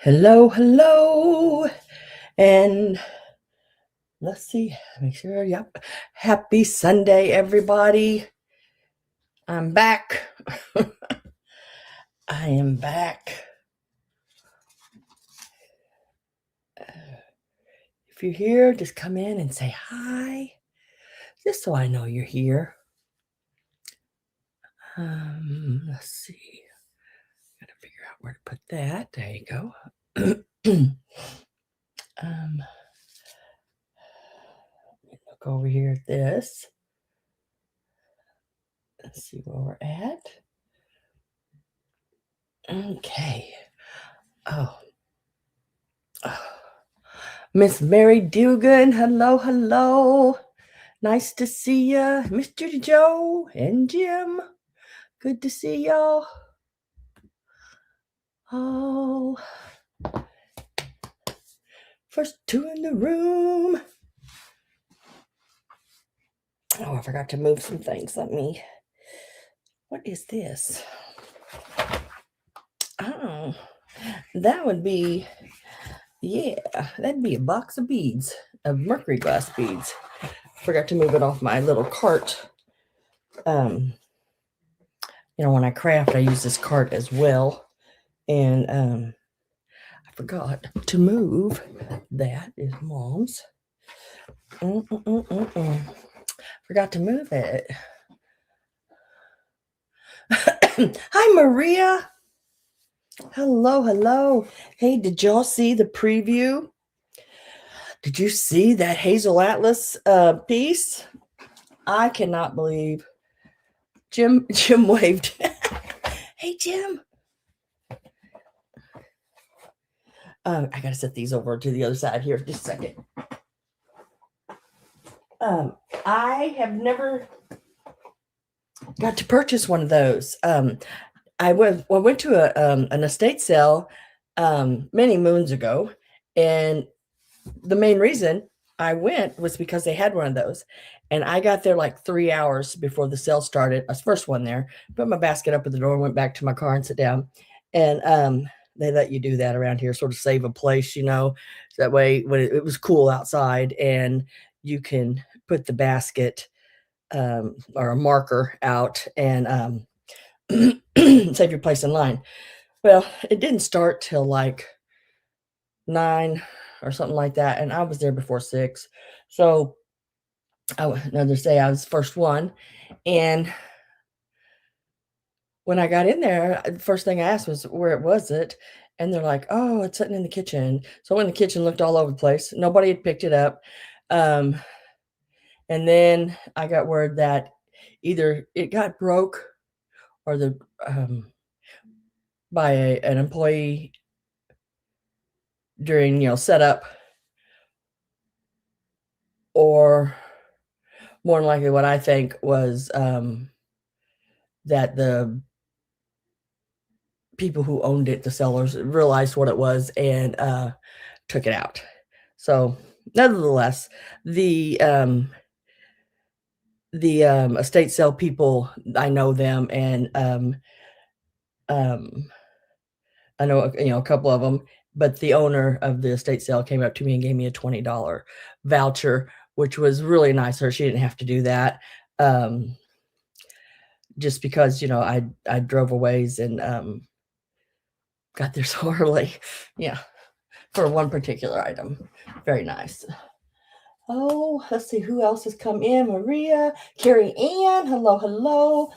Hello, hello. And let's see, make sure. Yep. Happy Sunday, everybody. I'm back. I am back. If you're here, just come in and say hi, just so I know you're here. Let's see. Gotta figure out where to put that. There you go. Look over here at this. Let's see where we're at. Okay. Oh. Miss Mary Dugan, hello, hello. Nice to see ya, Mr. Joe and Jim. Good to see y'all. Oh, first two in the room. Oh, I forgot to move some things. What is this? Oh, that would be, yeah, that'd be a box of beads, of mercury glass beads. Forgot to move it off my little cart. When I craft, I use this cart as well. And I forgot to move. That is Mom's. Forgot to move it. Hi, Maria. Hello, hello. Hey, did y'all see the preview? Did you see that Hazel Atlas piece? I cannot believe. Jim waved. Hey, Jim. I gotta set these over to the other side here just a second. I have never got to purchase one of those. I went to an estate sale many moons ago, and the main reason I went was because they had one of those, and I got there like 3 hours before the sale started. I was first one there, put my basket up at the door, went back to my car and sit down, and they let you do that around here, sort of save a place, so that way when it was cool outside, and you can put the basket or a marker out and save your place in line. Well, it didn't start till like 9 or something like that, and I was there before 6. So another say I was first one, and when I got in there, the first thing I asked was where it was it, and they're like, "Oh, it's sitting in the kitchen." So I went in the kitchen, looked all over the place. Nobody had picked it up. And then I got word that either it got broke or the by an employee during setup, or more than likely what I think was that the people who owned it, the sellers, realized what it was and took it out. So nevertheless, the estate sale people, I know them, and I know a couple of them, but the owner of the estate sale came up to me and gave me a $20 voucher, which was really nice of her. She didn't have to do that. Just because, I drove a ways and got there so early. Yeah, for one particular item. Very nice. Oh, let's see who else has come in. Maria, Carrie Ann, hello, hello.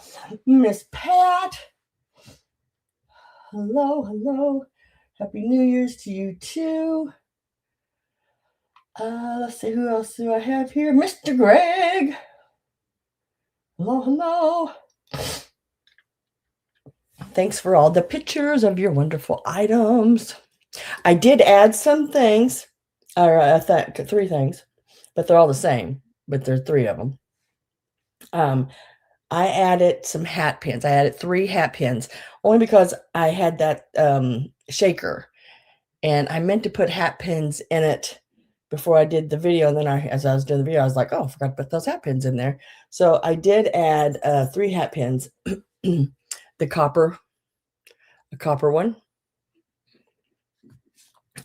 Miss Pat, hello, hello. Happy New Year's to you too. Let's see who else do I have here. Mr. Greg. Hello, hello. Thanks for all the pictures of your wonderful items. I did add some things, or I thought 3 things, but they're all the same, but there are 3 of them. I added some hat pins. I added 3 hat pins only because I had that shaker, and I meant to put hat pins in it before I did the video. And then as I was doing the video, I was like, oh, I forgot to put those hat pins in there. So I did add 3 hat pins, a copper one,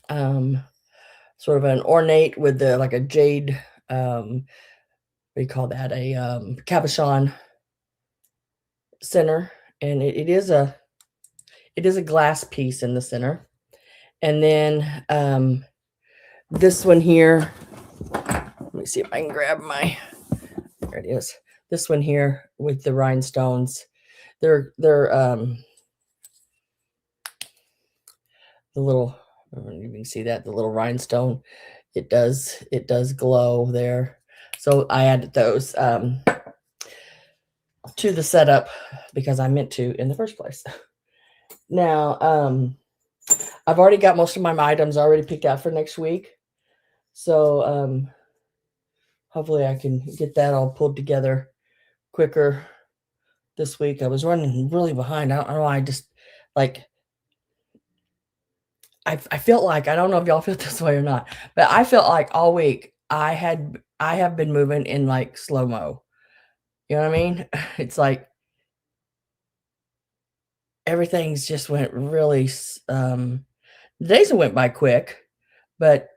sort of an ornate with the like a jade, what do you call that? A cabochon center, and it is a glass piece in the center. And then this one here, let me see if I can grab my, there it is. This one here with the rhinestones. They're the little, I don't even see that, the little rhinestone. It does glow there. So I added those to the setup because I meant to in the first place. Now, I've already got most of my items already picked out for next week. So hopefully I can get that all pulled together quicker this week. I was running really behind. I don't know. I just like, I felt like, I don't know if y'all feel this way or not, but I felt like all week I have been moving in like slow-mo. You know what I mean? It's like everything's just went really, the days went by quick, but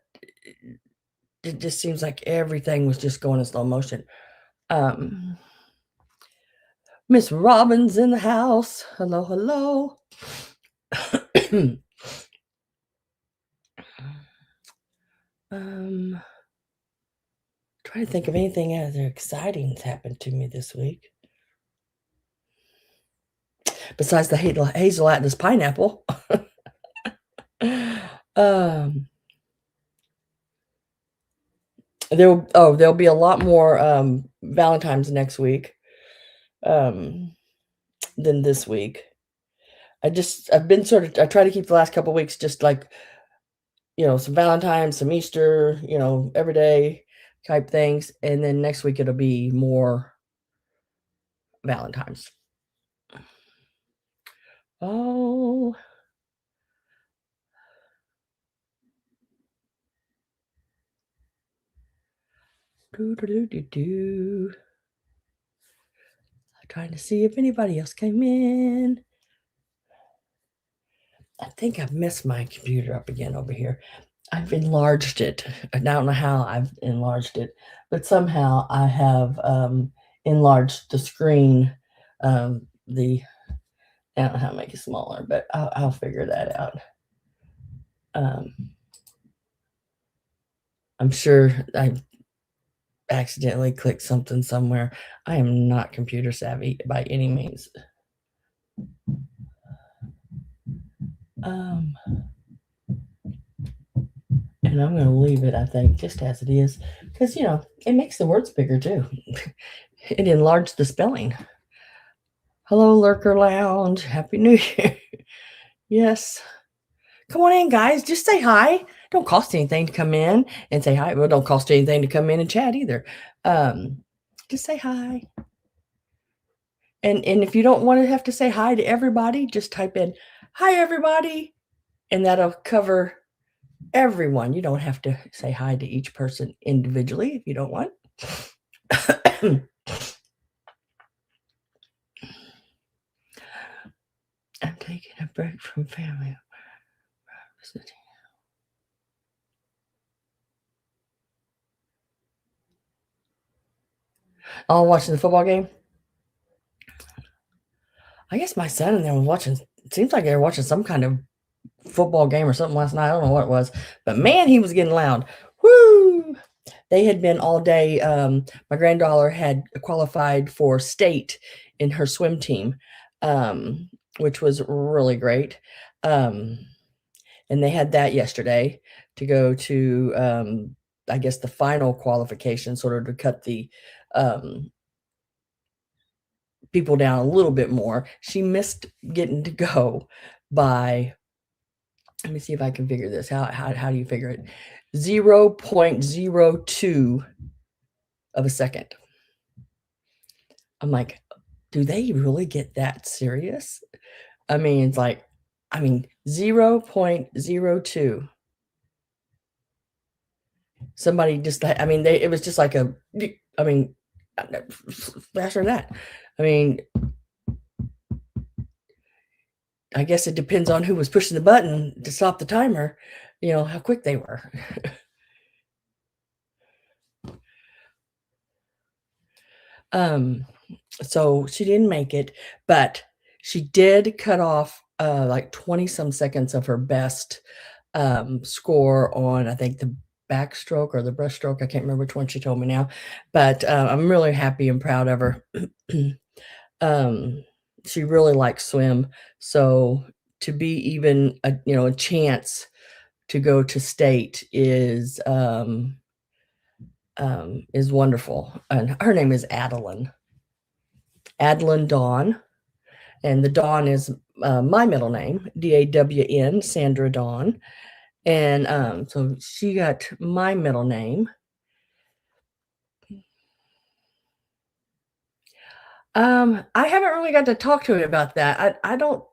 it just seems like everything was just going in slow motion. Miss Robin's in the house. Hello, hello. Trying to think of anything other exciting's happened to me this week. Besides the Hazel Atlas pineapple. There'll be a lot more Valentines next week than this week. I've been I try to keep the last couple weeks just like, some Valentine's, some Easter, every day type things. And then next week it'll be more Valentine's. Oh. I'm trying to see if anybody else came in. I think I've messed my computer up again over here. I've enlarged it. I don't know how I've enlarged it, but somehow I have enlarged the screen. I don't know how to make it smaller, but I'll figure that out. I'm sure I accidentally clicked something somewhere. I am not computer savvy by any means. And I'm going to leave it, I think, just as it is, because, it makes the words bigger too. It enlarged the spelling. Hello, Lurker Lounge. Happy New Year. Yes. Come on in, guys. Just say hi. Don't cost anything to come in and say hi. Well, don't cost anything to come in and chat either. Just say hi. And if you don't want to have to say hi to everybody, just type in, hi, everybody. And that'll cover everyone. You don't have to say hi to each person individually if you don't want. I'm taking a break from family. Oh, watching the football game? I guess my son and them were watching, it seems like they were watching some kind of football game or something last night. I don't know what it was, but man, he was getting loud. Woo! They had been all day. My granddaughter had qualified for state in her swim team, which was really great. And they had that yesterday to go to, I guess, the final qualification, sort of to cut the people down a little bit more. She missed getting to go by, let me see if I can figure this. How do you figure it? 0.02 of a second. I'm like, do they really get that serious? I mean, it's like, 0.02. Somebody just, it was just like faster than that. I guess it depends on who was pushing the button to stop the timer. how quick they were. Um, so she didn't make it, but she did cut off like 20 some seconds of her best score on, I think, the backstroke or the breaststroke. I can't remember which one she told me now, but I'm really happy and proud of her. um, she really likes swim, so to be even a chance to go to state is wonderful. And her name is Adeline Dawn, and the Dawn is my middle name, Dawn, Sandra Dawn. And so she got my middle name. I haven't really got to talk to her about that. I don't.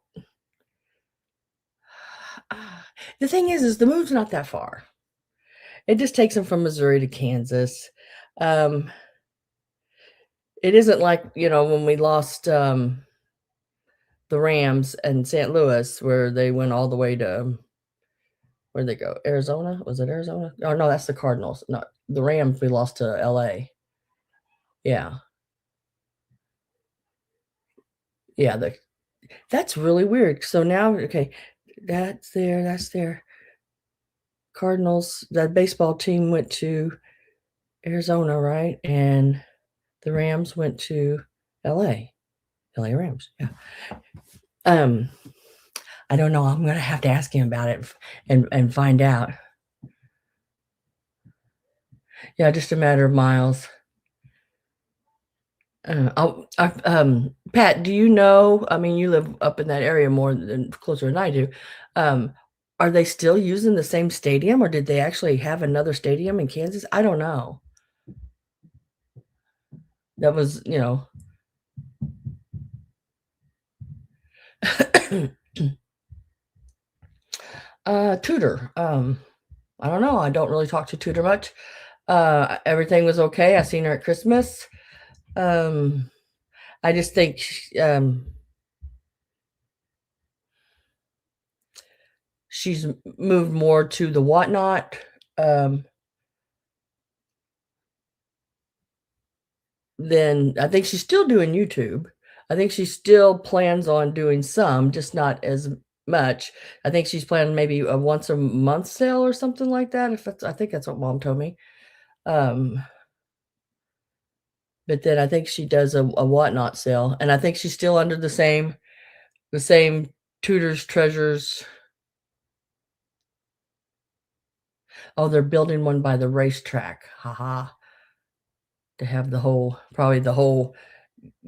The thing is the move's not that far. It just takes them from Missouri to Kansas. Um, it isn't like when we lost the Rams in St. Louis, where they went all the way to where'd they go? Arizona? Was it Arizona? Oh no, that's the Cardinals. No, the Rams we lost to LA. Yeah. Yeah, that's really weird. So now, okay, that's their Cardinals. That baseball team went to Arizona, right? And the Rams went to LA. LA Rams. Yeah. Um, I don't know. I'm gonna have to ask him about it and find out. Yeah, just a matter of miles. Pat, do you know? I mean, you live up in that area more than closer than I do. Um, are they still using the same stadium, or did they actually have another stadium in Kansas? I don't know. That was, Tudor. I don't know. I don't really talk to Tudor much. Everything was okay. I seen her at Christmas. Um, I just think she's moved more to the whatnot. Um, then I think she's still doing YouTube. I think she still plans on doing some, just not as much. I think she's planning maybe a once a month sale or something like that. If that's, I think that's what mom told me. Um, but then I think she does a whatnot sale, and I think she's still under the same Tudor's Treasures. Oh, they're building one by the racetrack. Haha. To have probably the whole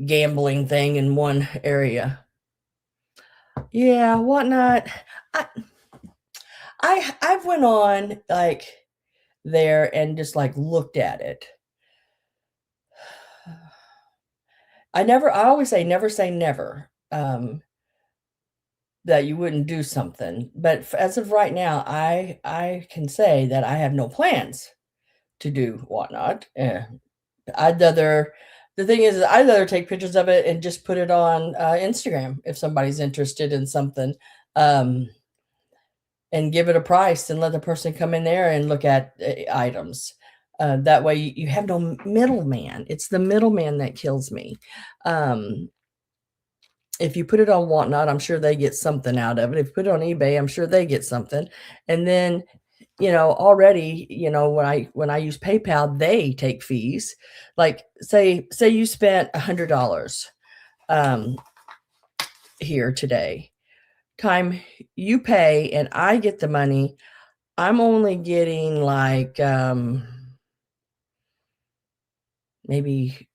gambling thing in one area. Yeah, whatnot. I I've went on like there and just like looked at it. I always say never. That you wouldn't do something. But as of right now, I can say that I have no plans to do whatnot. I'd rather the thing is I'd rather take pictures of it and just put it on Instagram if somebody's interested in something. Um, and give it a price and let the person come in there and look at items. That way you have no middleman. It's the middleman that kills me. Um, if you put it on Whatnot, I'm sure they get something out of it. If you put it on eBay, I'm sure they get something. And then, already, when I use PayPal, they take fees. Like say you spent $100 um, here today. Time you pay and I get the money, I'm only getting like maybe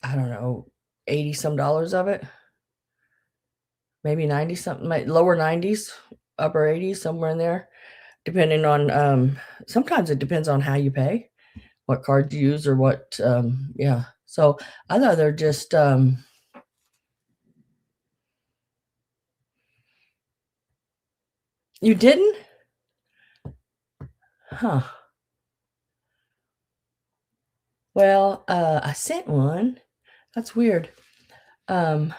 I don't know, 80 some dollars of it, maybe 90 something, lower 90s, upper 80s, somewhere in there, depending on sometimes it depends on how you pay, what card you use or what yeah. So I'd rather just you didn't? Huh. Well, I sent one. That's weird. Um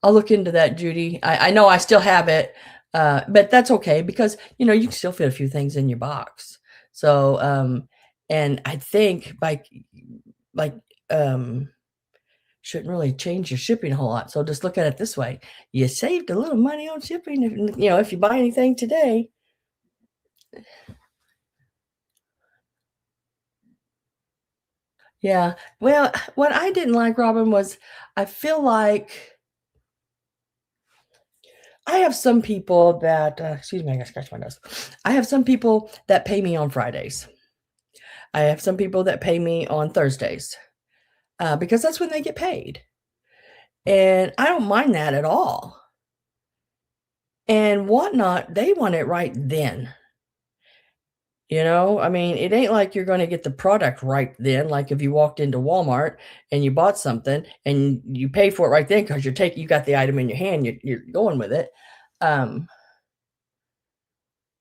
I'll look into that, Judy. I know I still have it, but that's okay because, you know, you can still fit a few things in your box. So, and I think like, um, shouldn't really change your shipping a whole lot. So just look at it this way. You saved a little money on shipping if, you know, if you buy anything today. Yeah. Well, what I didn't like, Robin, was I feel like I have some people that, excuse me, I gotta scratch my nose. I have some people that pay me on Fridays. I have some people that pay me on Thursdays because that's when they get paid. And I don't mind that at all. And Whatnot, they want it right then. You know, I mean, it ain't like you're going to get the product right then. Like if you walked into Walmart and you bought something and you pay for it right then because you got the item in your hand, you're going with it. Um,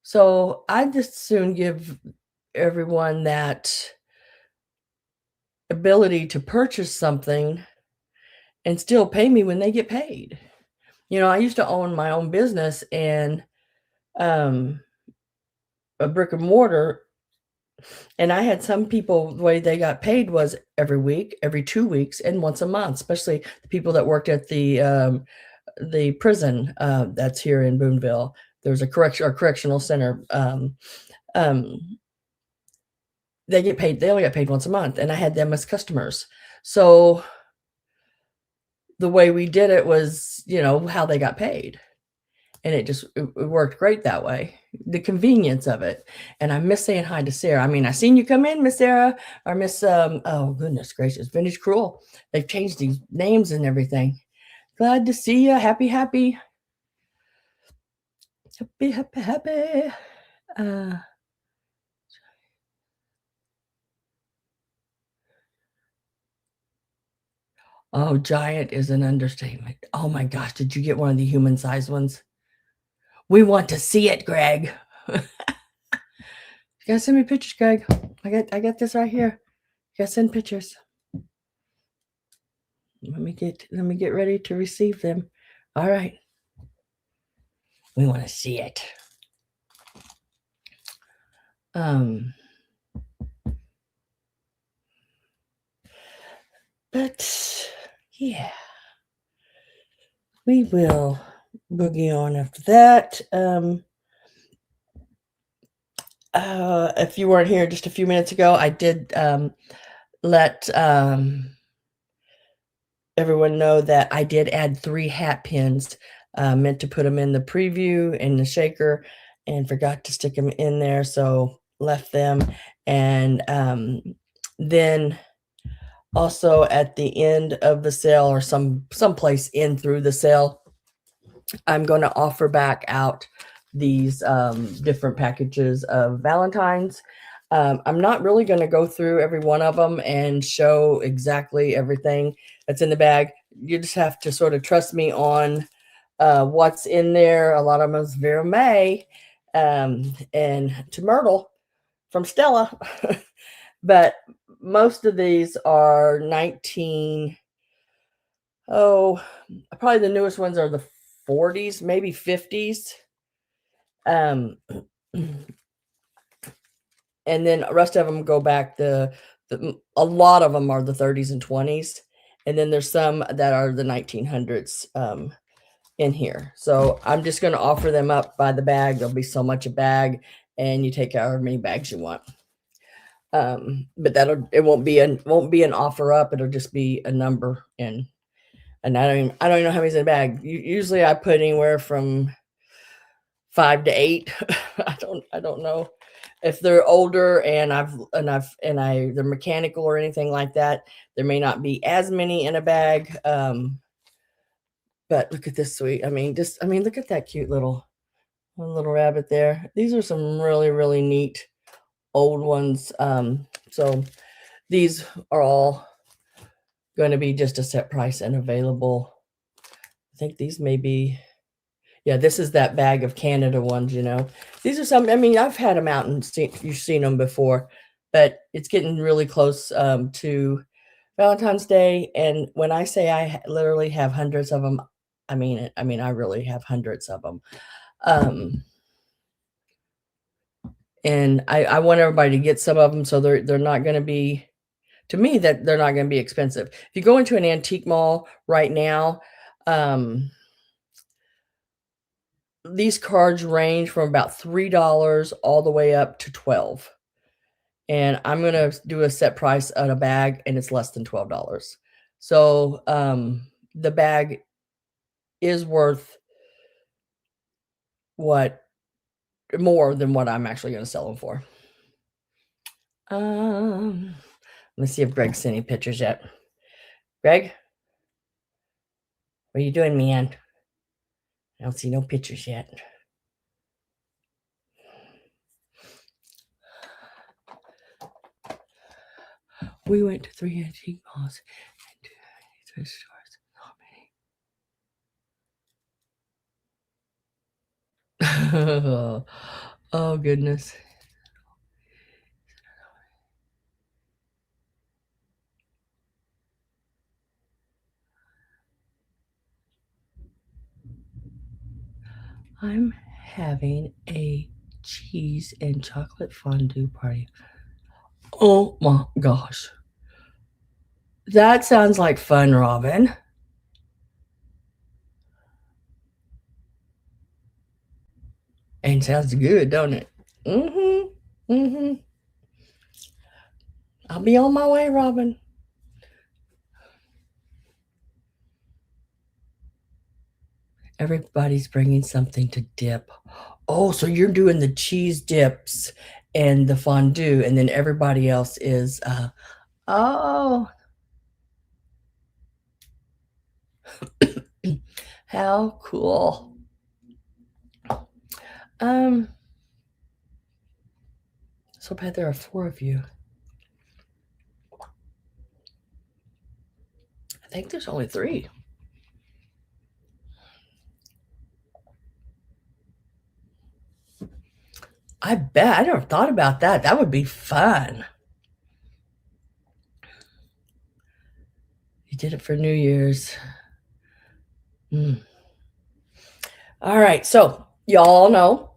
so I just soon give everyone that ability to purchase something and still pay me when they get paid. You know, I used to own my own business and um, a brick and mortar, and I had some people, the way they got paid was every week, every 2 weeks, and once a month, especially the people that worked at the prison, that's here in Boonville. There's a correctional center, um, they only get paid once a month, and I had them as customers. So, the way we did it was, you know, how they got paid, and it worked great that way. The convenience of it, and I miss saying hi to Sarah. I mean, I seen you come in, Miss Sarah, or Miss, oh, goodness gracious, Vintage Cruel. They've changed these names and everything. Glad to see you. Happy, happy. Happy, happy, happy. Uh, oh, giant is an understatement. Oh my gosh, did you get one of the human-sized ones? We want to see it, Greg. You gotta send me pictures, Greg. I got this right here. You gotta send pictures. Let me get ready to receive them. All right. We want to see it. Um, but yeah, we will boogie on after that. If you weren't here just a few minutes ago, I did let everyone know that I did add 3 hat pins. Meant to put them in the preview in the shaker and forgot to stick them in there, so left them. And then also at the end of the sale or someplace in through the sale, I'm going to offer back out these different packages of Valentines. I'm not really going to go through every one of them and show exactly everything that's in the bag. You just have to sort of trust me on what's in there. A lot of them is Vera May and to Myrtle from Stella. But most of these are 19. Oh, probably the newest ones are the 40s, maybe 50s. Um, and then the rest of them go back a lot of them are the 30s and 20s, and then there's some that are the 1900s in here. So I'm just going to offer them up by the bag. There'll be so much a bag, and you take however many bags you want. But it won't be an offer up. It'll just be a number, and I don't even know how many's in a bag. Usually I put anywhere from 5 to 8. I don't know if they're older and they're mechanical or anything like that. There may not be as many in a bag. But look at this sweet. Look at that cute little rabbit there. These are some really, really neat old ones. So these are all going to be just a set price and available. I think these may be, yeah, this is that bag of Canada ones, you know. These are some, I've had them out and you've seen them before, but it's getting really close to Valentine's Day. And when I say I literally have hundreds of them, I mean it. I mean, I really have hundreds of them. Um, and I want everybody to get some of them so they're not going to be, to me, that they're not going to be expensive. If you go into an antique mall right now, um, these cards range from about $3 all the way up to 12. And I'm going to do a set price on a bag and it's less than $12. So, the bag is worth what more than what I'm actually going to sell them for. Let's see if Greg's sent any pictures yet. Greg, what are you doing, man? I don't see no pictures yet. We went to 3 antique malls and 2 thrift stores. Oh, goodness. I'm having a cheese and chocolate fondue party. Oh my gosh. That sounds like fun, Robin. And sounds good, don't it? Mm-hmm. Mm-hmm. I'll be on my way, Robin. Everybody's bringing something to dip. Oh, so you're doing the cheese dips and the fondue, and then everybody else is oh, how cool. Um, so bad there are 4 of you. I think there's only 3. I bet. I never thought about that. That would be fun. You did it for New Year's. All right. So, y'all know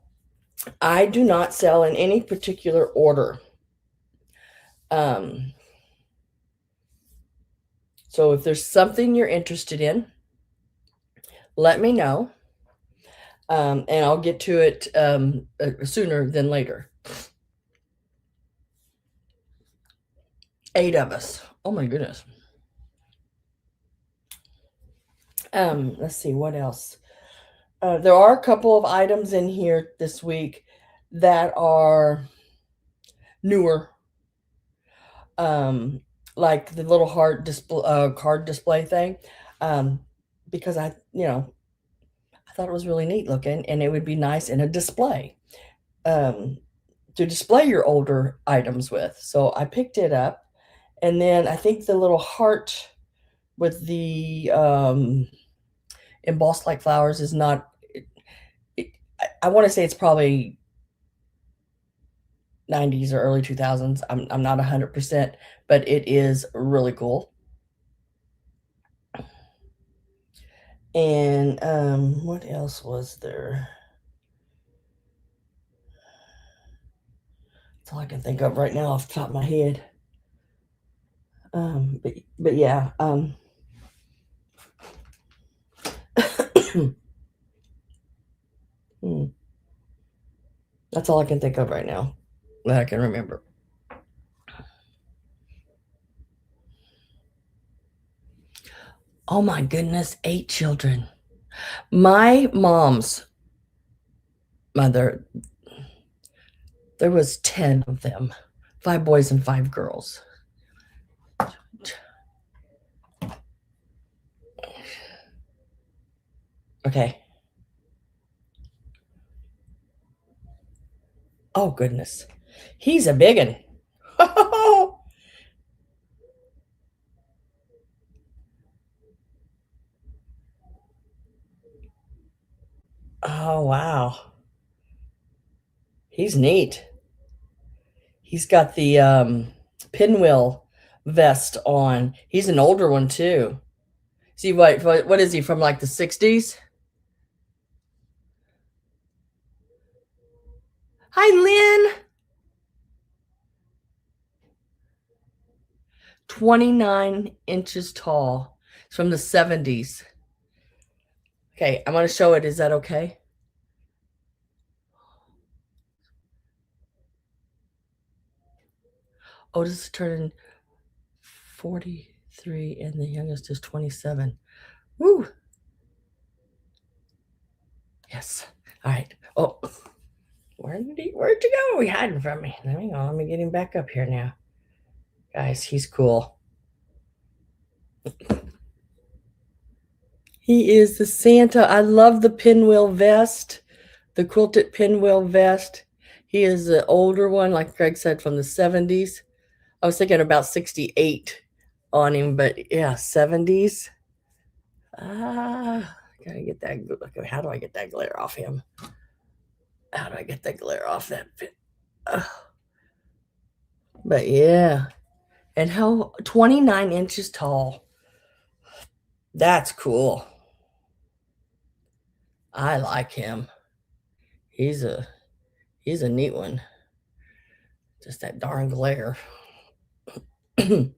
I do not sell in any particular order. Um, so if there's something you're interested in, let me know. And I'll get to it sooner than later. 8 of us. Oh my goodness. Let's see what else. There are a couple of items in here this week that are newer. Like the little heart display, card display thing. Because I thought it was really neat looking, and it would be nice in a display. To display your older items with. So I picked it up, and then I think the little heart with the embossed like flowers is not. I want to say it's probably 90s or early 2000s. I'm not 100%, but it is really cool. And what else was there? That's all I can think of right now off the top of my head. But yeah. That's all I can think of right now that I can remember. Oh my goodness, 8 children. My mom's mother, there was 10 of them, 5 boys and 5 girls. Okay. Oh goodness. He's a big one. Oh wow. He's neat. He's got the pinwheel vest on. He's an older one too. See what is he from, like the 60s? Hi, Lynn. 29 inches tall. It's from the 70s. Okay, I'm going to show it. Is that okay? Otis is turning 43 and the youngest is 27. Woo! Yes. All right. Oh, where'd you go? He hiding from me. Hang on. Let me get him back up here now. Guys, he's cool. He is the Santa. I love the pinwheel vest, the quilted pinwheel vest. He is the older one, like Greg said, from the 70s. I was thinking about 68 on him, but yeah, 70s. Gotta get that. How do I get that glare off him? How do I get that glare off that fit? But yeah, and how 29 inches tall. That's cool. I like him. He's a neat one. Just that darn glare. And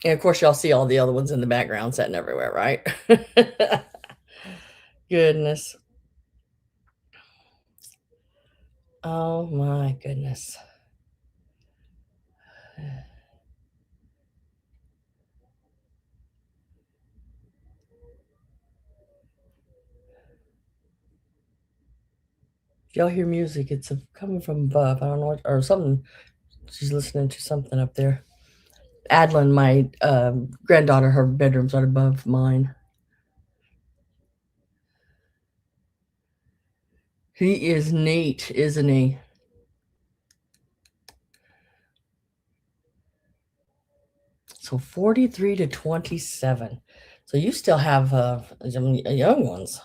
of course, y'all see all the other ones in the background sitting everywhere, right? Goodness. Oh my goodness. If y'all hear music, it's coming from above. I don't know what, or something. She's listening to something up there. Adeline, my granddaughter, her bedroom's right above mine. He is neat, isn't he? So 43 to 27. So you still have some young ones.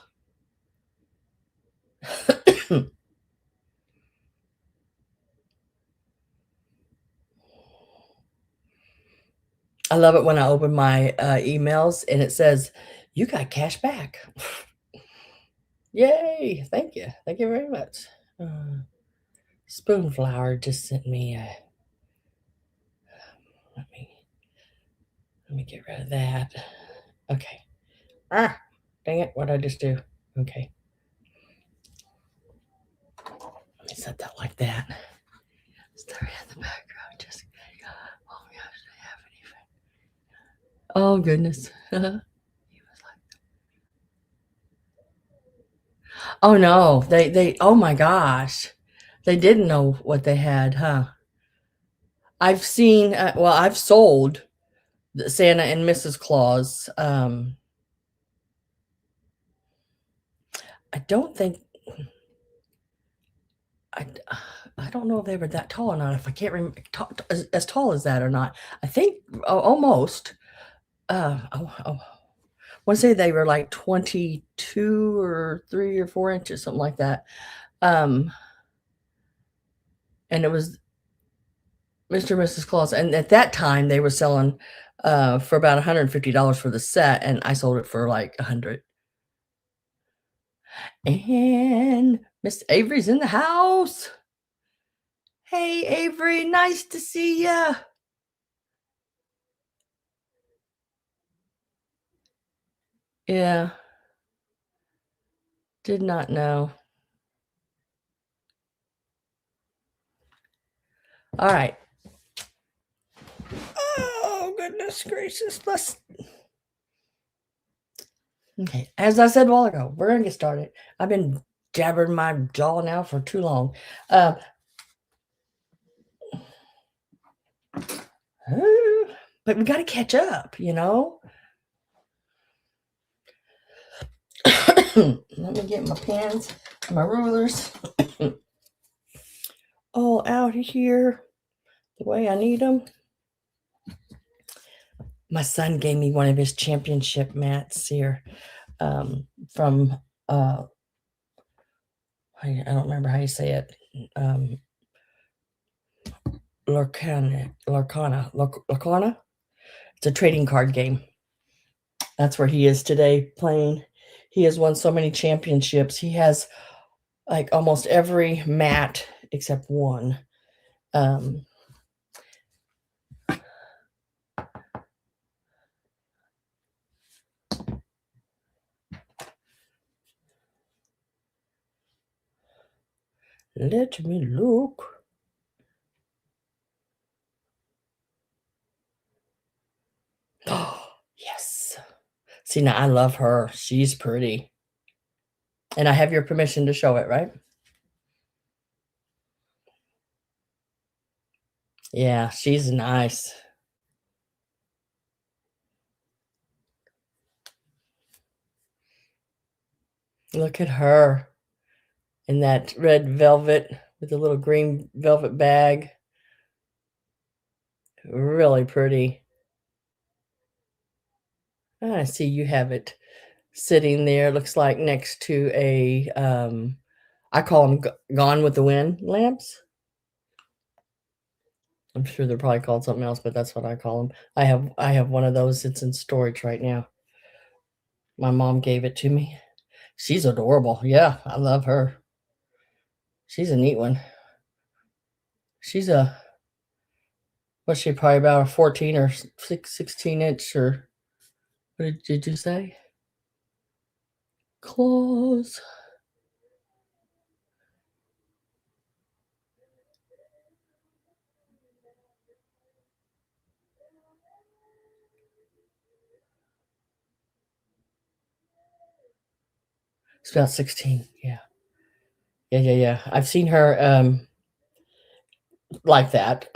I love it when I open my emails and it says, you got cash back. Yay. Thank you. Thank you very much. Spoonflower just sent me a. Let me get rid of that. Okay. Dang it. What did I just do? Okay. Let me set that like that. Sorry in the background. Just. Oh my gosh. Do I have anything? Oh goodness. Oh no. They. Oh my gosh. They didn't know what they had, huh? I've seen. Well, I've sold Santa and Mrs. Claus. I don't think I don't know if they were that tall or not. If I can't remember as tall as that or not. I think almost. I want to say they were like 22 or 3 or 4 inches, something like that. And it was Mr. and Mrs. Claus. And at that time, they were selling for about $150 for the set, and I sold it for like 100. And Miss Avery's in the house. Hey, Avery, nice to see ya. Yeah. Did not know. All right. Oh, goodness gracious. Okay. As I said a while ago, we're going to get started. I've been jabbering my jaw now for too long. But we got to catch up, you know? Let me get my pens, my rulers all out here the way I need them. My son gave me one of his championship mats here from, I don't remember how you say it. Lorcana. It's a trading card game. That's where he is today playing. He has won so many championships. He has like almost every mat except one. Um, Let me look. Oh, yes. See, now I love her. She's pretty. And I have your permission to show it, right? Yeah, she's nice. Look at her in that red velvet with the little green velvet bag. Really pretty. I see you have it sitting there, looks like next to a, I call them Gone with the Wind lamps. I'm sure they're probably called something else, but that's what I call them. I have one of those. It's in storage right now. My mom gave it to me. She's adorable. Yeah, I love her. She's a neat one. She's a what's she probably about a 14 or 16 inch or what did you say? Claws. It's about 16. Yeah. Yeah. I've seen her like that.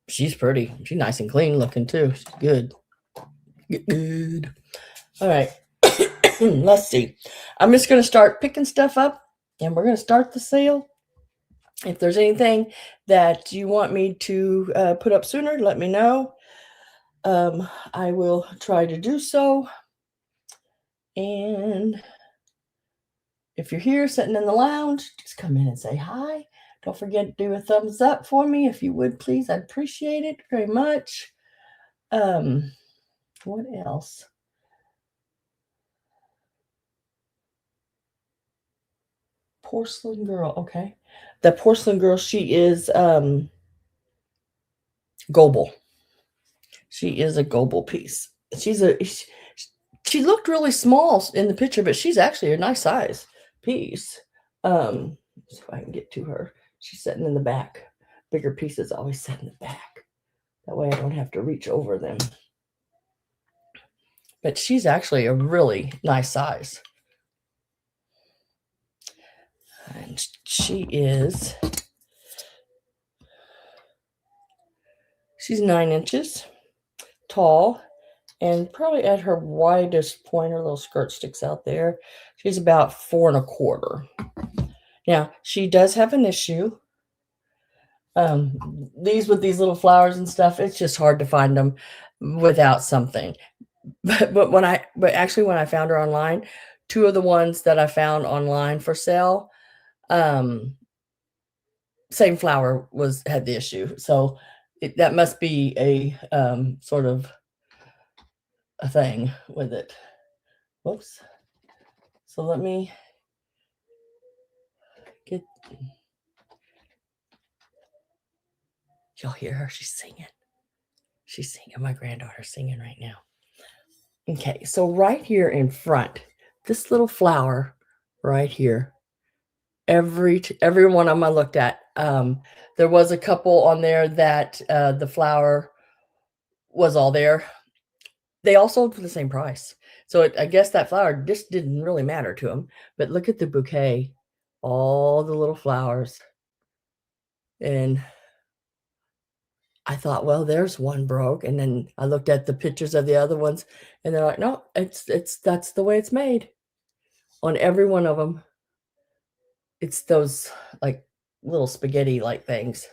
She's pretty. She's nice and clean looking too. She's good. Good. All right. Let's see. I'm just going to start picking stuff up and we're going to start the sale. If there's anything that you want me to put up sooner, let me know. I will try to do so. And if you're here sitting in the lounge, just come in and say hi. Don't forget to do a thumbs up for me if you would, please. I'd appreciate it very much. What else? Porcelain girl. Okay. The porcelain girl, she is Goble. She is a Goble piece. She looked really small in the picture, but she's actually a nice size piece. See if I can get to her. She's sitting in the back. Bigger pieces always sit in the back. That way I don't have to reach over them. But she's actually a really nice size. And she's 9 inches tall and probably at her widest point, her little skirt sticks out there. She's about 4 1/4. Now, she does have an issue. These with these little flowers and stuff, it's just hard to find them without something. But actually when I found her online, 2 of the ones that I found online for sale, same flower had the issue. So that must be a sort of a thing with it. Whoops. So let me get. Y'all hear her? She's singing. She's singing. My granddaughter's singing right now. Okay, so right here in front, this little flower right here. Every one of them I looked at. There was a couple on there that the flower was all there. They all sold for the same price. So I guess that flower just didn't really matter to them. But look at the bouquet, all the little flowers. And I thought, well, there's one broke. And then I looked at the pictures of the other ones and they're like, no, that's the way it's made on every one of them. It's those like little spaghetti like things.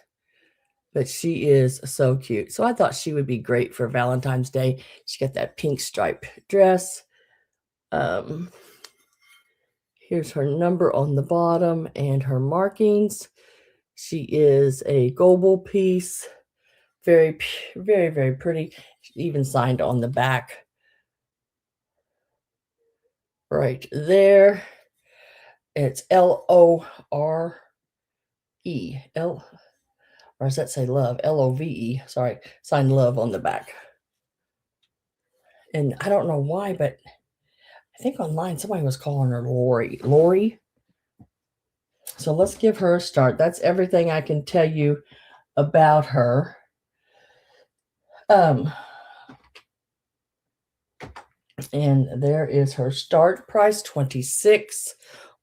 But she is so cute. So I thought she would be great for Valentine's Day. She got that pink stripe dress. Here's her number on the bottom and her markings. She is a Goble piece. Very, very, very pretty. She even signed on the back. right there. It's L-O-R-E. Or does that say love? L-O-V-E. Sorry. Sign love on the back. And I don't know why, but I think online somebody was calling her Lori. Lori. So let's give her a start. That's everything I can tell you about her. And there is her start price, 26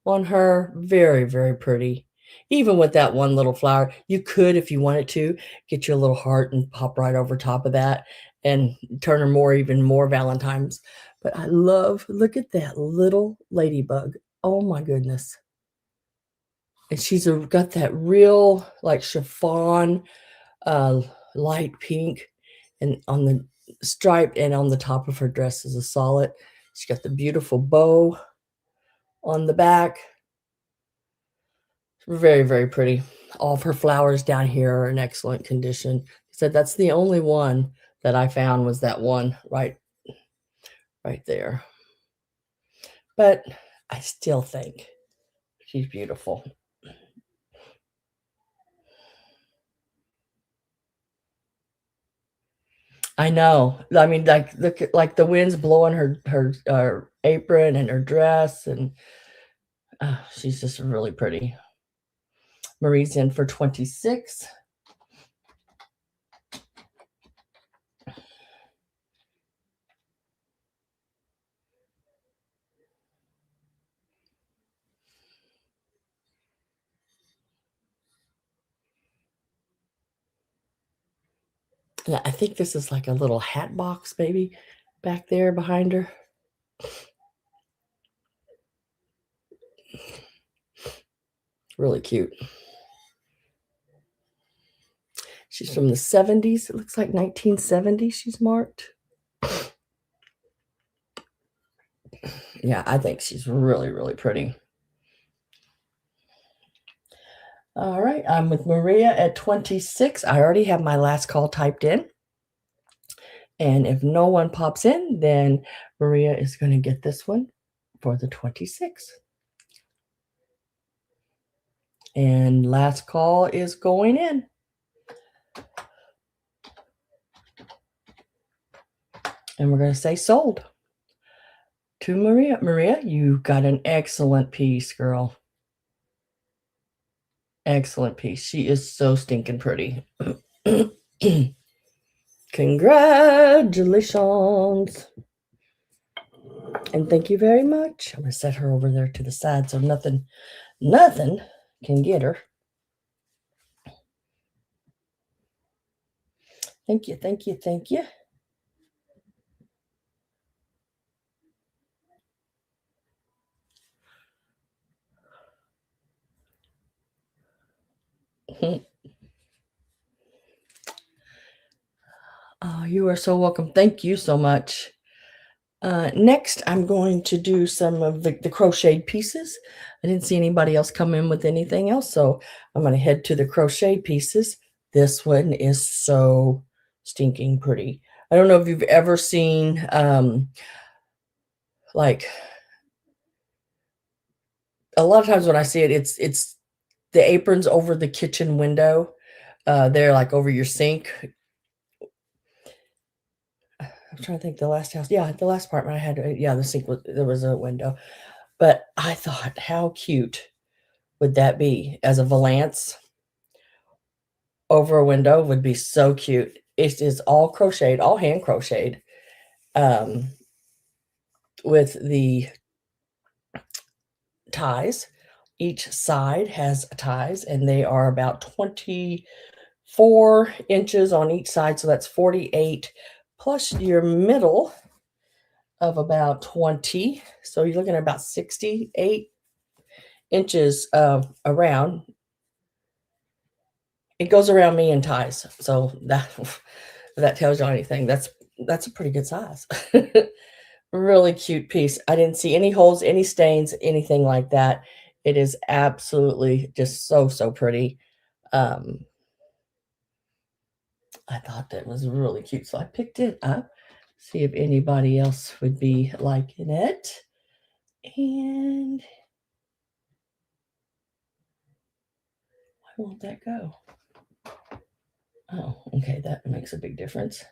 on her. Very, very pretty. Even with that one little flower, you could, if you wanted to, get your little heart and pop right over top of that and turn her even more Valentines. But I love, look at that little ladybug. Oh my goodness. And she's got that real like chiffon, uh, light pink, and on the stripe, and on the top of her dress is a solid. She's got the beautiful bow on the back. Very, very pretty. All of her flowers down here are in excellent condition. So that's the only one that I found was that one right there. But I still think she's beautiful. I know. I mean, like look at like the wind's blowing her apron and her dress, and she's just really pretty. Marie's in for 26. Yeah, I think this is like a little hat box maybe back there behind her. Really cute. She's from the 70s. It looks like 1970 she's marked. Yeah, I think she's really, really pretty. All right, I'm with Maria at 26. I already have my last call typed in. And if no one pops in, then Maria is going to get this one for the 26. And last call is going in. And we're going to say sold to Maria. Maria, you got an excellent piece, girl. Excellent piece. She is so stinking pretty. Congratulations. And thank you very much. I'm going to set her over there to the side so nothing can get her. Thank you, thank you, thank you. Oh, you are so welcome. Thank you so much. Next, I'm going to do some of the crocheted pieces. I didn't see anybody else come in with anything else, so I'm going to head to the crochet pieces. This one is so stinking pretty. I don't know if you've ever seen like a lot of times when I see it, it's the aprons over the kitchen window. They're like over your sink. I'm trying to think the last house. Yeah, the last apartment I had, yeah, the sink there was a window. But I thought, how cute would that be as a valance over a window would be so cute. It is all crocheted, all hand crocheted, with the ties. Each side has ties, and they are about 24 inches on each side, so that's 48, plus your middle of about 20. So you're looking at about 68 inches around. It goes around me in ties, so that if that tells you anything. That's a pretty good size. Really cute piece. I didn't see any holes, any stains, anything like that. It is absolutely just so, so pretty. I thought that was really cute, so I picked it up. See if anybody else would be liking it. And why won't that go? Oh, okay, that makes a big difference.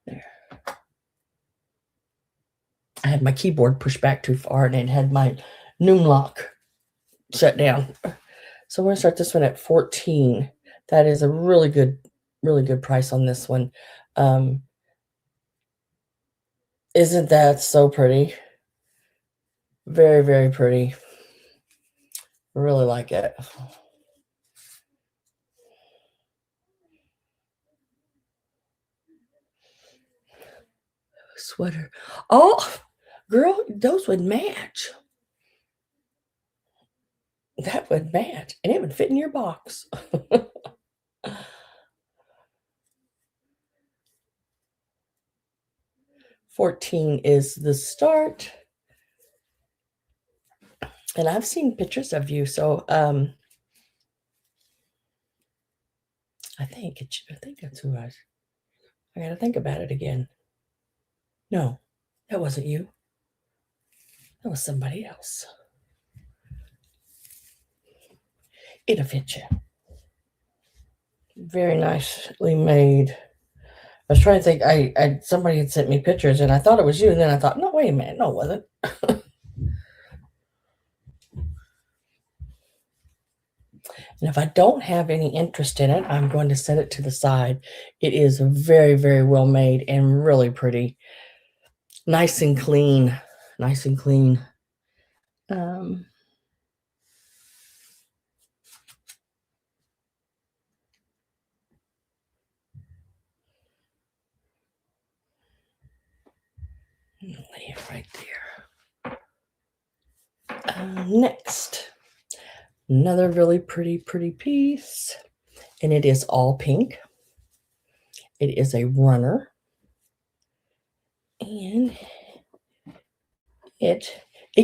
There. I had my keyboard pushed back too far and it had my Noom lock shut down. So we're gonna start this one at 14. That is a really good price on this one. Isn't that so pretty? Very, very pretty. Really like it. Sweater. Oh, girl, those would match. That would match. And it would fit in your box. 14 is the start. And I've seen pictures of you, so I think that's who I gotta think about it again. No, that wasn't you. That was somebody else. It'll fit you. Very nicely made. I was trying to think. I somebody had sent me pictures, and I thought it was you, and then I thought, no, wait a minute, no, it wasn't. And if I don't have any interest in it, I'm going to set it to the side. It is very, very well made and really pretty. Nice and clean. Nice and clean. Lay it right there. Next, another really pretty piece, and it is all pink. It is a runner, and it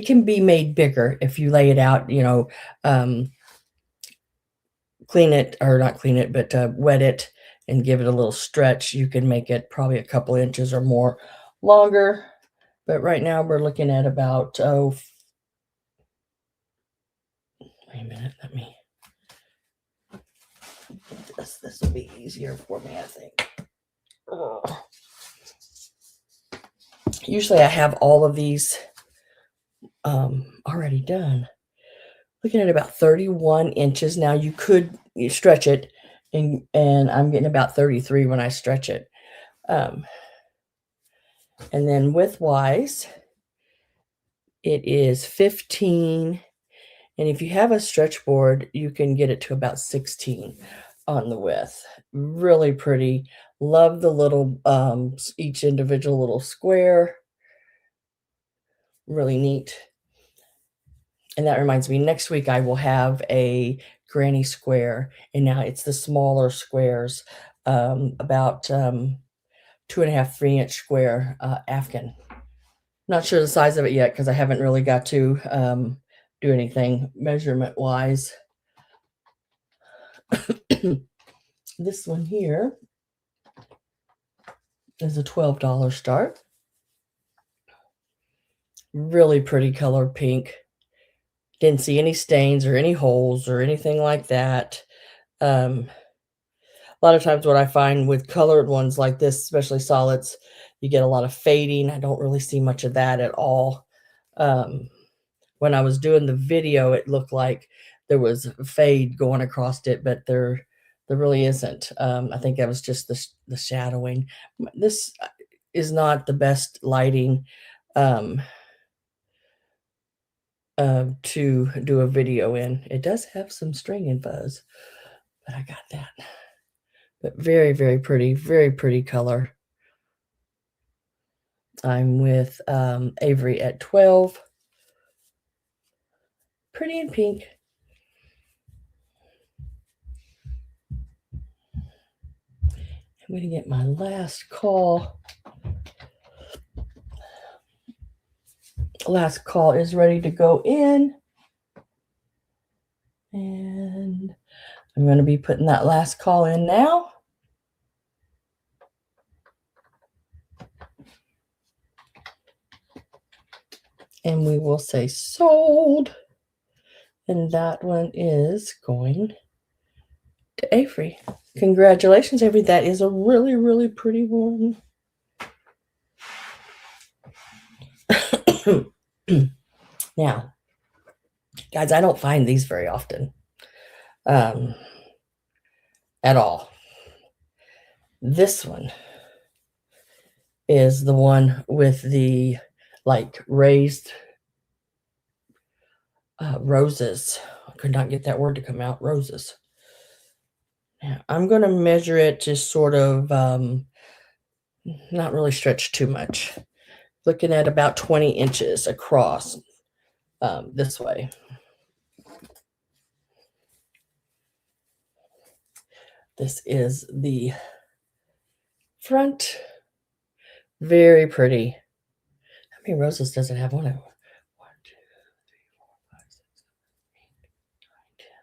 can be made bigger if you lay it out, clean it, or not clean it, but wet it and give it a little stretch. You can make it probably a couple inches or more longer, but right now we're looking at about, wait a minute, let me, this will be easier for me, I think. Usually I have all of these already done. Looking at about 31 inches. Now you stretch it, and I'm getting about 33 when I stretch it. And then width-wise, it is 15. And if you have a stretch board, you can get it to about 16 on the width. Really pretty. Love the little, each individual little square. Really neat. And that reminds me, next week I will have a granny square, and now it's the smaller squares, about 2.5, 3-inch square Afghan. Not sure the size of it yet because I haven't really got to do anything measurement wise. This one here is a $12 start. Really pretty color pink. Didn't see any stains or any holes or anything like that. A lot of times what I find with colored ones like this, especially solids, you get a lot of fading. I don't really see much of that at all. When I was doing the video, it looked like there was fade going across it, but there really isn't. I think that was just the shadowing. This is not the best lighting to do a video in. It does have some string and fuzz, but I got that. But very, very pretty color. I'm with Avery at 12. Pretty in pink. I'm going to get my last call. Last call is ready to go in. And I'm going to be putting that last call in now. And we will say sold. And that one is going to Avery. Congratulations, Avery. That is a really, really pretty one. Now, guys, I don't find these very often at all. This one is the one with the like raised roses. I could not get that word to come out. Roses. Now, I'm going to measure it to sort of not really stretch too much. Looking at about 20 inches across this way. This is the front. Very pretty. How many roses does it have on it? 1, 2, 3, 4, 5, 6, 7, 8, 9, 10, 11,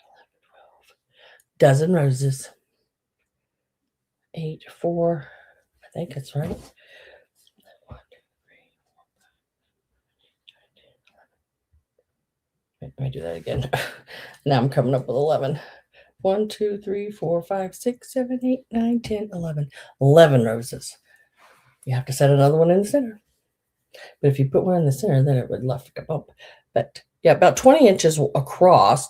12. Dozen roses. 8, 4. I think it's right. 1, 2, 3, 4, 5, 10, 11. Let me do that again. Now I'm coming up with 11. 1, 2, 3, 4, 5, 6, 7, 8, 9, 10, 11. 11 roses. You have to set another one in the center. But if you put one in the center, then it would lift up. But yeah, about 20 inches across.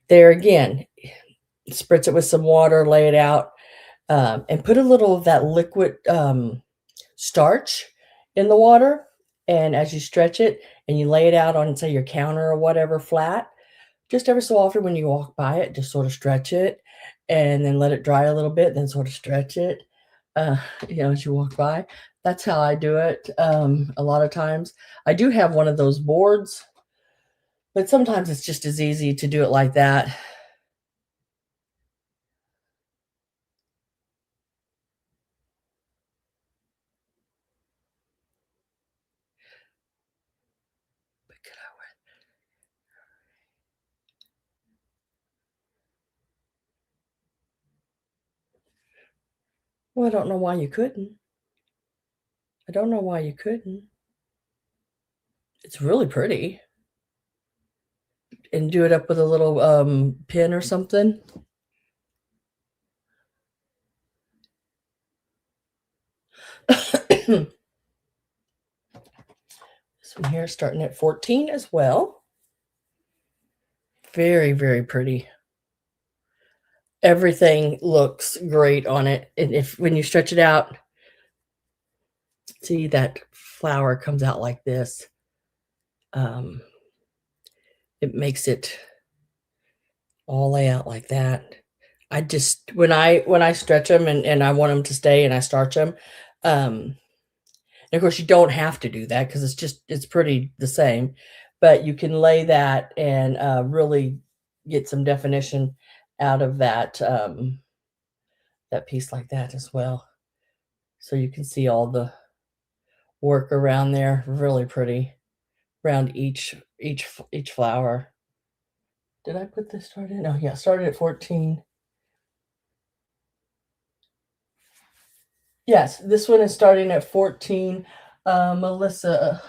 There again, spritz it with some water, lay it out, and put a little of that liquid starch in the water. And as you stretch it and you lay it out on, say, your counter or whatever flat, just every so often when you walk by it, just sort of stretch it and then let it dry a little bit, then sort of stretch it, as you walk by. That's how I do it. A lot of times I do have one of those boards, but sometimes it's just as easy to do it like that. Well, I don't know why you couldn't. I don't know why you couldn't. It's really pretty. And do it up with a little pin or something. This one here starting at 14 as well. Very, very pretty. Everything looks great on it. And when you stretch it out, see that flower comes out like this. It makes it all lay out like that. I just when I stretch them and I want them to stay and I starch them, and of course you don't have to do that because it's pretty the same, but you can lay that and really get some definition out of that that piece like that as well. So you can see all the work around there, really pretty around each flower. Did I put this start in? Oh yeah, started at 14. Yes, this one is starting at 14. Melissa.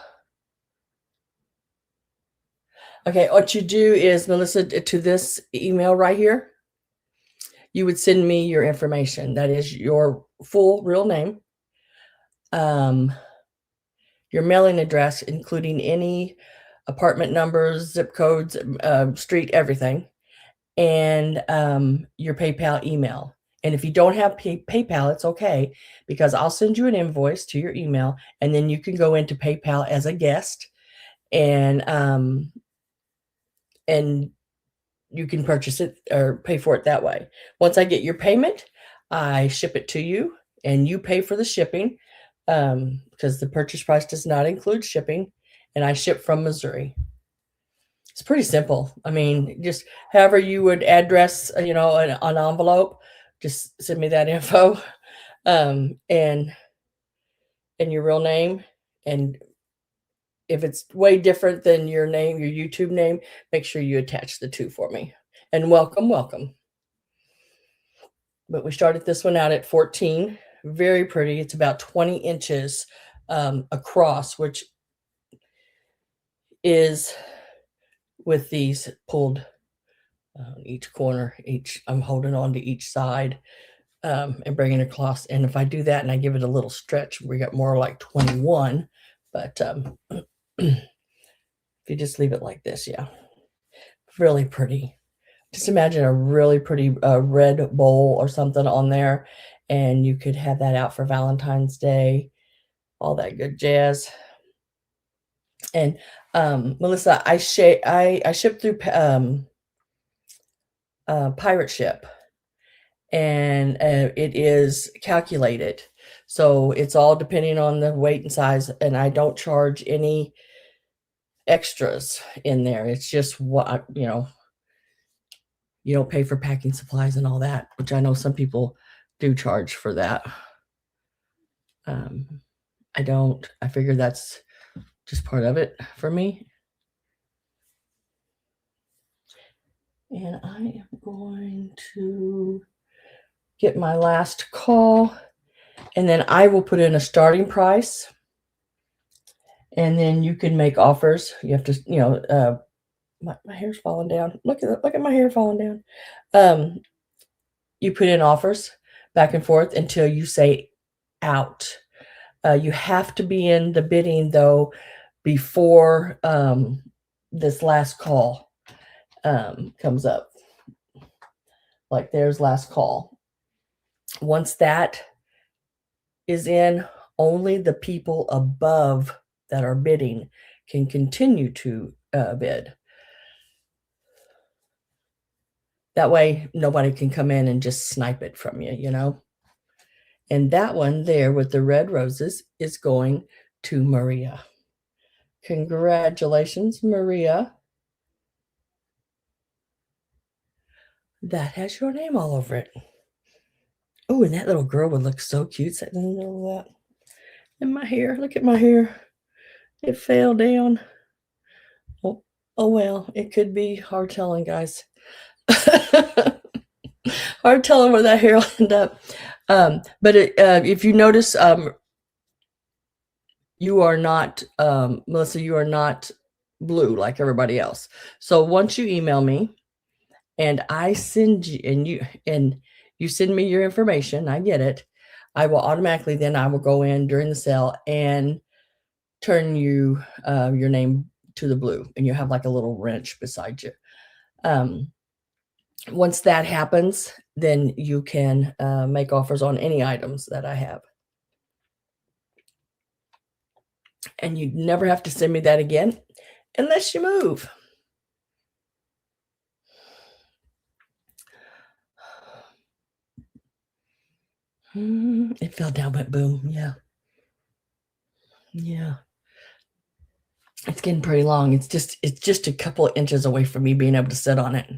Okay, what you do is, Melissa, to this email right here, you would send me your information. That is your full real name, your mailing address, including any apartment numbers, zip codes, street, everything, and your PayPal email. And if you don't have PayPal, it's okay because I'll send you an invoice to your email, and then you can go into PayPal as a guest, and you can purchase it or pay for it that way. Once I get your payment, I ship it to you, and you pay for the shipping because the purchase price does not include shipping, and I ship from Missouri. It's pretty simple. I mean, just however you would address, an envelope, just send me that info, and your real name. And if it's way different than your name, your YouTube name, make sure you attach the two for me. And welcome, welcome. But we started this one out at 14. Very pretty. It's about 20 inches across, which is with these pulled each corner, I'm holding on to each side and bringing it across. And if I do that and I give it a little stretch, we got more like 21. But if you just leave it like this, yeah, really pretty. Just imagine a really pretty red bowl or something on there, and you could have that out for Valentine's Day, all that good jazz. And Melissa, I ship through pirate ship, and it is calculated, so it's all depending on the weight and size, and I don't charge any extras in there. It's just what you don't pay for packing supplies and all that, which I know some people do charge for that. I don't. I figure that's just part of it for me. And I am going to get my last call, and then I will put in a starting price, and then you can make offers. You have to, my hair's falling down. Look at my hair falling down. You put in offers back and forth until you say out. You have to be in the bidding though before this last call comes up. Like there's last call. Once that is in, only the people above that are bidding can continue to bid. That way, nobody can come in and just snipe it from you. And that one there with the red roses is going to Maria. Congratulations, Maria. That has your name all over it. Oh, and that little girl would look so cute sitting in the middle of that. And my hair, look at my hair. It fell down. Oh well, it could be hard telling, guys. Hard telling where that hair will end up. But if you notice, you are not, Melissa, you are not blue like everybody else. So once you email me and I send you, and you send me your information, I get it. I will automatically, then I will go in during the sale and turn you your name to the blue, and you have like a little wrench beside you. Once that happens, then you can make offers on any items that I have. And you never have to send me that again unless you move. It fell down, went boom. Yeah. Yeah. It's getting pretty long. It's just a couple of inches away from me being able to sit on it.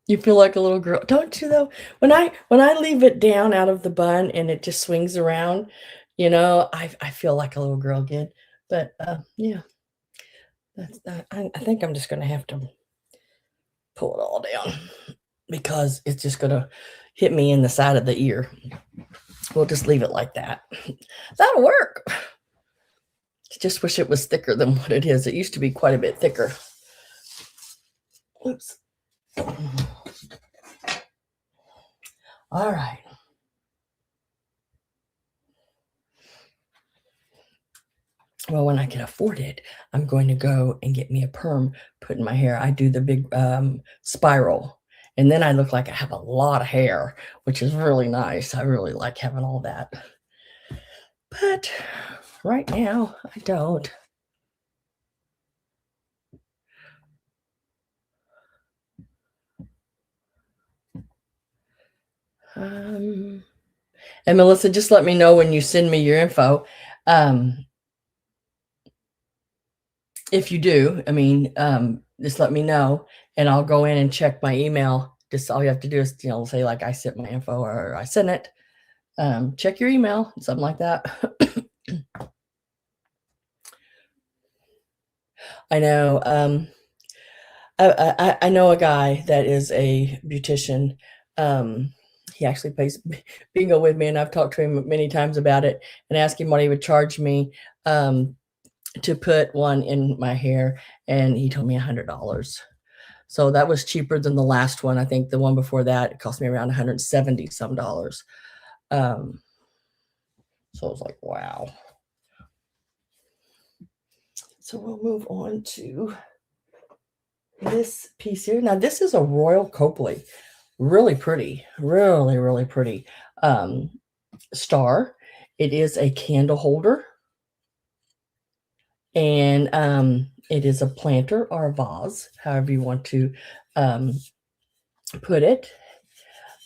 You feel like a little girl, don't you though? When I leave it down out of the bun and it just swings around, I feel like a little girl again. But yeah, I think I'm just gonna have to pull it all down because it's just gonna hit me in the side of the ear. We'll just leave it like that. That'll work. I just wish it was thicker than what it is. It used to be quite a bit thicker. Oops. All right. Well, when I can afford it, I'm going to go and get me a perm, put in my hair. I do the big spiral, and then I look like I have a lot of hair, which is really nice. I really like having all that. But right now, I don't. And Melissa, just let me know when you send me your info. If you do, just let me know, and I'll go in and check my email. Just all you have to do is, say like I sent my info or I sent it. Check your email, something like that. I know. I know a guy that is a beautician. he actually plays bingo with me, and I've talked to him many times about it and asked him what he would charge me to put one in my hair, and he told me $100. So that was cheaper than the last one. I think the one before that, it cost me around 170 some dollars. So I was like, wow. So we'll move on to this piece here. Now this is a Royal Copley. Really pretty, really, really pretty star. It is a candle holder. And it is a planter or a vase, however you want to put it.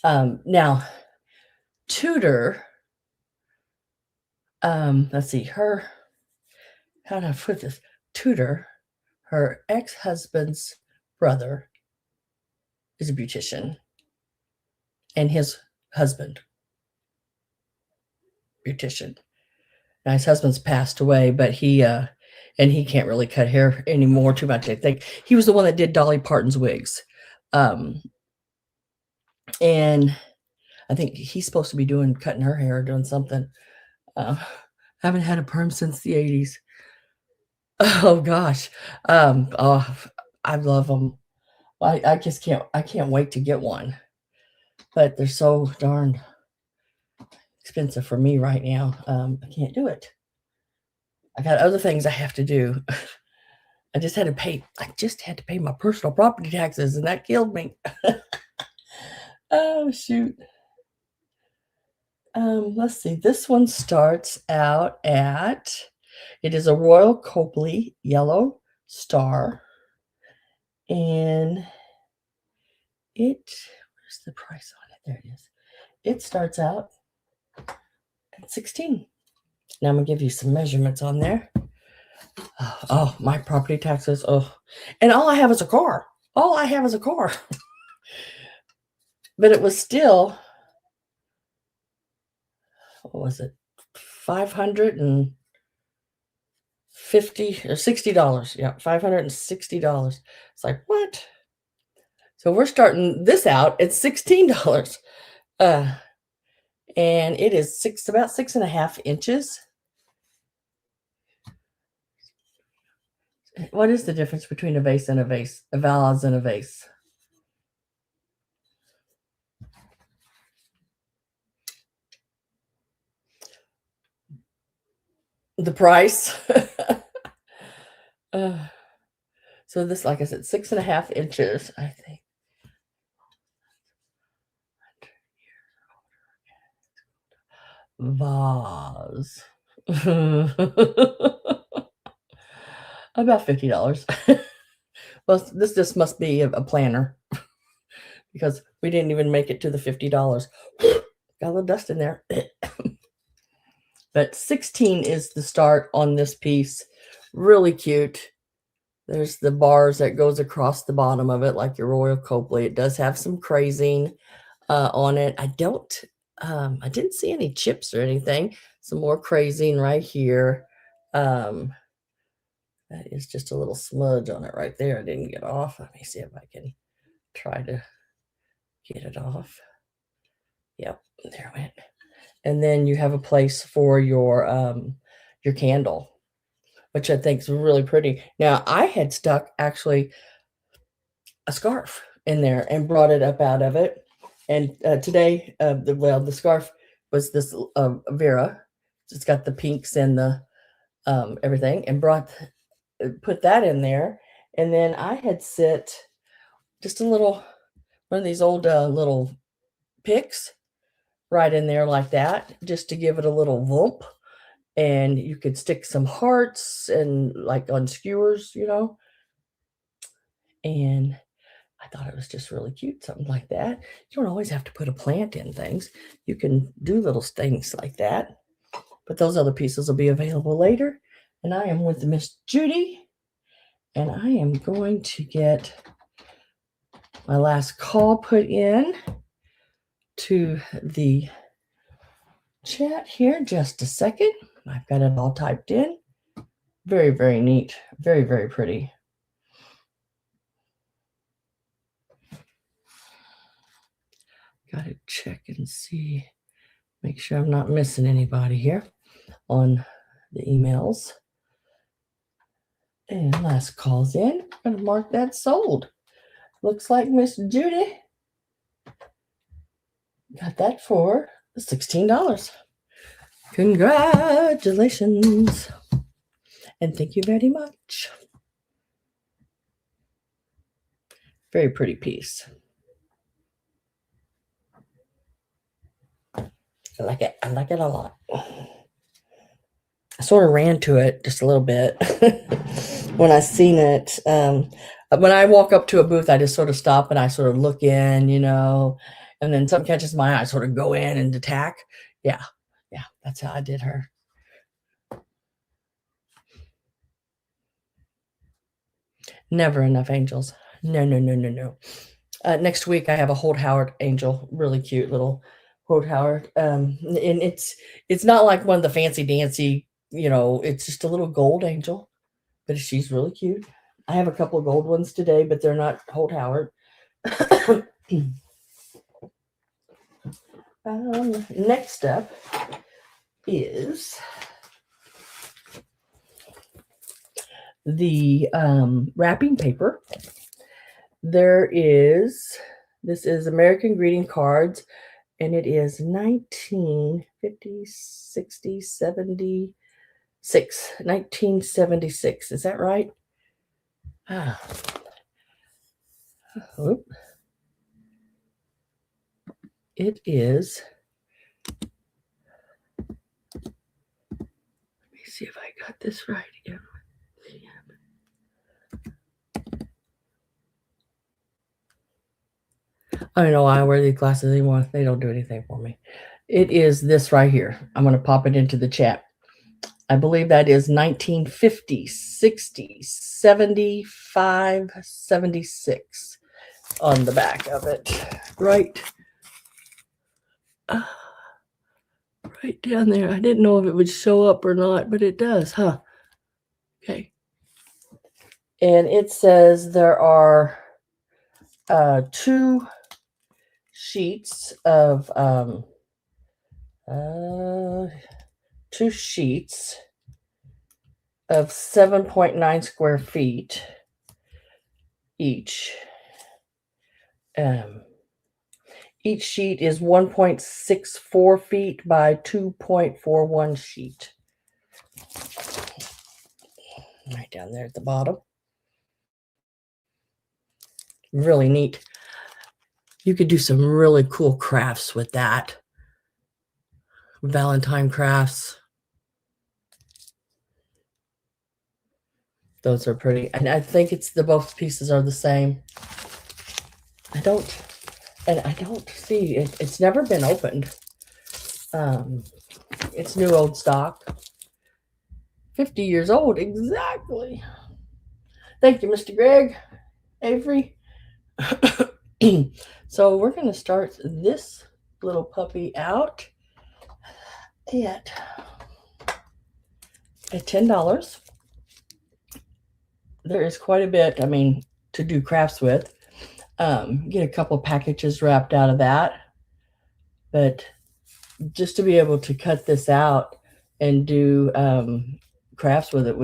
Now, Tudor, let's see, how do I put this? Tudor, her ex-husband's brother, is a beautician, and his husband, beautician. Now, his husband's passed away, but he can't really cut hair anymore too much. I think he was the one that did Dolly Parton's wigs. And I think he's supposed to be cutting her hair or doing something. Haven't had a perm since the 80s. Oh gosh. Oh, I love them. I just can't wait to get one. But they're so darn expensive for me right now. I can't do it. I got other things I have to do. I just had to pay my personal property taxes, and that killed me. Oh shoot. Let's see. This one starts out at, it is a Royal Copley yellow star. And where's the price on it? There it is. It starts out at 16. Now I'm going to give you some measurements on there. Oh, my property taxes. Oh, and all I have is a car. All I have is a car. But it was still, what was it? $550 or $60. Yeah, $560. It's like, what? So we're starting this out at $16. And it is about 6.5 inches. What is the difference between a vase and a vase? A vase and a vase? The price. So this, like I said, 6.5 inches, I think. Vase. About $50. Well, this just must be a planner because we didn't even make it to the $50. Got a little dust in there. But 16 is the start on this piece. Really cute. There's the bars that goes across the bottom of it, like your Royal Copley. It does have some crazing on it. I didn't see any chips or anything. Some more crazing right here. That is just a little smudge on it right there. I didn't get off. Let me see if I can try to get it off. Yep, there it went. And then you have a place for your candle, which I think is really pretty. Now, I had stuck actually a scarf in there and brought it up out of it. And today, the scarf was this Vera. It's got the pinks and the everything, and put that in there. And then I had set just one of these old little picks right in there like that, just to give it a little whoop. And you could stick some hearts and like on skewers, and I thought it was just really cute, something like that. You don't always have to put a plant in things. You can do little things like that. But those other pieces will be available later. And I am with Miss Judy, and I am going to get my last call put in to the chat here. Just a second. I've got it all typed in. Very, very neat. Very, very pretty. got to check and see, make sure I'm not missing anybody here on the emails. And last call's in. I'm going to mark that sold. Looks like Miss Judy got that for $16. Congratulations. And thank you very much. Very pretty piece. I like it. I like it a lot. I sort of ran to it just a little bit when I seen it. When I walk up to a booth, I just sort of stop and I sort of look in, and then something catches my eye, I sort of go in and attack. Yeah, that's how I did her. Never enough angels. No. Next week I have a Holt Howard angel, really cute little Holt Howard. And it's not like one of the fancy dancy, it's just a little gold angel, but she's really cute. I have a couple of gold ones today, but they're not Holt Howard. Next up is the wrapping paper. This is American Greeting Cards, and it is 1950, 60, 76, 1976. Is that right? It is. Let me see if I got this right again. I don't know why I wear these glasses anymore. They don't do anything for me. It is this right here. I'm going to pop it into the chat. I believe that is 1950, 60, 75, 76 on the back of it. Right down there. I didn't know if it would show up or not, but it does, huh? Okay. And it says there are 2 sheets of 2 sheets of 7.9 square feet each. Each sheet is 1.64 feet by 2.41 sheet. Right down there at the bottom. Really neat. You could do some really cool crafts with that. Valentine crafts. Those are pretty. And I think both pieces are the same. I don't see it. It's never been opened. It's new old stock. 50 years old, exactly. Thank you, Mr. Greg Avery. So we're going to start this little puppy out at $10. There is quite a bit, to do crafts with. Get a couple packages wrapped out of that. But just to be able to cut this out and do crafts with it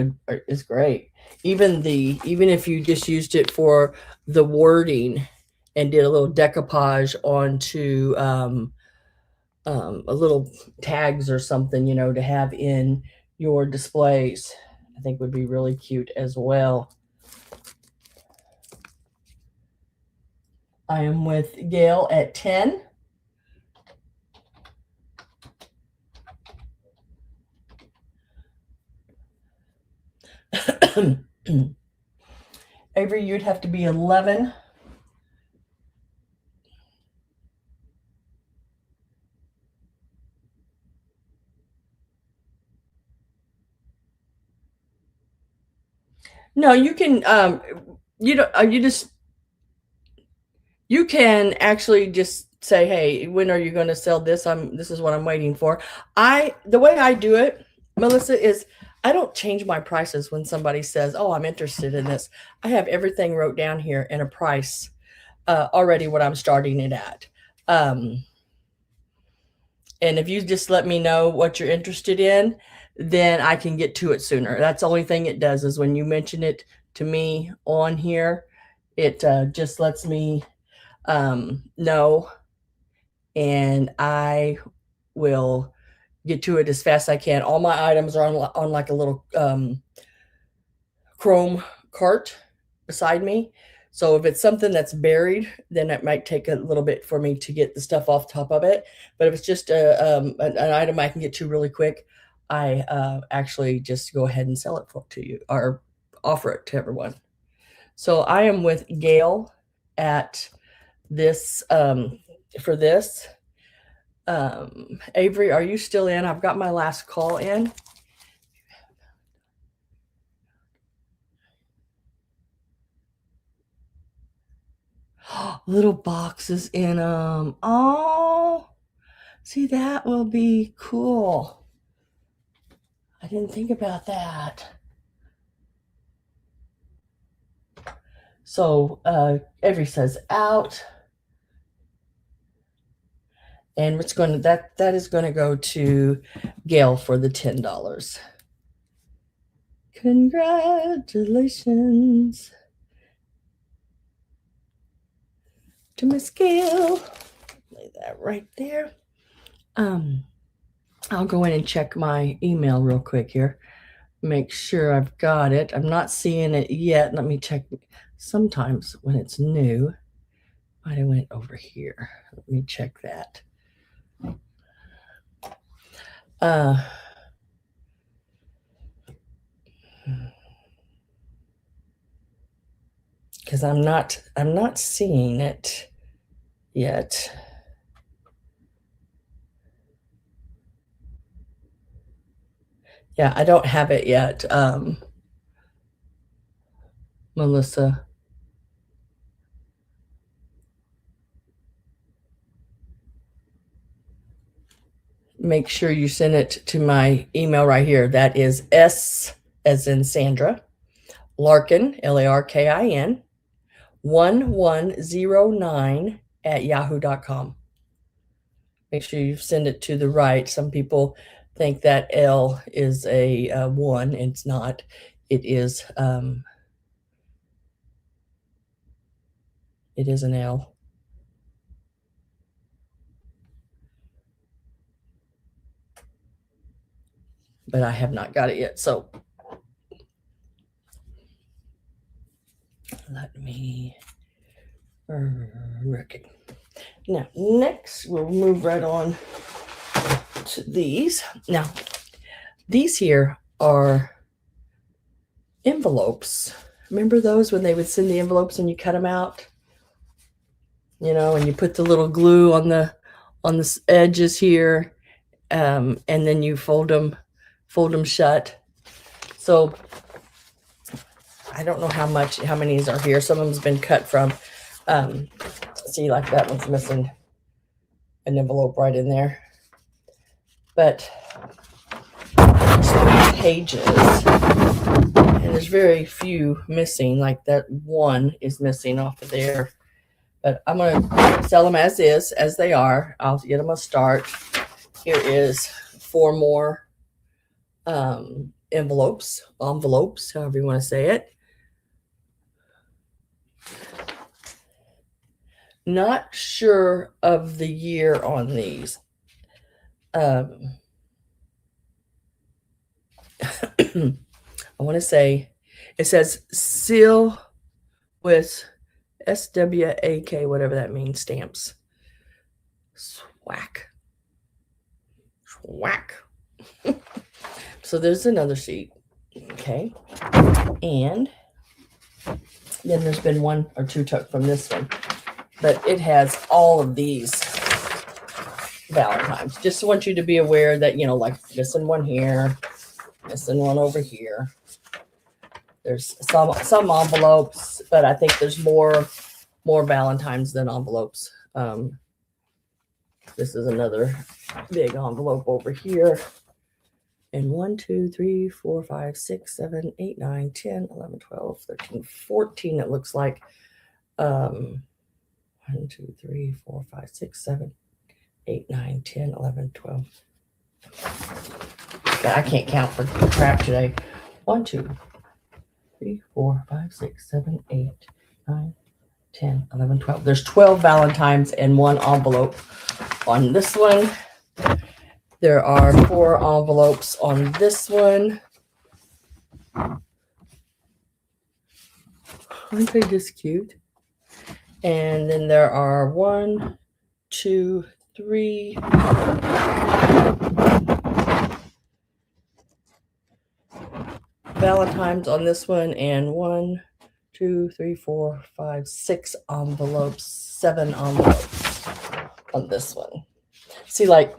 is great. Even if you just used it for the wording and did a little decoupage onto a little tags or something, to have in your displays, I think would be really cute as well. I am with Gail at 10. Avery, you'd have to be 11. No, you can. You can actually just say, "Hey, when are you going to sell this? This is what I'm waiting for." The way I do it, Melissa, is I don't change my prices when somebody says, "Oh, I'm interested in this." I have everything wrote down here in a price already. What I'm starting it at. And if you just let me know what you're interested in, then I can get to it sooner. That's the only thing it does is when you mention it to me on here, it just lets me know, and I will get to it as fast as I can. All my items are on like a little chrome cart beside me. So if it's something that's buried, then it might take a little bit for me to get the stuff off top of it. But if it's just an item I can get to really quick, I actually just go ahead and sell it to you or offer it to everyone. So I am with Gail at this for this. Avery, are you still in? I've got my last call in. Little boxes in them. Oh, see, that will be cool. I didn't think about that. So Avery says out, and it's going to that is going to go to Gail for the $10. Congratulations to Miss Gail. Lay that right there. I'll go in and check my email real quick here. Make sure I've got it. I'm not seeing it yet. Let me check. Sometimes when it's new, I went over here. Let me check that. Because I'm not seeing it yet. Yeah, I don't have it yet, Melissa. Make sure you send it to my email right here. That is S as in Sandra, Larkin, Larkin, 1109 at yahoo.com. Make sure you send it to the right. Some people think that L is a 1. It's not. It is an L. But I have not got it yet. So let me work. Now, next we'll move right on to these. Now, these here are envelopes. Remember those when they would send the envelopes and you cut them out? You know, and you put the little glue on the edges here, and then you fold them shut. So I don't know how many are here. Some of them's been cut from. See, like that one's missing an envelope right in there. But there's 3 pages, and there's very few missing. Like that one is missing off of there. But I'm going to sell them as is, as they are. I'll get them a start. Here is 4 more envelopes, however you want to say it. Not sure of the year on these. I want to say it says seal with SWAK, whatever that means, stamps. Swag. So there's another sheet. Okay. And then there's been 1 or 2 took from this one. But it has all of these Valentines. Just want you to be aware that, you know, like missing one here, missing one over here. There's some envelopes, but I think there's more Valentines than envelopes. This is another big envelope over here. And 1, 2, 3, 4, 5, 6, 7, 8, 9, 10, 11, 12, 13, 14, it looks like. 1, 2, 3, 4, 5, 6, 7, 8, 9, 10, 11, 12. God, I can't count for crap today. 1, 2, 3, 4, 5, 6, 7, 8, 9, 10, 11, 12. There's 12 Valentines and one envelope on this one. There are 4 envelopes on this one. Aren't they just cute? And then there are 1, 2, 3, Valentines on this one, and 1, 2, 3, 4, 5, 6 envelopes, 7 envelopes on this one. See, like,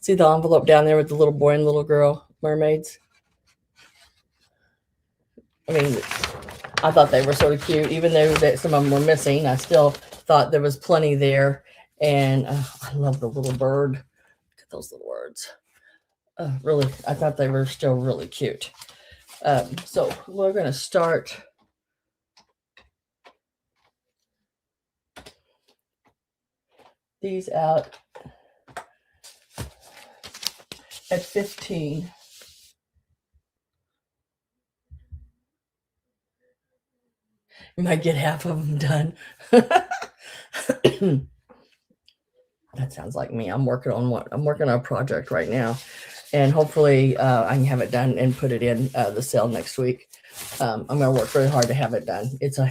see the envelope down there with the little boy and little girl mermaids? I mean, I thought they were so cute. Even though some of them were missing, I still thought there was plenty there. And I love the little bird. Look at those little words. Really, I thought they were still really cute. So we're going to start these out at 15. You might get half of them done. That sounds like me. I'm working on a project right now, and hopefully I can have it done and put it in the sale next week. I'm going to work really hard to have it done. It's a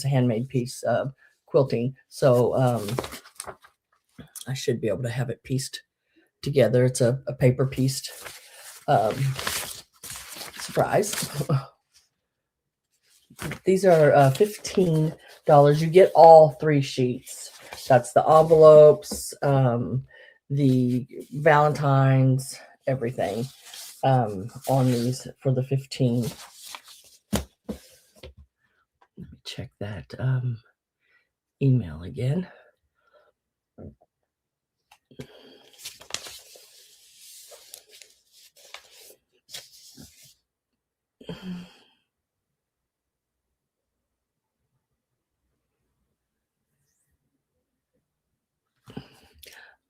handmade piece of quilting, so I should be able to have it pieced together. It's a paper pieced surprise. These are $15. You get all 3 sheets. That's the envelopes, the Valentines, everything on these for the 15. Let me check that email again.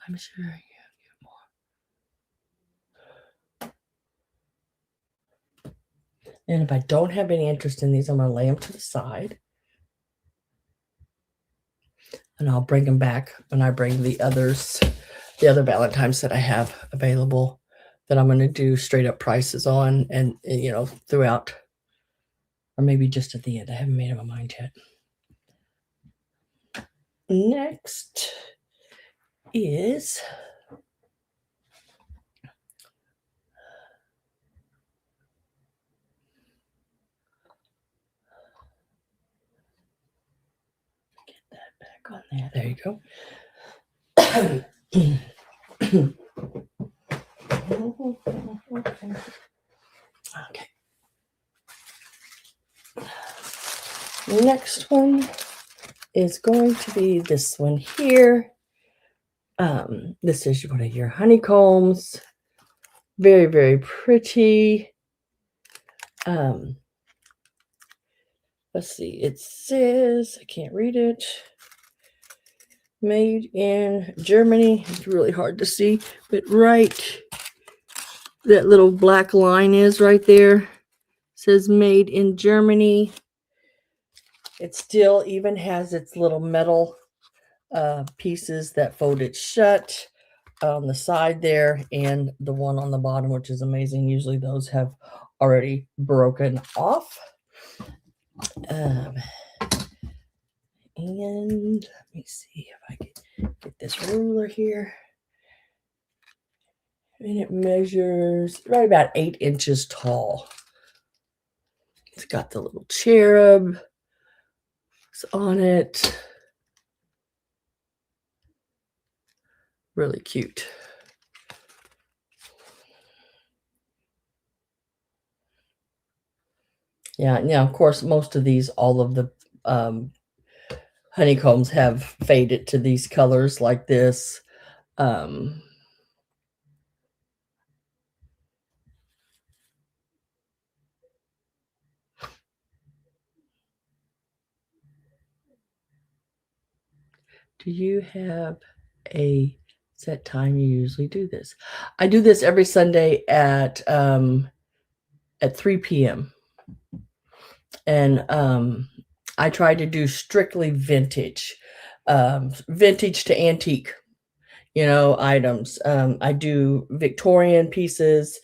I'm sure I can get more. And if I don't have any interest in these, I'm going to lay them to the side. And I'll bring them back when I bring the other Valentines that I have available that I'm going to do straight up prices on, and throughout, or maybe just at the end. I haven't made up my mind yet. Next is get that back on there. There you go. Okay. Next one is going to be this one here. This is one of your honeycombs. Very, very pretty. Let's see. It says, I can't read it. Made in Germany. It's really hard to see, but right, that little black line is right there. It says made in Germany. It still even has its little metal pieces that fold it shut on the side there, and the one on the bottom, which is amazing. Usually those have already broken off. And let me see if I can get this ruler here. And it measures right about 8 inches tall. It's got the little cherub on it. Really cute. Yeah, now of course most of these, all of the honeycombs have faded to these colors like this. Do you have a set time you usually do this? I do this every Sunday at 3 p.m. And I try to do strictly vintage, vintage to antique, items. I do Victorian pieces,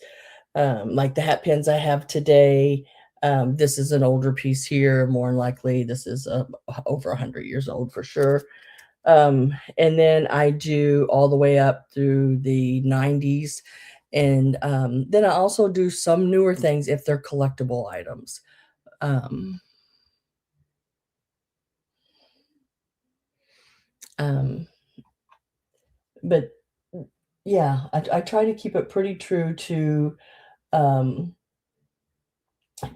like the hat pins I have today. This is an older piece here, more than likely. This is over 100 years old for sure. And then I do all the way up through the 90s. And then I also do some newer things if they're collectible items. Um, um, but yeah, I try to keep it pretty true um,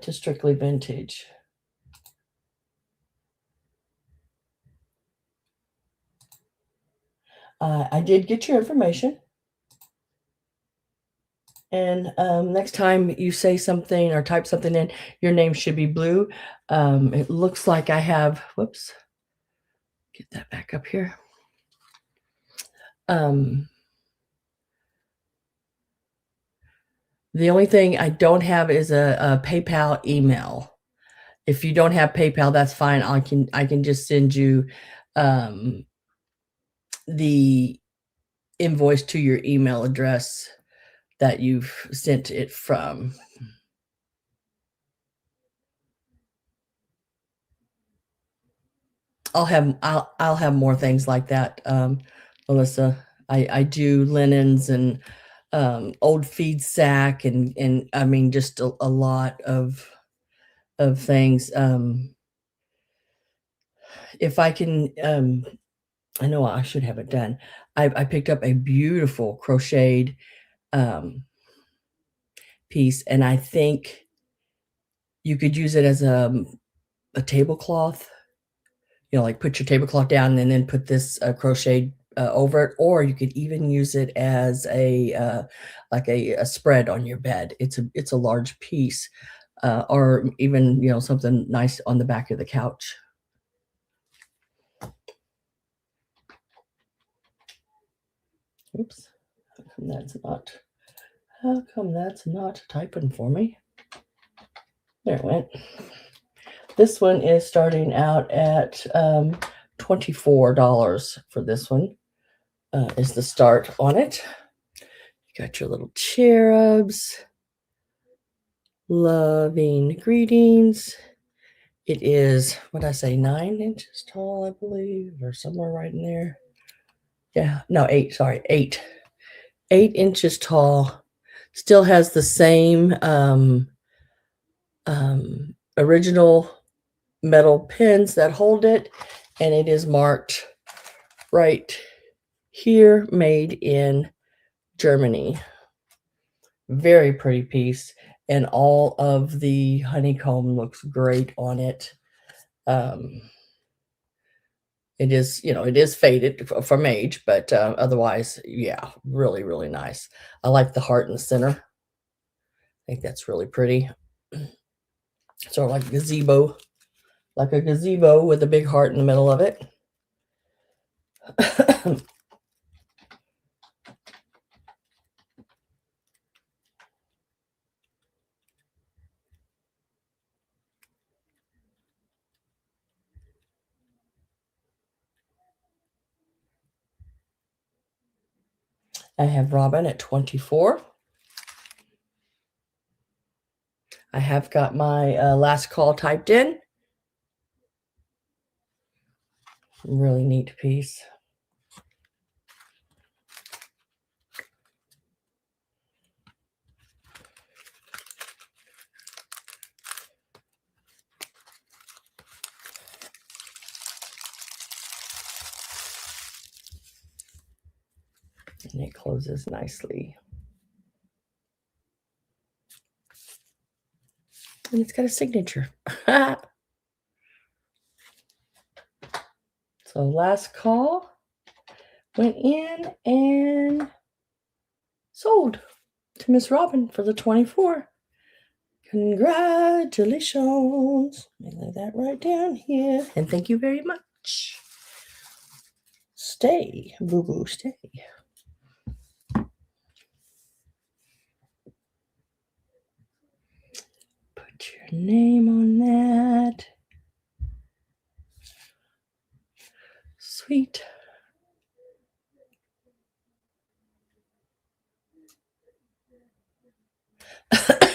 to strictly vintage. I did get your information. And next time you say something or type something in, your name should be blue. It looks like I have, whoops, get that back up here. The only thing I don't have is a PayPal email. If you don't have PayPal, that's fine. I can just send you the invoice to your email address that you've sent it from. I'll have more things like that, Melissa. I do linens and old feed sack and I mean just a lot of things. If I can, I know I should have it done. I picked up a beautiful crocheted piece, and I think you could use it as a tablecloth. Like put your tablecloth down and then put this crochet over it, or you could even use it as a like a spread on your bed. It's a large piece, or even something nice on the back of the couch. Oops, how come that's not typing for me? There it went. This one is starting out at $24 for this one. Is the start on it. You got your little cherubs. Loving greetings. It is, what did I say, 9 inches tall, I believe, or somewhere right in there. Yeah, no, 8, sorry, 8. 8 inches tall. Still has the same original metal pins that hold it, and it is marked right here, made in Germany. Very pretty piece, and all of the honeycomb looks great on it. It is faded from age, but otherwise, yeah, really, really nice. I like the heart in the center. I think that's really pretty. Sort of like a gazebo with a big heart in the middle of it. I have Robin at 24. I have got my last call typed in. Really neat piece. And it closes nicely. And it's got a signature. So last call went in and sold to Miss Robin for the 24. Congratulations. Let me lay that right down here. And thank you very much. Stay, boo boo, stay. Put your name on that. Sweet.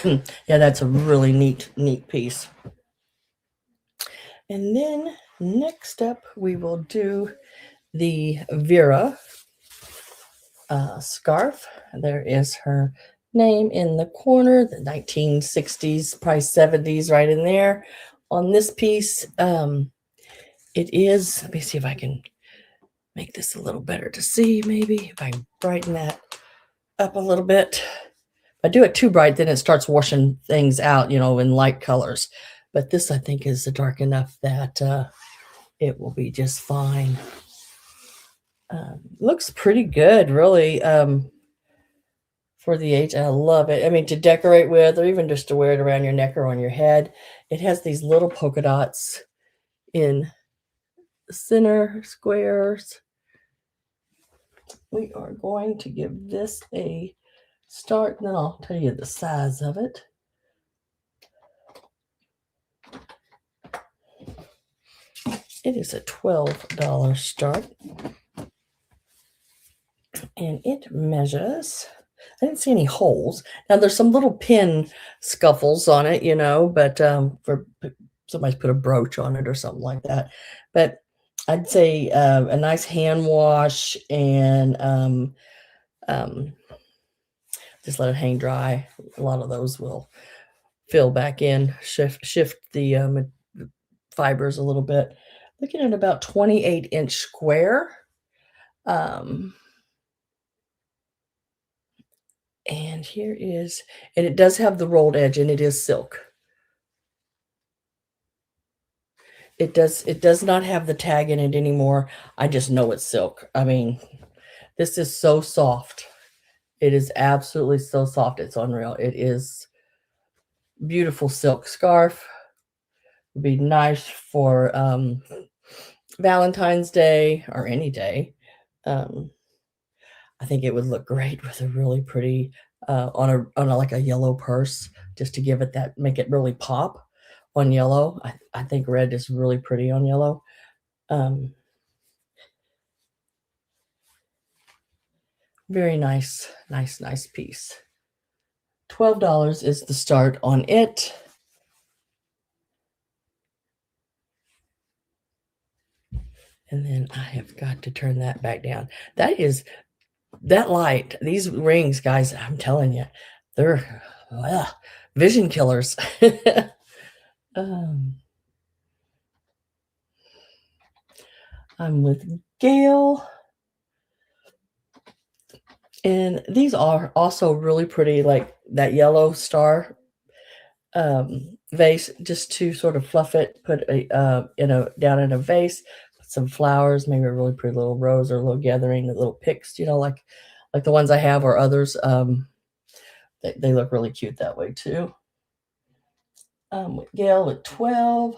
Yeah, that's a really neat piece. And then next up, we will do the Vera scarf. There is her name in the corner, the 1960s, probably 70s, right in there. On this piece, it is, let me see if I can make this a little better to see, maybe if I can brighten that up a little bit. If I do it too bright, then it starts washing things out, in light colors. But this, I think, is dark enough that it will be just fine. Looks pretty good, really, for the age. I love it. I mean, to decorate with, or even just to wear it around your neck or on your head. It has these little polka dots in the center squares. We are going to give this a start, and then I'll tell you the size of it. It is a $12 start. And it measures, I didn't see any holes. Now there's some little pin scuffles on it, but for somebody's put a brooch on it or something like that. But I'd say a nice hand wash and just let it hang dry. A lot of those will fill back in, shift the fibers a little bit. Looking at about 28-inch square. And here is, and it does have the rolled edge, and it is silk. It does not have the tag in it anymore. I just know it's silk. I mean, this is so soft. It is absolutely so soft. It's unreal. It is beautiful silk scarf. Would be nice for Valentine's Day or any day. I think it would look great with a really pretty on a like a yellow purse, just to give it that, make it really pop on yellow. I think red is really pretty on yellow. Very nice piece. $12 is the start on it. And then I have got to turn that back down. That light, these rings, guys, I'm telling you, they're vision killers. I'm with Gail. And these are also really pretty, like that yellow star vase, just to sort of fluff it, put down in a vase, put some flowers, maybe a really pretty little rose or a little gathering, little picks, like the ones I have or others. They look really cute that way too. With Gail with 12.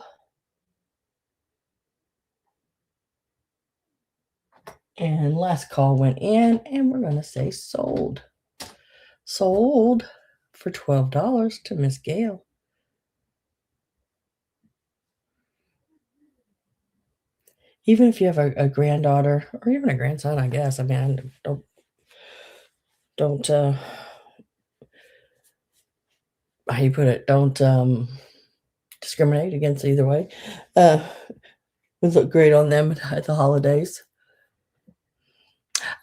And last call went in, and we're going to say sold. Sold for $12 to Miss Gail. Even if you have a granddaughter or even a grandson, I guess. I mean, don't how you put it? Don't discriminate against either way. Would look great on them at the holidays.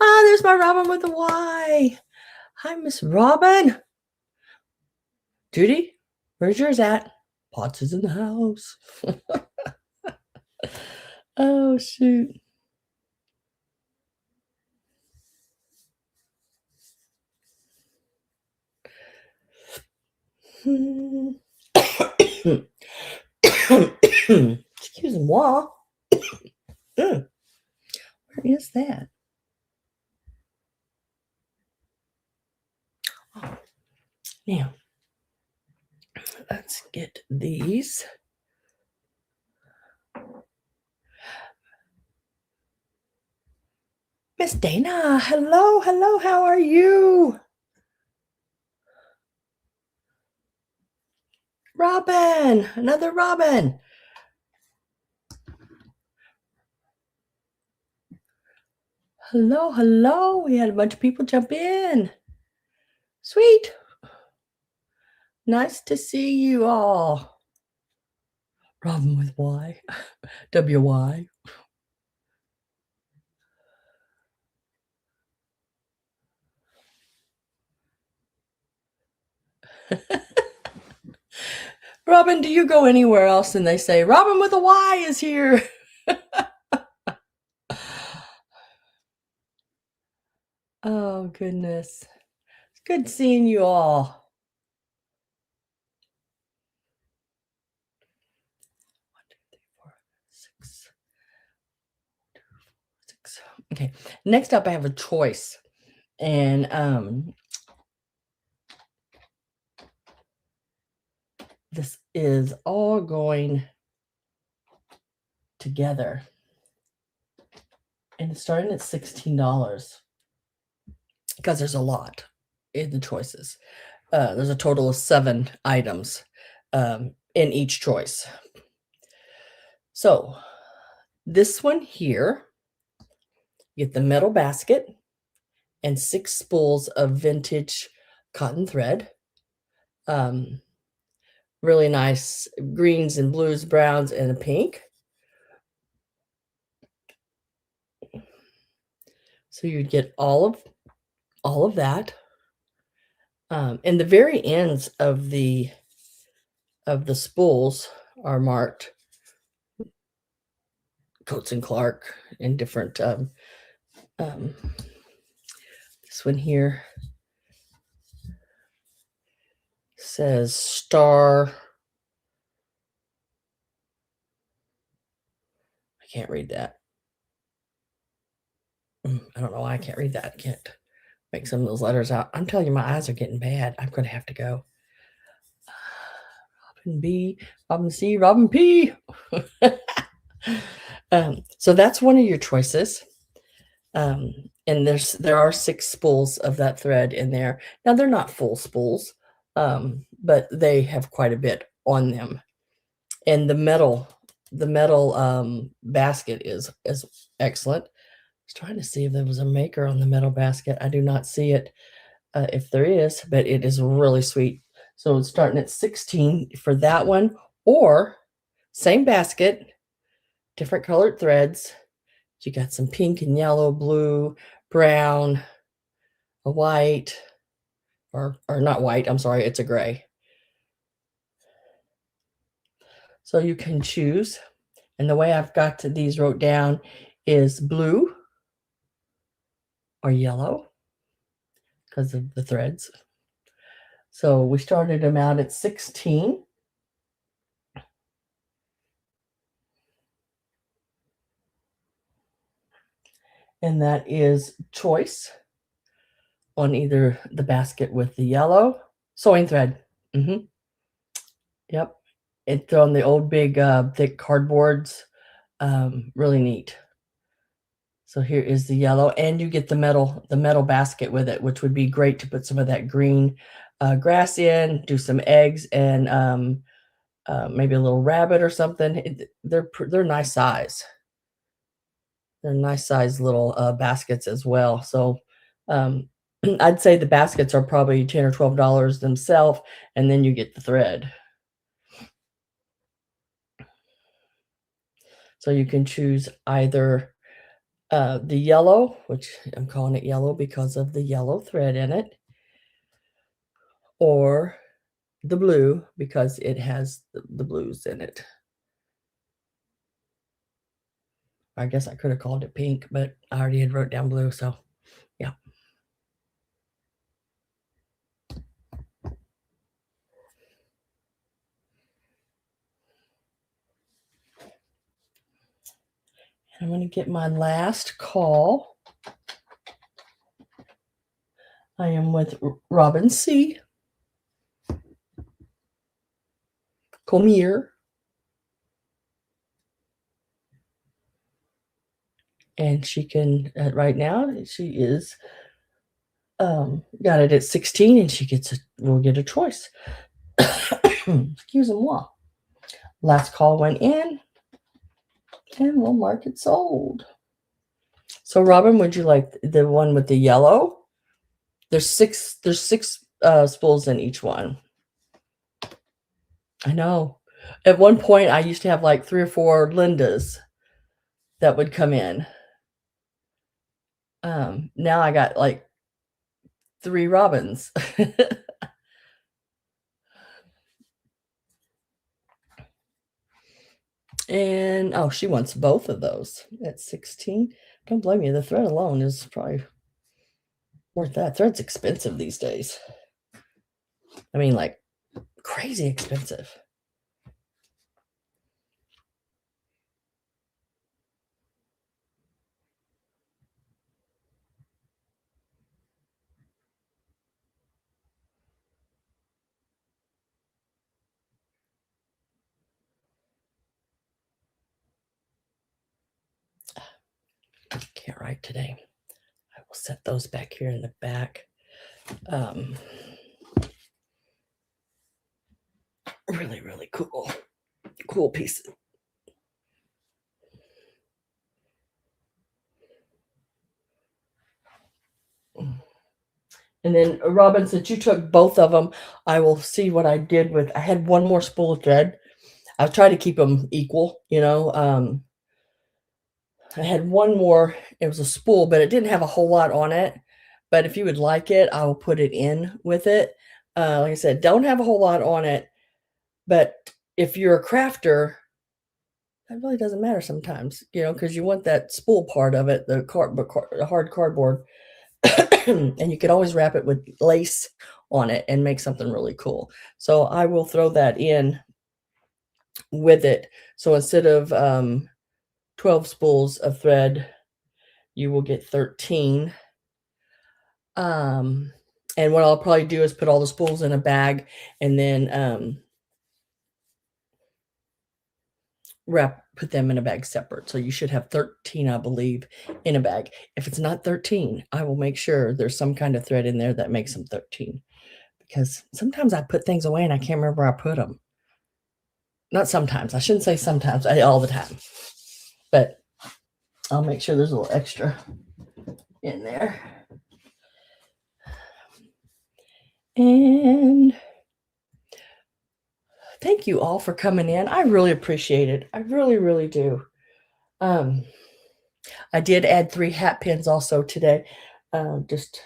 There's my Robin with the Y. Hi, Miss Robin. Judy, where's yours at? Potts is in the house. Oh, shoot. Excuse moi. Where is that? Oh, now, let's get these. Miss Dana, hello, hello, how are you? Robin, another Robin. Hello, hello. We had a bunch of people jump in. Sweet. Nice to see you all. Robin with Y. W-Y. Robin, do you go anywhere else and they say, Robin with a Y is here? Oh, goodness. It's good seeing you all. 1, 2, 3, 4, 6. 2, 4, 6. Okay. Next up, I have a choice. And this is all going together. And it's starting at $16 because there's a lot in the choices. There's a total of 7 items in each choice. So this one here, you get the metal basket and 6 spools of vintage cotton thread. Really nice greens and blues, browns, and a pink. So you'd get all of that. And the very ends of the spools are marked Coates and Clark in different. This one here says Star. I can't read that. I don't know why I can't read that. I can't make some of those letters out. I'm telling you, my eyes are getting bad. I'm going to have to go. Robin B, Robin C, Robin P. So that's one of your choices. And there are 6 spools of that thread in there. Now they're not full spools, but they have quite a bit on them. And the metal basket is excellent. I was trying to see if there was a maker on the metal basket. I do not see it. If there is, but it is really sweet. So it's starting at 16 for that one, or same basket, different colored threads. You got some pink and yellow, blue, brown, a white, or not white, I'm sorry, it's a gray. So you can choose. And the way I've got these wrote down is blue or yellow because of the threads. So we started them out at 16. And that is choice on either the basket with the yellow sewing thread. Yep. It's on the old big thick cardboards. Really neat. So here is the yellow, and you get the metal basket with it, which would be great to put some of that green grass in, do some eggs, and maybe a little rabbit or something. They're nice size. They're nice size little baskets as well. So I'd say the baskets are probably $10 or $12 themselves, and then you get the thread. So you can choose either the yellow, which I'm calling it yellow because of the yellow thread in it, or the blue because it has the blues in it. I guess I could have called it pink, but I already had wrote down blue, so yeah. I'm going to get my last call. I am with Robin C. Come here. And she can, right now, she is, got it at 16 and will get a choice. Excuse-moi. Last call went in and we'll mark it sold. So Robin, would you like the one with the yellow? There's six spools in each one. I know. At one point, I used to have like 3 or 4 Lindas that would come in. Now I got like 3 Robins. And oh, she wants both of those at 16. Don't blame you. The thread alone is probably worth that. Thread's expensive these days. I mean, like crazy expensive. Can't write today. I will set those back here in the back. Really, really cool piece. And then Robin, since you took both of them, I will see what I did with. I had one more spool of thread. I'll try to keep them equal, you know. I had one more. It was a spool, but it didn't have a whole lot on it. But if you would like it, I will put it in with it. Like I said, don't have a whole lot on it. But if you're a crafter, that really doesn't matter sometimes, you know, because you want that spool part of it, the hard cardboard. And you can always wrap it with lace on it and make something really cool. So I will throw that in with it. So instead of 12 spools of thread, you will get 13. And what I'll probably do is put all the spools in a bag and then put them in a bag separate. So you should have 13, I believe, in a bag. If it's not 13, I will make sure there's some kind of thread in there that makes them 13. Because sometimes I put things away and I can't remember where I put them. Not sometimes. I shouldn't say sometimes. All the time. But I'll make sure there's a little extra in there. And thank you all for coming in. I really appreciate it. I really, really do. I did add 3 hat pins also today, just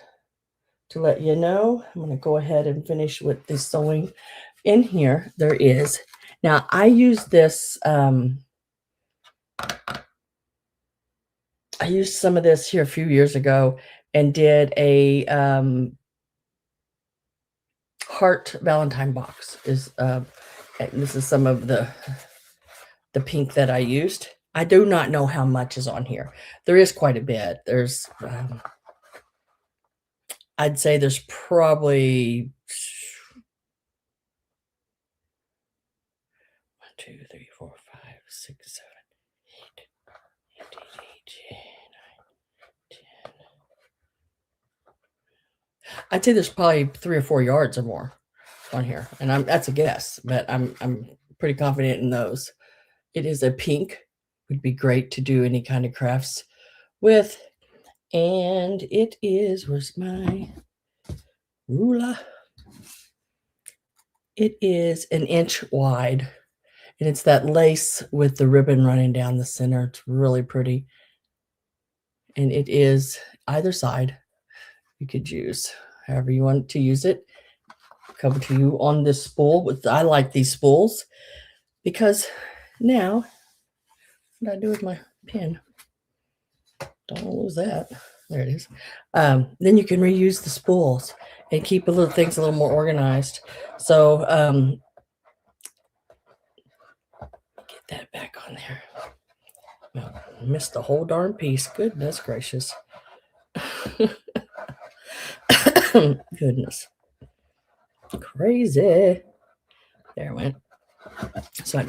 to let you know. I'm going to go ahead and finish with the sewing. In here, there is. Now, I used this. I used some of this here a few years ago and did a heart Valentine box. This is some of the pink that I used. I do not know how much is on here. There is quite a bit. There's, I'd say there's probably 1, 2, 3, 4, 5, 6, 7, 8, 9, 10. I'd say there's probably 3 or 4 yards or more on here, and that's a guess, but I'm pretty confident in those. It is a pink. Would be great to do any kind of crafts with. And it is, where's my ruler? It is 1 inch wide. And it's that lace with the ribbon running down the center. It's really pretty. And it is either side. You could use however you want to use it. Come to you on this spool. I like these spools because now, what do I do with my pin? Don't lose that. There it is. Then you can reuse the spools and keep things a little more organized. So get that back on there. Well, missed the whole darn piece. Goodness gracious. Goodness. Crazy. There it went. So I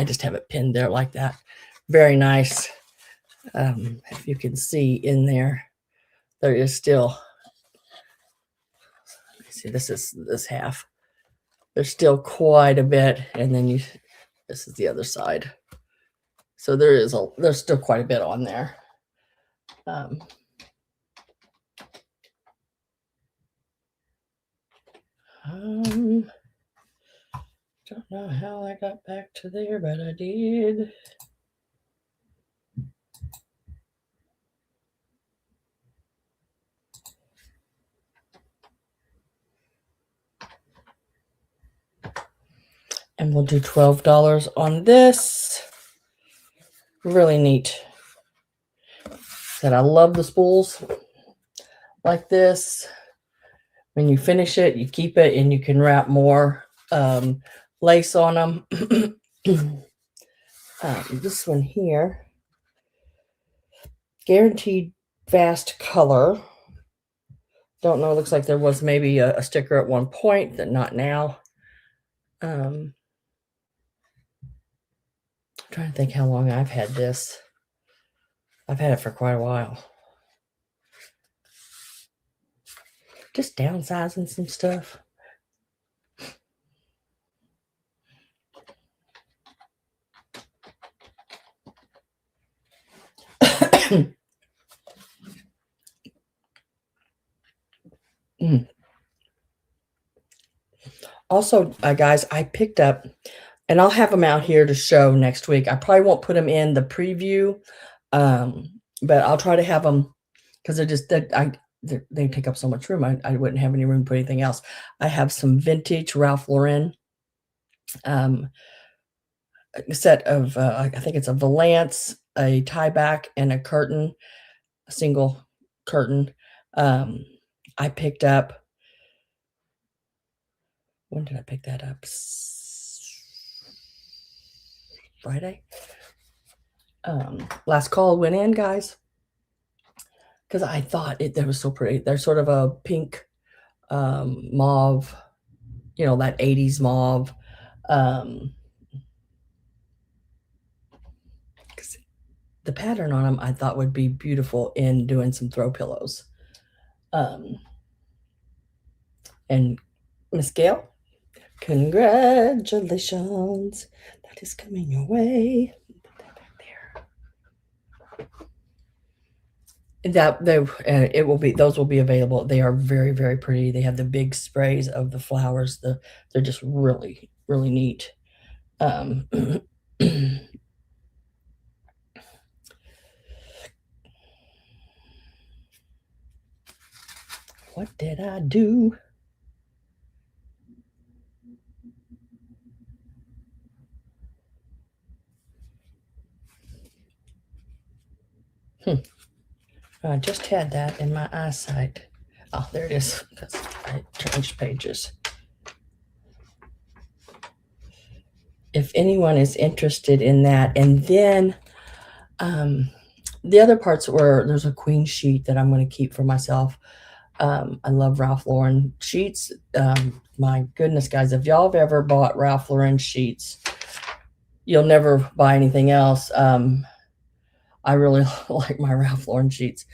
just have it pinned there like that. Very nice. If you can see in there, there is still, see, this is this half. There's still quite a bit, and then this is the other side. So there's still quite a bit on there. Don't know how I got back to there, but I did. And we'll do $12 on this. Really neat. That I love the spools like this. When you finish it, you keep it, and you can wrap more lace on them. This one here, guaranteed fast color. Don't know. It looks like there was maybe a sticker at one point, but not now. I'm trying to think how long I've had this. I've had it for quite a while. Just downsizing some stuff. Also, guys, I picked up, and I'll have them out here to show next week. I probably won't put them in the preview, but I'll try to have them because they take up so much room. I wouldn't have any room to put anything else. I have some vintage Ralph Lauren a set of, I think it's a valance, a tie back, and a curtain, a single curtain. I picked up, when did I pick that up? Friday. Last call went in, guys, because I thought they was so pretty. They're sort of a pink mauve, that 80s mauve. The pattern on them I thought would be beautiful in doing some throw pillows. And Miss Gail, congratulations. That is coming your way. Put that back there. It will be, those will be available. They are very, very pretty. They have the big sprays of the flowers. They're just really, really neat. What did I do? I just had that in my eyesight. Oh, there it is. Because I changed pages. If anyone is interested in that. And then the other parts there's a queen sheet that I'm going to keep for myself. I love Ralph Lauren sheets. My goodness, guys, if y'all have ever bought Ralph Lauren sheets, you'll never buy anything else. I really like my Ralph Lauren sheets,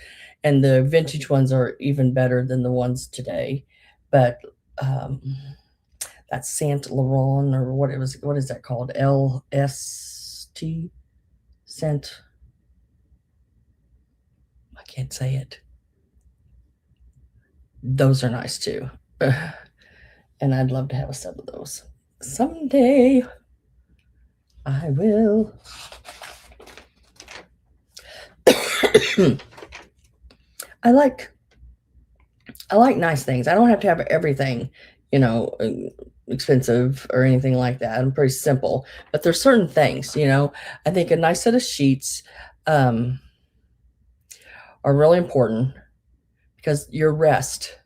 and the vintage ones are even better than the ones today. But that's Saint Laurent, or what is that called? LST Saint. I can't say it. Those are nice too. And I'd love to have a set of those. Someday I will. I like nice things. I don't have to have everything, expensive or anything like that. I'm pretty simple, but there's certain things, I think a nice set of sheets are really important, because your rest.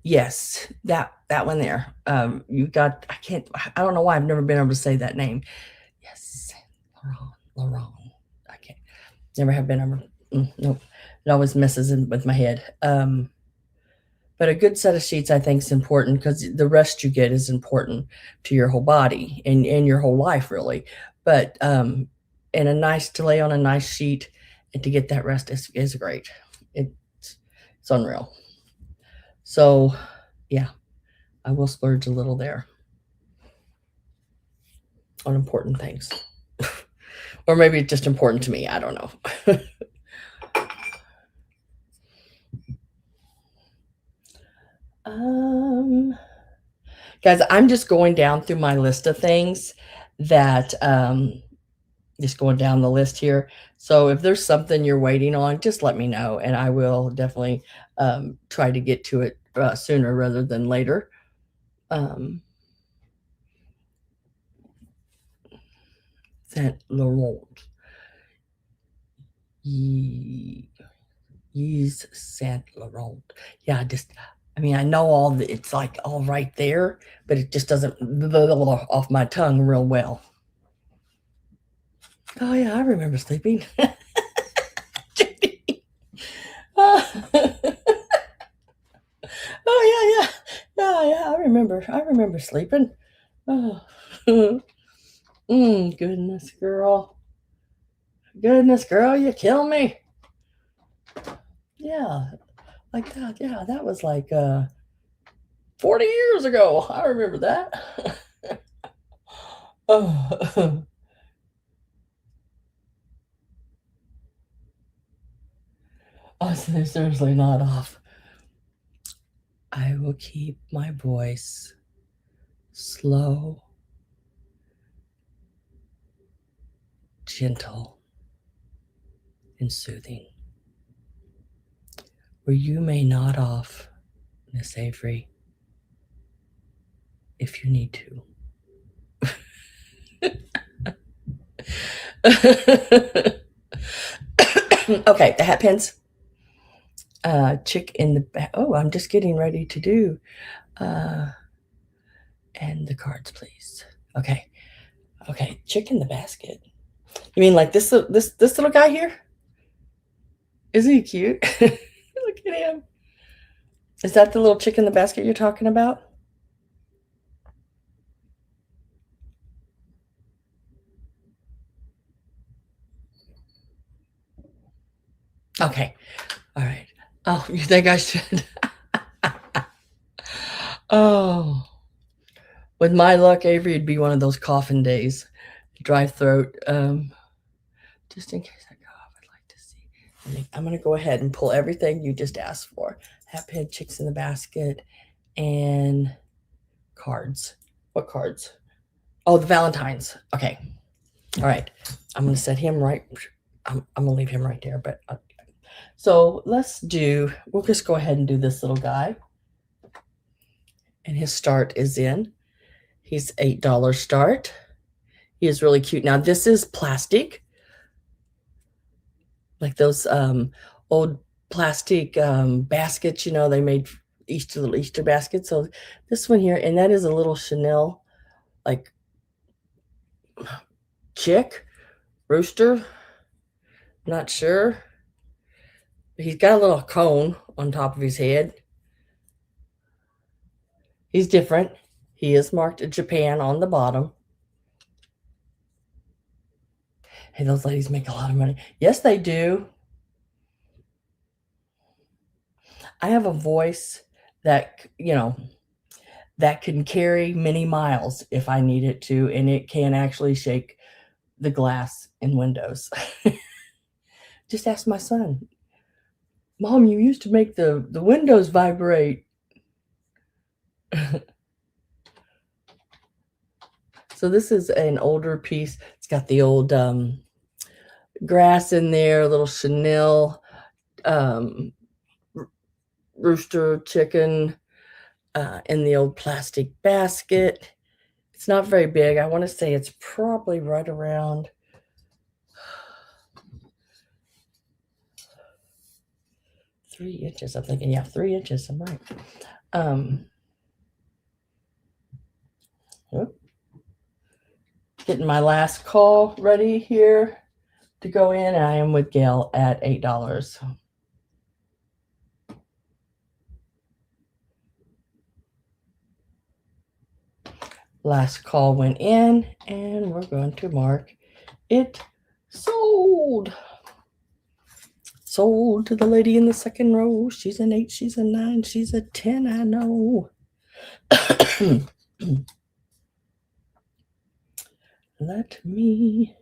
Yes, that one there. I don't know why I've never been able to say that name. Yes, Laurent. I can't. Never have been able. Nope. It always messes with my head. But a good set of sheets, I think, is important, because the rest you get is important to your whole body and your whole life, really. But to lay on a nice sheet and to get that rest is great. It's unreal. So, yeah, I will splurge a little there on important things. Or maybe it's just important to me. I don't know. Guys, I'm just going down through my list of things that just going down the list here. So if there's something you're waiting on, just let me know, and I will definitely try to get to it sooner rather than later. Saint Laurent. Yves Saint Laurent. Yeah, I mean, I know it's like all right there, but it just doesn't off my tongue real well. Oh yeah, I remember sleeping. Oh yeah, yeah, yeah, yeah. I remember sleeping. Oh, goodness, goodness, girl, you kill me. Yeah, like that. Yeah, that was like 40 years ago. I remember that. Oh, oh, so seriously not off. I will keep my voice slow, gentle, and soothing. Where you may nod off, Miss Avery, if you need to. Okay, the hat pins. Chick in the back. Oh, I'm just getting ready to do. And the cards, please. Okay. Okay, chick in the basket. You mean like this little guy here? Isn't he cute? Look at him. Is that the little chick in the basket you're talking about? Okay. All right. Oh, you think I should? Oh. With my luck, Avery, it'd be one of those coffin days. Dry throat. Just in case I cough, I'd like to see. I'm going to go ahead and pull everything you just asked for. Hat pin, chicks in the basket, and cards. What cards? Oh, the Valentines. Okay. All right. I'm going to set him right. I'm going to leave him right there. But so we'll just go ahead and do this little guy. And his start is in. He's $8 start. He is really cute. Now, this is plastic. Like those old plastic baskets, they made little Easter baskets. So this one here, and that is a little Chanel, like chick, rooster, not sure. He's got a little cone on top of his head. He's different. He is marked Japan on the bottom. Hey, those ladies make a lot of money. Yes, they do. I have a voice that, that can carry many miles if I need it to, and it can actually shake the glass in windows. Just ask my son. Mom, you used to make the windows vibrate. So this is an older piece. It's got the old grass in there, a little Chanel rooster chicken in the old plastic basket. It's not very big. I want to say it's probably right around 3 inches. I'm thinking, yeah, 3 inches. I'm right. Getting my last call ready here to go in, and I am with Gail at $8. Last call went in, and we're going to mark it sold. sold to the lady in the second row. She's an 8, she's a 9, she's a 10, I know. Let me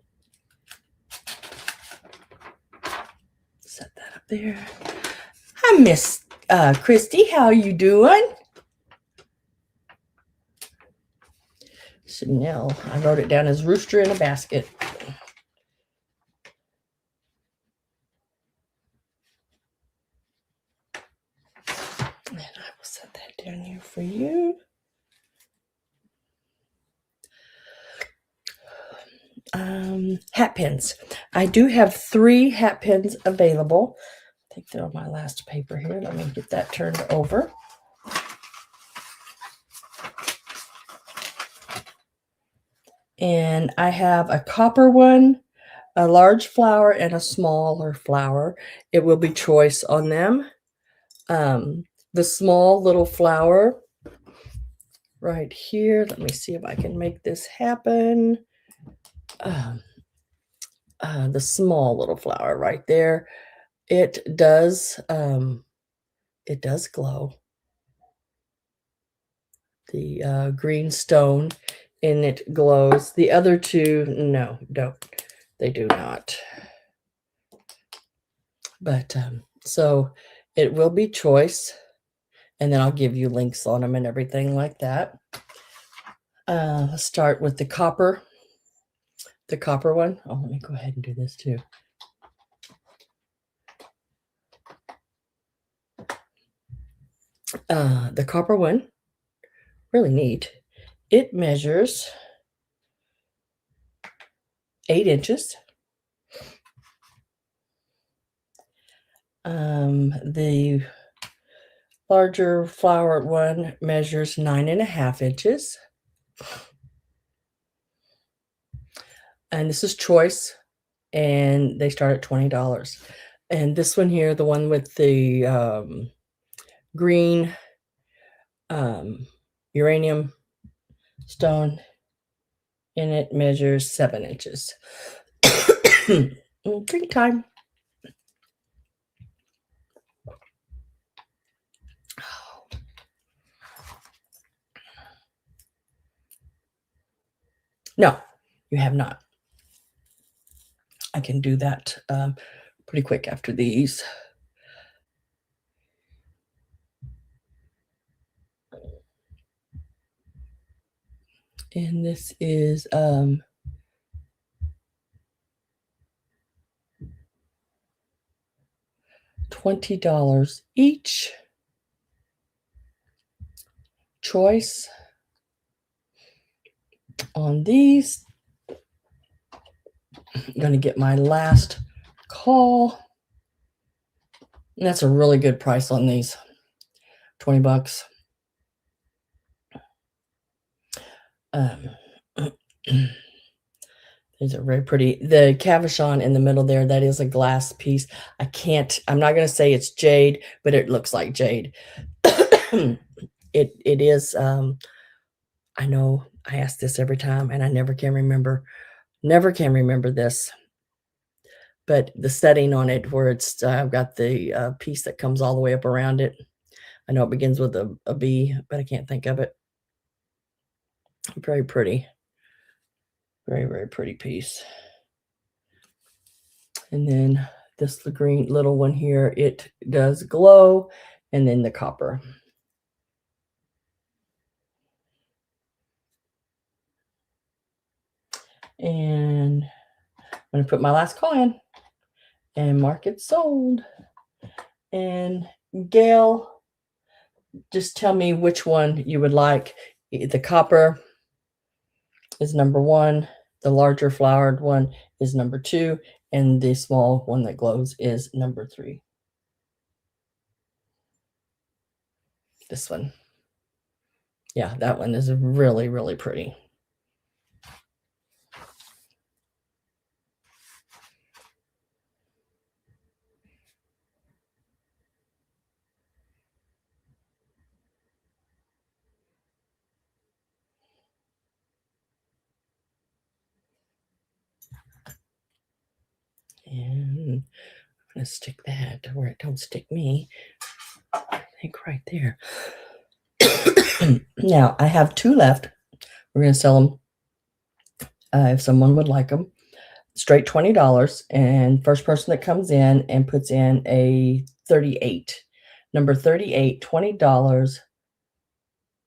set that up there. Hi, Miss Christy. How you doing? Chanel. I wrote it down as rooster in a basket. And I will set that down here for you. Hat pins. I do have 3 hat pins available. I think they're on my last paper here. Let me get that turned over. And I have a copper one, a large flower, and a smaller flower. It will be choice on them. The small little flower right here. Let me see if I can make this happen. The small little flower right there. It does glow. The green stone and it glows. The other 2, no, don't. They do not. But so it will be choice, and then I'll give you links on them and everything like that. Let's start with the copper one. Oh, let me go ahead and do this too. The copper one, really neat. It measures 8 inches. The larger flowered one measures 9.5 inches. And this is choice, and they start at $20. And this one here, the one with the green uranium stone in it, measures 7 inches. Drink time. No, you have not. I can do that pretty quick after these. And this is $20 each. Choice on these. I'm going to get my last call. And that's a really good price on these. $20. These are very pretty. The cabochon in the middle there, that is a glass piece. I'm not going to say it's jade, but it looks like jade. It is, I know I ask this every time and I never can remember this. But the setting on it where it's, I've got the piece that comes all the way up around it. I know it begins with a B, but I can't think of it. Very pretty. Very, very pretty piece. And then this the green little one here, it does glow, and then the copper. And I'm going to put my last call in and mark it sold. And Gail, just tell me which one you would like. The copper is number 1. The larger flowered one is number 2. And the small one that glows is number 3. This one. Yeah, that one is really, really pretty. And going to stick that where it don't stick me. I think right there. Now, I have 2 left. We're going to sell them if someone would like them. Straight $20, and first person that comes in and puts in a 38. Number 38, $20.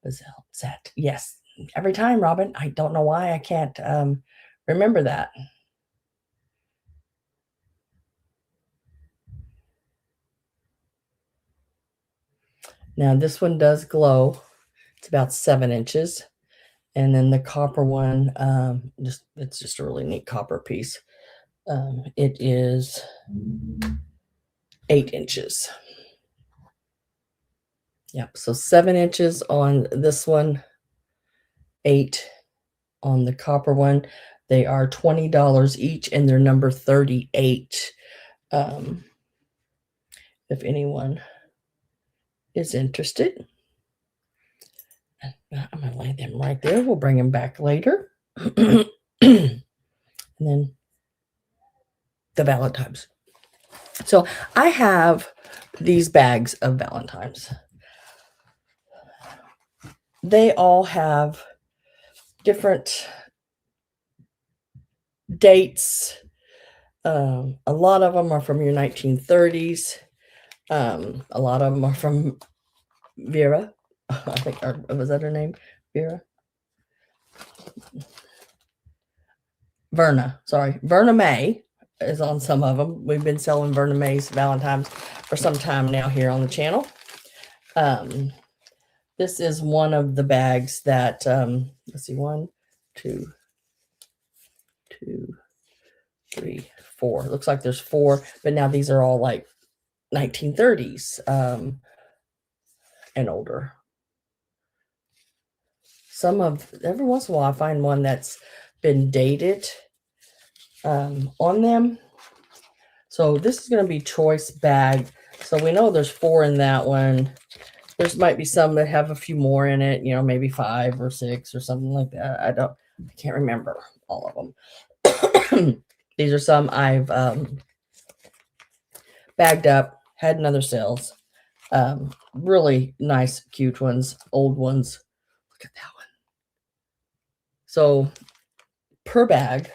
Is that? Yes. Every time, Robin. I don't know why I can't remember that. Now this one does glow. It's about 7 inches. And then the copper one, it's just a really neat copper piece. It is 8 inches. Yep, so 7 inches on this one, 8 on the copper one. They are $20 each, and they're number 38. If anyone is interested, I'm going to lay them right there. We'll bring them back later. And then the Valentines. So I have these bags of Valentines. They all have different dates. A lot of them are from your 1930s. A lot of them are from Vera. I think, was that her name? Vera? Verna. Sorry. Verna May is on some of them. We've been selling Verna May's Valentines for some time now here on the channel. This is one of the bags that, let's see, 1, 2, 3, 4. It looks like there's 4, but now these are all like 1930s and older. Every once in a while I find one that's been dated on them. So this is going to be choice bag. So we know there's 4 in that one. There's might be some that have a few more in it, maybe 5 or 6 or something like that. I can't remember all of them. These are some I've bagged up, had in other sales. Really nice, cute ones, old ones. Look at that one. So per bag,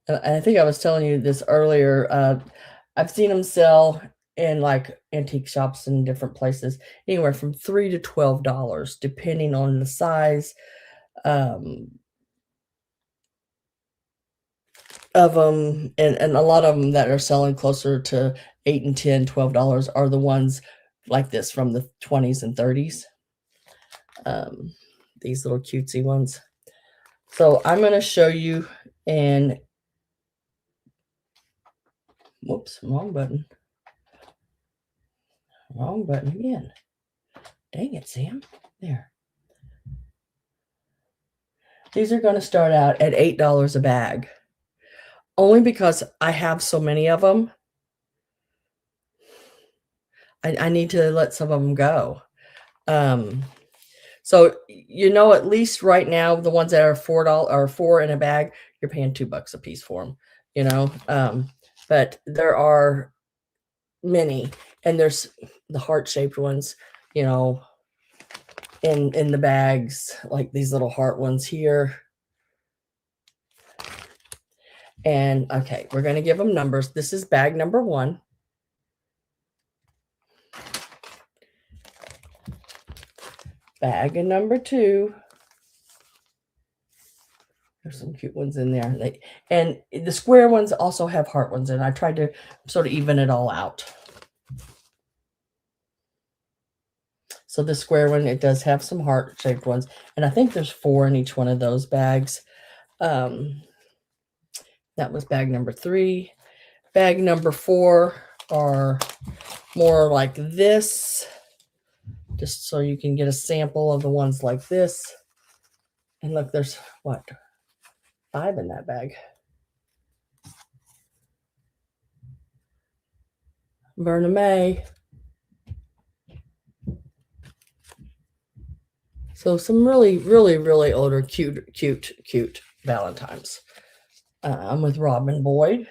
and I think I was telling you this earlier, I've seen them sell in like antique shops in different places, anywhere from $3 to $12, depending on the size of them. And a lot of them that are selling closer to $8 and $10, $12 are the ones like this from the 20s and 30s. These little cutesy ones. So I'm going to show you, and whoops, wrong button. Wrong button again. Dang it, Sam. There. These are going to start out at $8 a bag. Only because I have so many of them. I need to let some of them go. So, at least right now, the ones that are $4 or 4 in a bag, you're paying $2 a piece for them, but there are many, and there's the heart-shaped ones, in the bags, like these little heart ones here. And okay, we're going to give them numbers. This is bag number 1. Bag number 2. There's some cute ones in there. And the square ones also have heart ones, and I tried to sort of even it all out. So the square one, it does have some heart-shaped ones, and I think there's 4 in each one of those bags. That was bag number 3. Bag number 4 are more like this, just so you can get a sample of the ones like this. And look, there's what? 5 in that bag. Verna May. So some really, really, really older, cute Valentines. I'm with Robin Boyd.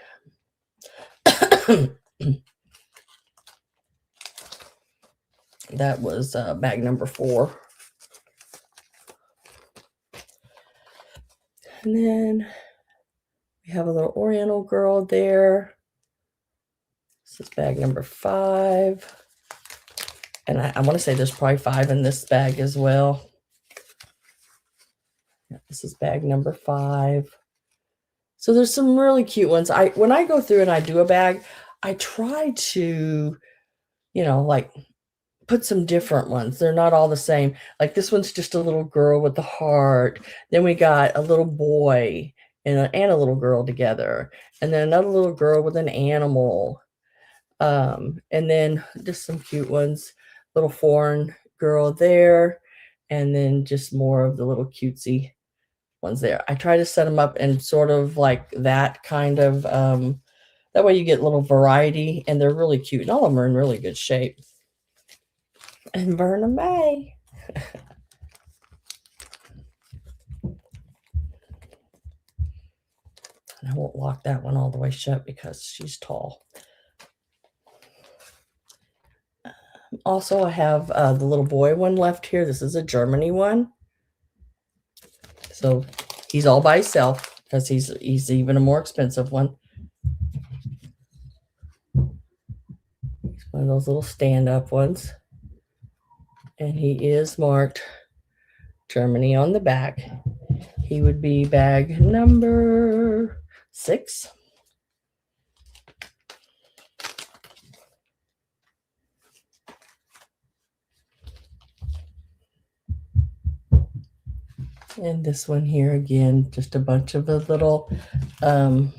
That was bag number 4. And then we have a little Oriental girl there. This is bag number 5. And I want to say there's probably 5 in this bag as well. Yeah, this is bag number 5. So there's some really cute ones. When I go through and I do a bag, I try to, like put some different ones. They're not all the same. Like this one's just a little girl with the heart. Then we got a little boy and a little girl together. And then another little girl with an animal. And then just some cute ones. Little foreign girl there. And then just more of the little cutesy ones there. I try to set them up in sort of like that kind of, that way you get a little variety, and they're really cute. And all of them are in really good shape. And Verna May. And I won't lock that one all the way shut because she's tall. Also, I have the little boy one left here. This is a Germany one. So he's all by himself because he's even a more expensive one. He's one of those little stand-up ones. And he is marked Germany on the back. He would be bag number 6. And this one here again, just a bunch of the little bag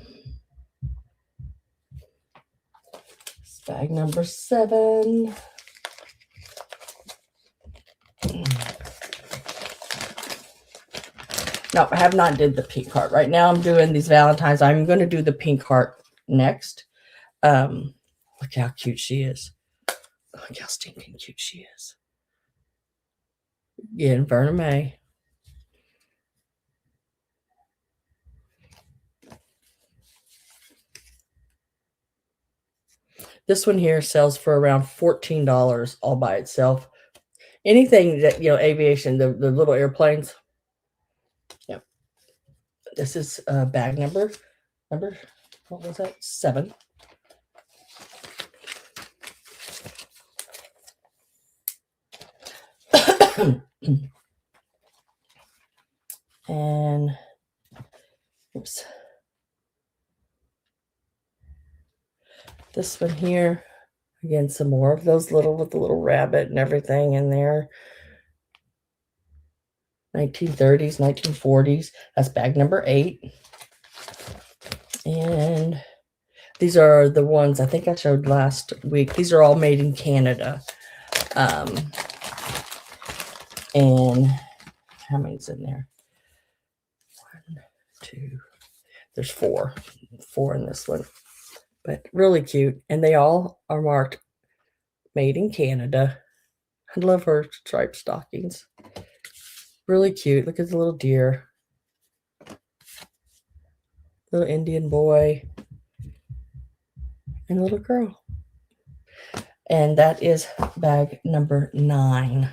number 7. No, I have not did the pink heart. Right now I'm doing these Valentines. I'm going to do the pink heart next. Look how cute she is. Look how stinking cute she is. Again, Verna May. This one here sells for around $14 all by itself. Anything that, aviation, the little airplanes. Yep. This is bag number, what was that? 7. And oops. This one here, again, some more of those with the little rabbit and everything in there. 1930s, 1940s. That's bag number 8. And these are the ones I think I showed last week. These are all made in Canada. And how many's in there? 1, 2. There's 4. 4 in this one. But really cute. And they all are marked made in Canada. I love her striped stockings. Really cute. Look at the little deer. Little Indian boy. And a little girl. And that is bag number 9.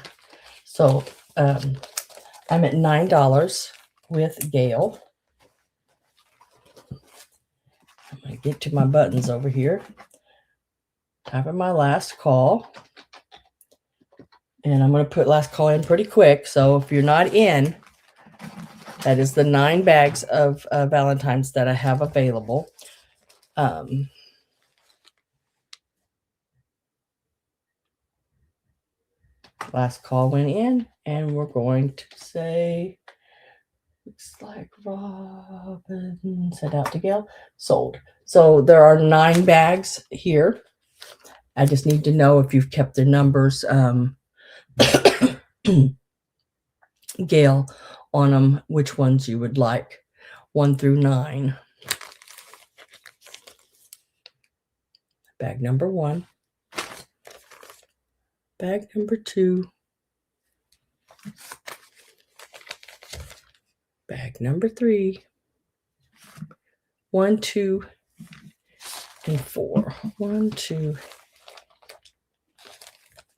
So I'm at $9 with Gail. I'm going to get to my buttons over here. Having my last call. And I'm going to put last call in pretty quick. So if you're not in, that is the 9 bags of Valentines that I have available. Last call went in, and we're going to say, looks like Robin sent out to Gail, sold. So there are 9 bags here. I just need to know if you've kept the numbers, Gail, on them, which ones you would like, 1 through 9. Bag number 1. Bag number 2. Bag number 3. 1, 2, and 4. 1, 2.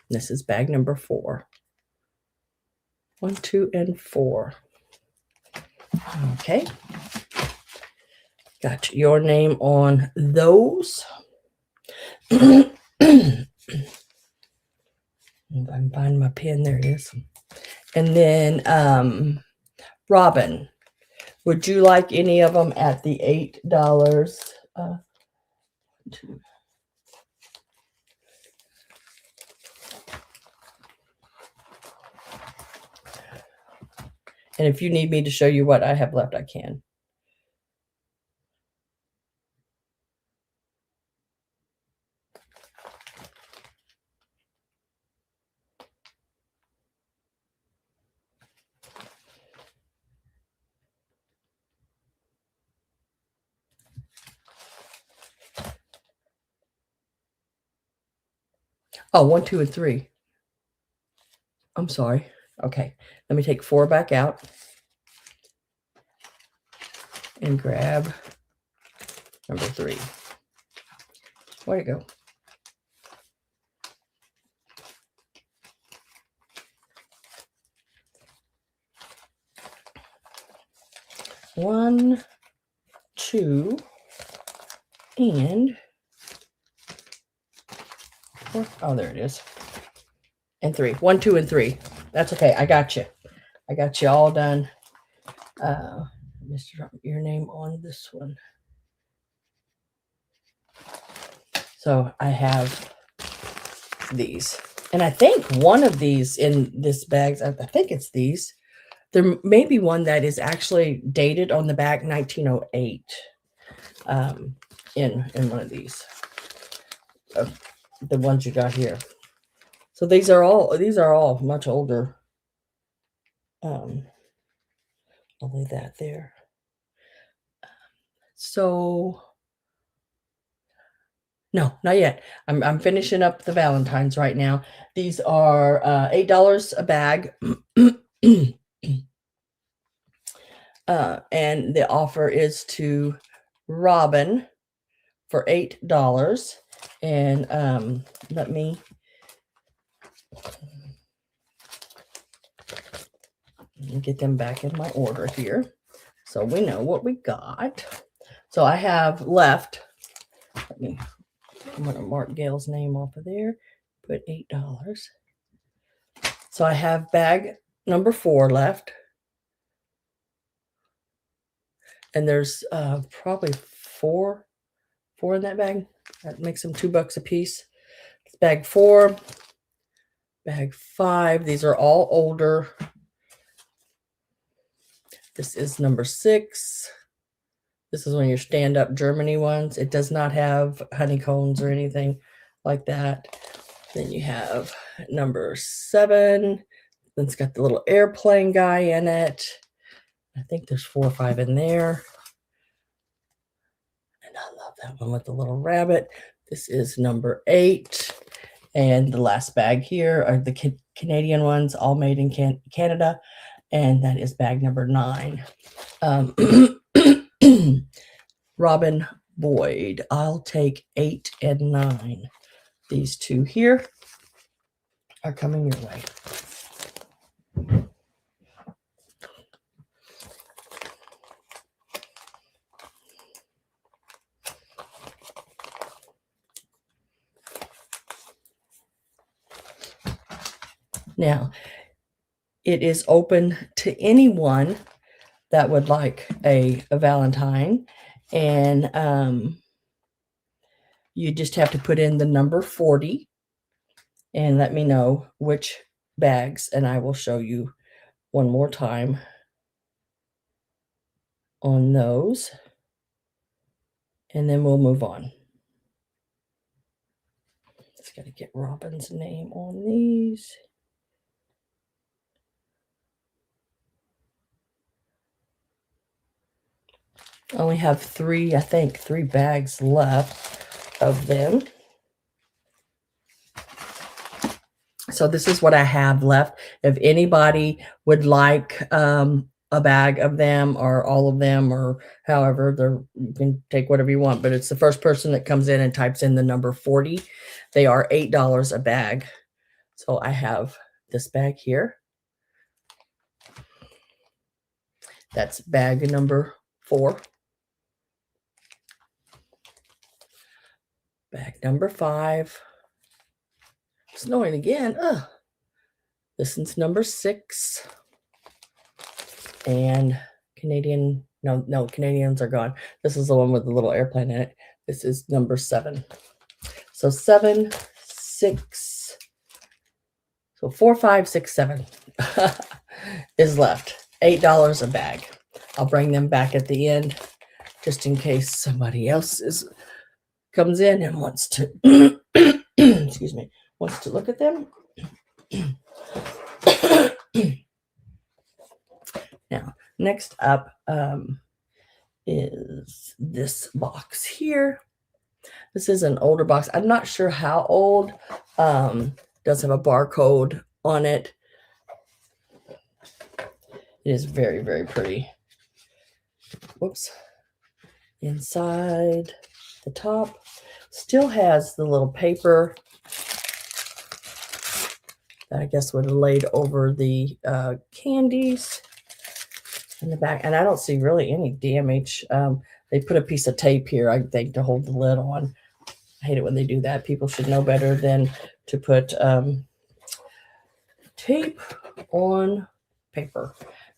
This is bag number 4. 1, 2, and 4. Okay. Got your name on those. If I can find my pen, there it is. And then Robin, would you like any of them at the $8? Two. And if you need me to show you what I have left, I can. Oh, 1, 2, and 3. I'm sorry. Okay, let me take 4 back out and grab number 3. Where'd it go? One, 2, and 4. Oh, there it is. And 3. 1, 2, and 3. That's okay. I got you. I got you all done. Mr. Your name on this one. So I have these. And I think one of these in this bag, I think it's these. There may be one that is actually dated on the back 1908 in one of these. The ones you got here. So these are all much older. I'll leave that there. So no, not yet. I'm finishing up the Valentines right now. These are $8 a bag. And the offer is to Robin for $8. And let me get them back in my order here so we know what we got. So I have left, I'm going to mark Gail's name off of there, put $8. So I have bag number 4 left. And there's probably four in that bag. That makes them $2 a piece. It's bag 4, bag 5. These are all older. This is number 6. This is one of your stand-up Germany ones. It does not have honeycombs or anything like that. Then you have number 7. It's got the little airplane guy in it. I think there's 4 or 5 in there. And I love that one with the little rabbit. This is number 8. And the last bag here are the Canadian ones, all made in Canada. And that is bag number 9. Robin Boyd. I'll take 8 and 9. These 2 here are coming your way. Now, it is open to anyone that would like a Valentine. And you just have to put in the number 40 and let me know which bags. And I will show you one more time on those. And then we'll move on. Just got to get Robin's name on these. I only have 3 bags left of them. So this is what I have left. If anybody would like a a bag of them or all of them or however they're, you can take whatever you want, but it's the first person that comes in and types in the number 40. They are $8 a bag. So I have this bag here. That's bag number 4. Bag number 5. Snowing again. Ugh. This one's number 6. And Canadians are gone. This is the one with the little airplane in it. This is number 7. So 7, 6. So 4, 5, 6, 7 is left. $8 a bag. I'll bring them back at the end just in case somebody else comes in and wants to excuse me, wants to look at them. Now, next up is this box here. This is an older box. I'm not sure how old. Does have a barcode on it. It is very, very pretty. Whoops. Inside the top still has the little paper that I guess would have laid over the candies in the back. And I don't see really any damage. They put a piece of tape here, I think, to hold the lid on. I hate it when they do that. People should know better than to put tape on paper.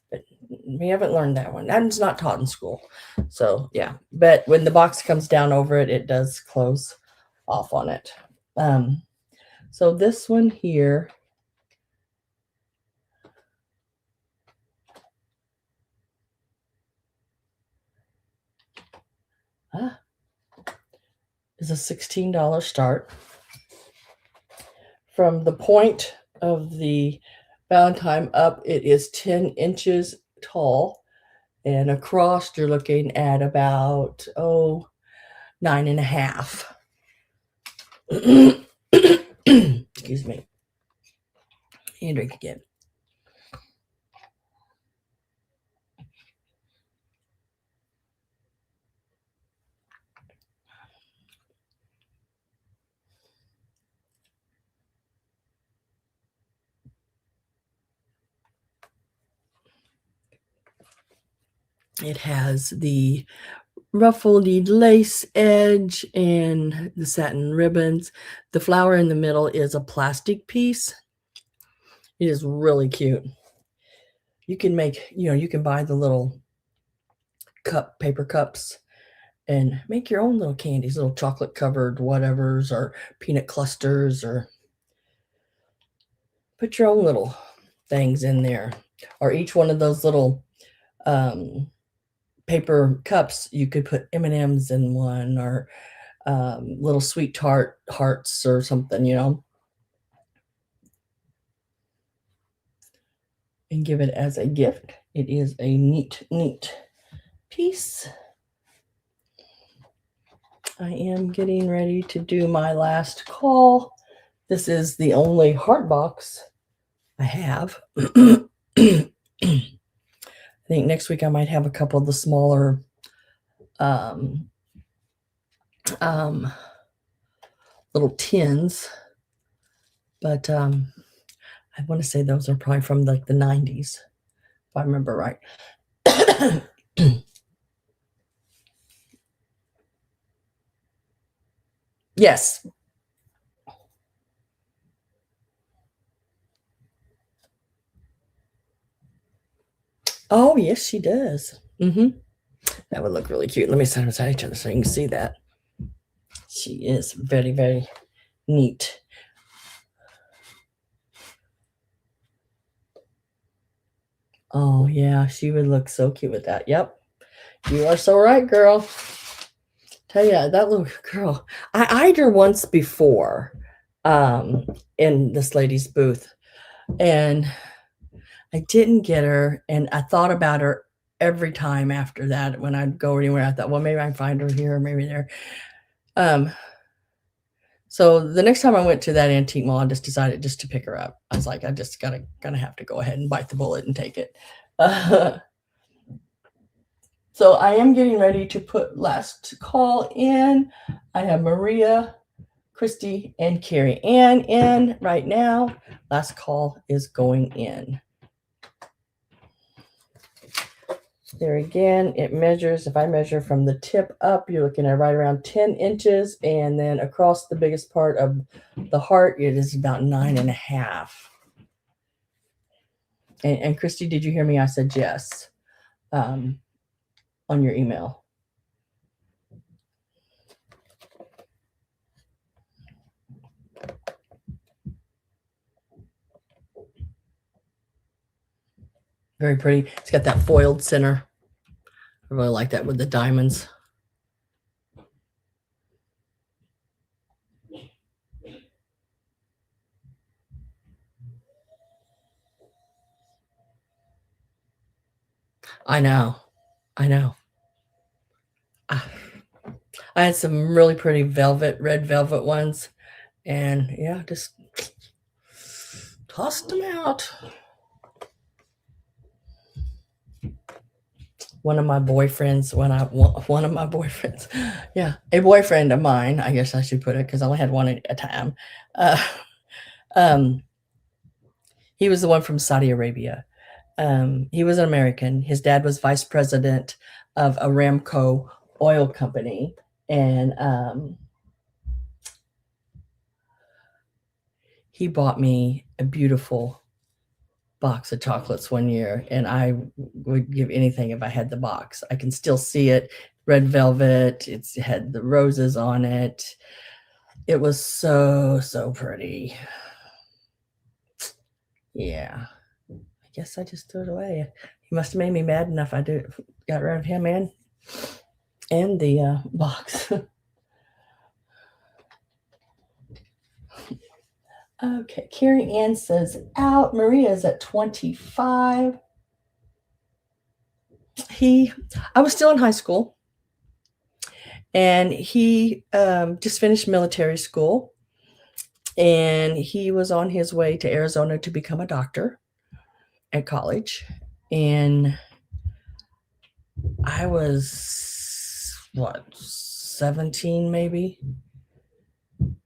But we haven't learned that one. That's not taught in school. So, yeah. But when the box comes down over it, it does close off on it. So this one here is a $16 start. From the point of the Valentine up, it is 10 inches tall, and across you're looking at about 9.5. Excuse me. And drink again. It has the ruffled lace edge and the satin ribbons. The flower in the middle is a plastic piece. It is really cute. You can make, you can buy the little paper cups and make your own little candies, little chocolate covered whatevers or peanut clusters, or put your own little things in there. Or each one of those little paper cups, you could put M&Ms in one, or little sweet tart hearts or something, and give it as a gift. It is a neat piece. I am getting ready to do my last call. This is the only heart box I have. I think next week I might have a couple of the smaller little tins, but I want to say those are probably from like the 90s, if I remember right. Yes. Oh, yes, she does. That would look really cute. Let me stand beside each other so you can see that. She is very, very neat. Oh, yeah, she would look so cute with that. Yep. You are so right, girl. Tell you, that little girl, I eyed her once before in this lady's booth, and I didn't get her, and I thought about her every time after that. When I'd go anywhere, I thought, well, maybe I can find her here or maybe there. So the next time I went to that antique mall, I just decided to pick her up. I was like, I just gonna have to go ahead and bite the bullet and take it. So I am getting ready to put last call in. I have Maria, Christy, and Carrie Ann in right now. Last call is going in. There again, it measures, if I measure from the tip up, you're looking at right around 10 inches. And then across the biggest part of the heart, it is about 9.5. And Christy, did you hear me? I said yes on your email. Very pretty. It's got that foiled center. I really like that with the diamonds. I know. I had some really pretty red velvet ones. And yeah, just tossed them out. One of my boyfriends, yeah, a boyfriend of mine, I guess I should put it, because I only had one at a time. Um, he was the one from Saudi Arabia. He was an American. His dad was vice president of Aramco oil company. And he bought me a beautiful box of chocolates one year, and I would give anything if I had the box. I can still see it, red velvet. It had the roses on it. It was so pretty. Yeah, I guess I just threw it away. He must have made me mad enough. I got rid of him and the box. Okay, Carrie Ann says out. Maria's at 25. I was still in high school, and he just finished military school, and he was on his way to Arizona to become a doctor at college. And I was, 17 maybe?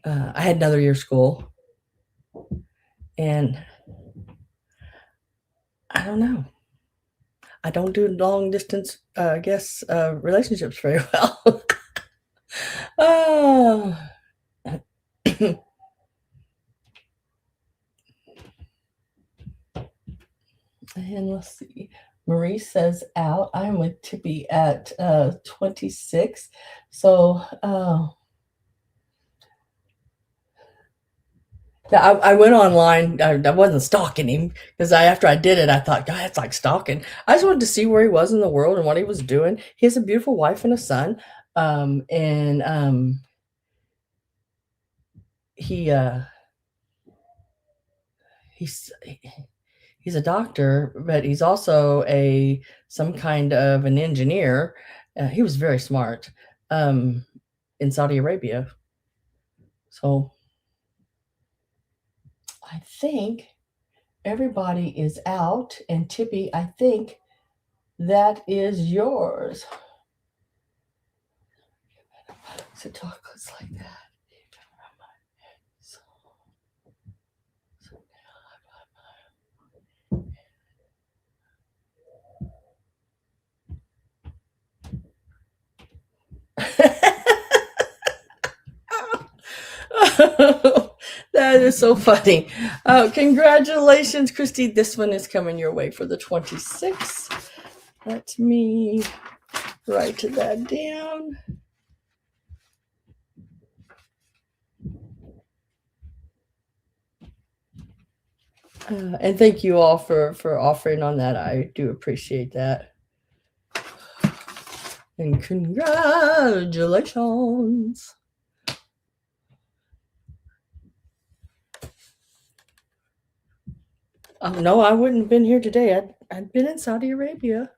I had another year of school, and I don't know. I don't do long distance, relationships very well. Oh. And let's see. Marie says out. I'm with Tippy at 26. So I went online. I wasn't stalking him, because after I did it, I thought, God, it's like stalking. I just wanted to see where he was in the world and what he was doing. He has a beautiful wife and a son. He's a doctor, but he's also some kind of an engineer. He was very smart in Saudi Arabia. So I think everybody is out. And Tippy, I think that is yours. So chocolates like that. That is so funny. Congratulations, Christy. This one is coming your way for the 26th. Let me write that down. And thank you all for offering on that. I do appreciate that. And congratulations. No, I wouldn't have been here today. I'd been in Saudi Arabia.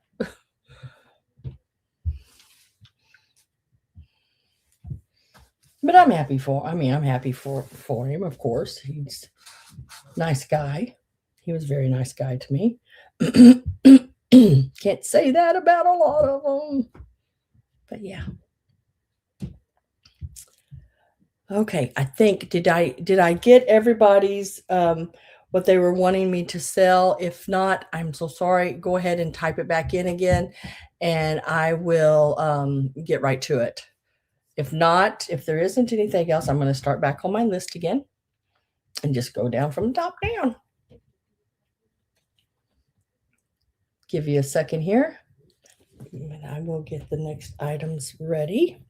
But I'm happy for him, of course. He's a nice guy. He was a very nice guy to me. Can't say that about a lot of them. But yeah. Okay, I think did I get everybody's what they were wanting me to sell? If not, I'm so sorry. Go ahead and type it back in again, and I will get right to it. If not, if there isn't anything else, I'm going to start back on my list again and just go down from the top down. Give you a second here, and I will get the next items ready.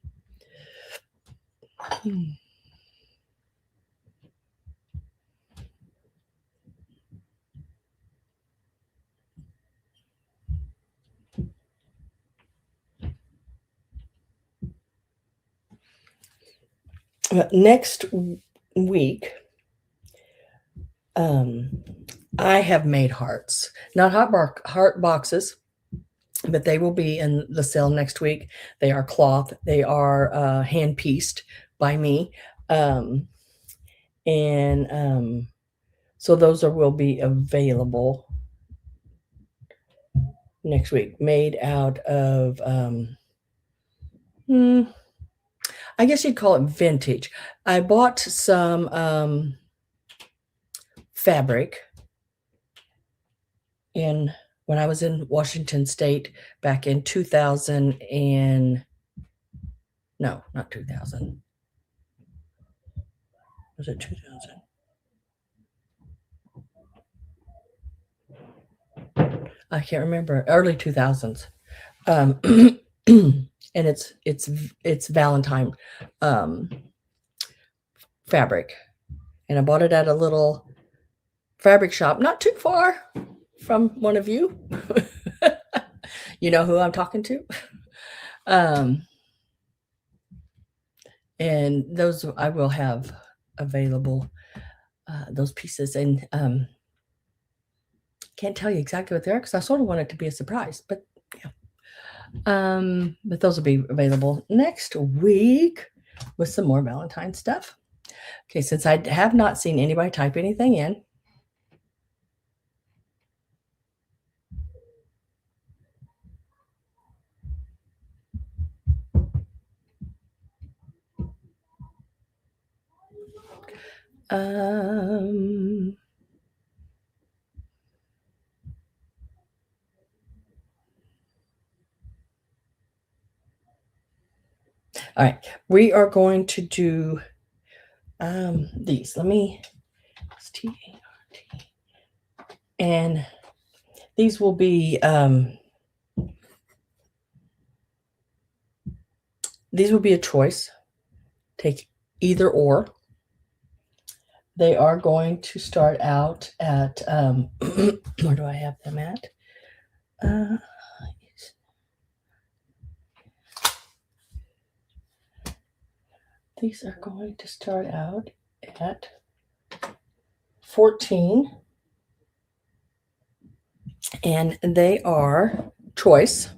Next week, I have made hearts, not heart boxes, but they will be in the sale next week. They are cloth. They are hand pieced by me, and so those will be available next week. Made out of, I guess you'd call it vintage. I bought some fabric when I was in Washington State back in 2000 and no, not 2000. Was it 2000? I can't remember. Early 2000s. And it's Valentine fabric, and I bought it at a little fabric shop not too far from one of you. You know who I'm talking to. And those I will have available, those pieces, and can't tell you exactly what they are because I sort of want it to be a surprise, but yeah. But those will be available next week with some more Valentine stuff. Okay, since I have not seen anybody type anything in, all right, we are going to do these. Let me T-A-R-T. And these will be a choice. Take either or. They are going to start out at where do I have them at? These are going to start out at $14, and they are choice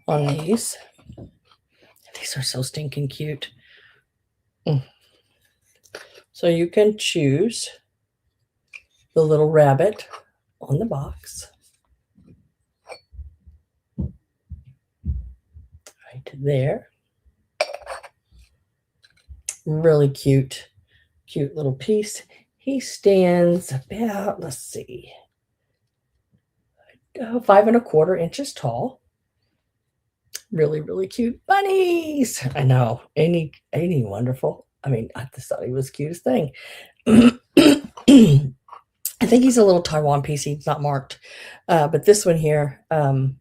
on these. These are so stinking cute. So you can choose the little rabbit on the box. Right there. Really cute little piece. He stands about, let's see, 5¼ inches tall. Really, really cute bunnies. I know. Ain't he wonderful? I mean, I just thought he was the cutest thing. I think he's a little Taiwan piece. He's not marked. But this one here, the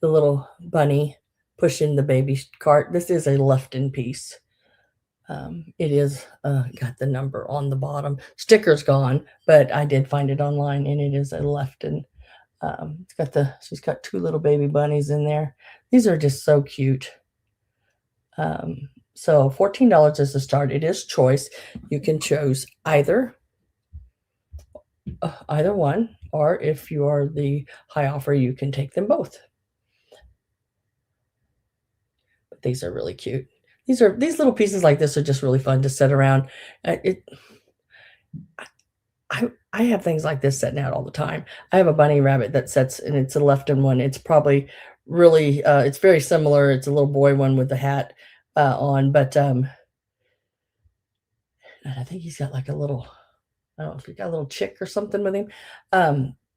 little bunny pushing the baby cart, this is a left-in piece. It is got the number on the bottom. Sticker's gone, but I did find it online, and it is a left-in. She's got two little baby bunnies in there. These are just so cute. So $14 is the start. It is choice. You can choose either one, or if you are the high offer, you can take them both. But these are really cute. These little pieces like this are just really fun to set around. I I have things like this setting out all the time. I have a bunny rabbit that sets, and it's a Lefton one. It's probably really, it's very similar. It's a little boy one with the hat on, but and I think he's got like a little, I don't know if he got a little chick or something with him.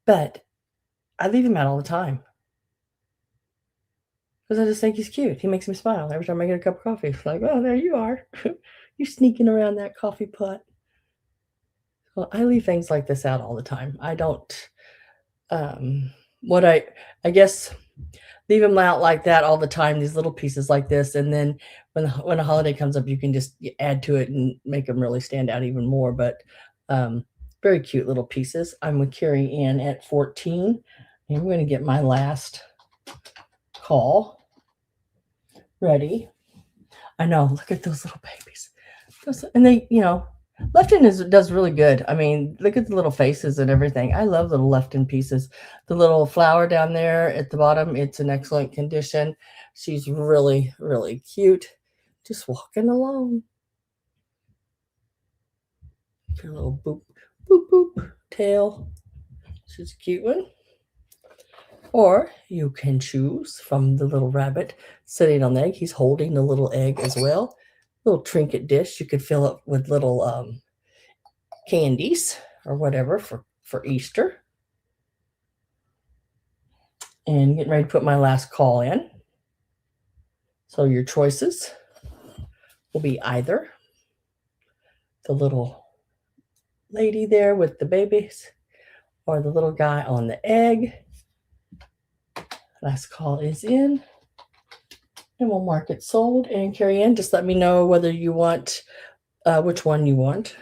But I leave him out all the time because I just think he's cute. He makes me smile every time I get a cup of coffee. It's like, oh, there you are. You sneaking around that coffee pot. Well, I leave things like this out all the time. I don't, what I guess leave them out like that all the time, these little pieces like this. And then when a holiday comes up, you can just add to it and make them really stand out even more. But very cute little pieces. I'm with Carrie Ann at 14. And I'm going to get my last call ready. I know, look at those little babies. And they, Lefton does really good. I mean, look at the little faces and everything. I love little Lefton pieces. The little flower down there at the bottom, it's in excellent condition. She's really, really cute. Just walking along. Her little boop, boop, boop tail. She's a cute one. Or you can choose from the little rabbit sitting on the egg. He's holding the little egg as well. Little trinket dish. You could fill it with little candies or whatever for Easter. And getting ready to put my last call in. So your choices will be either the little lady there with the babies or the little guy on the egg. Last call is in. And we'll mark it sold. And Carrie Ann, just let me know whether you want, which one you want.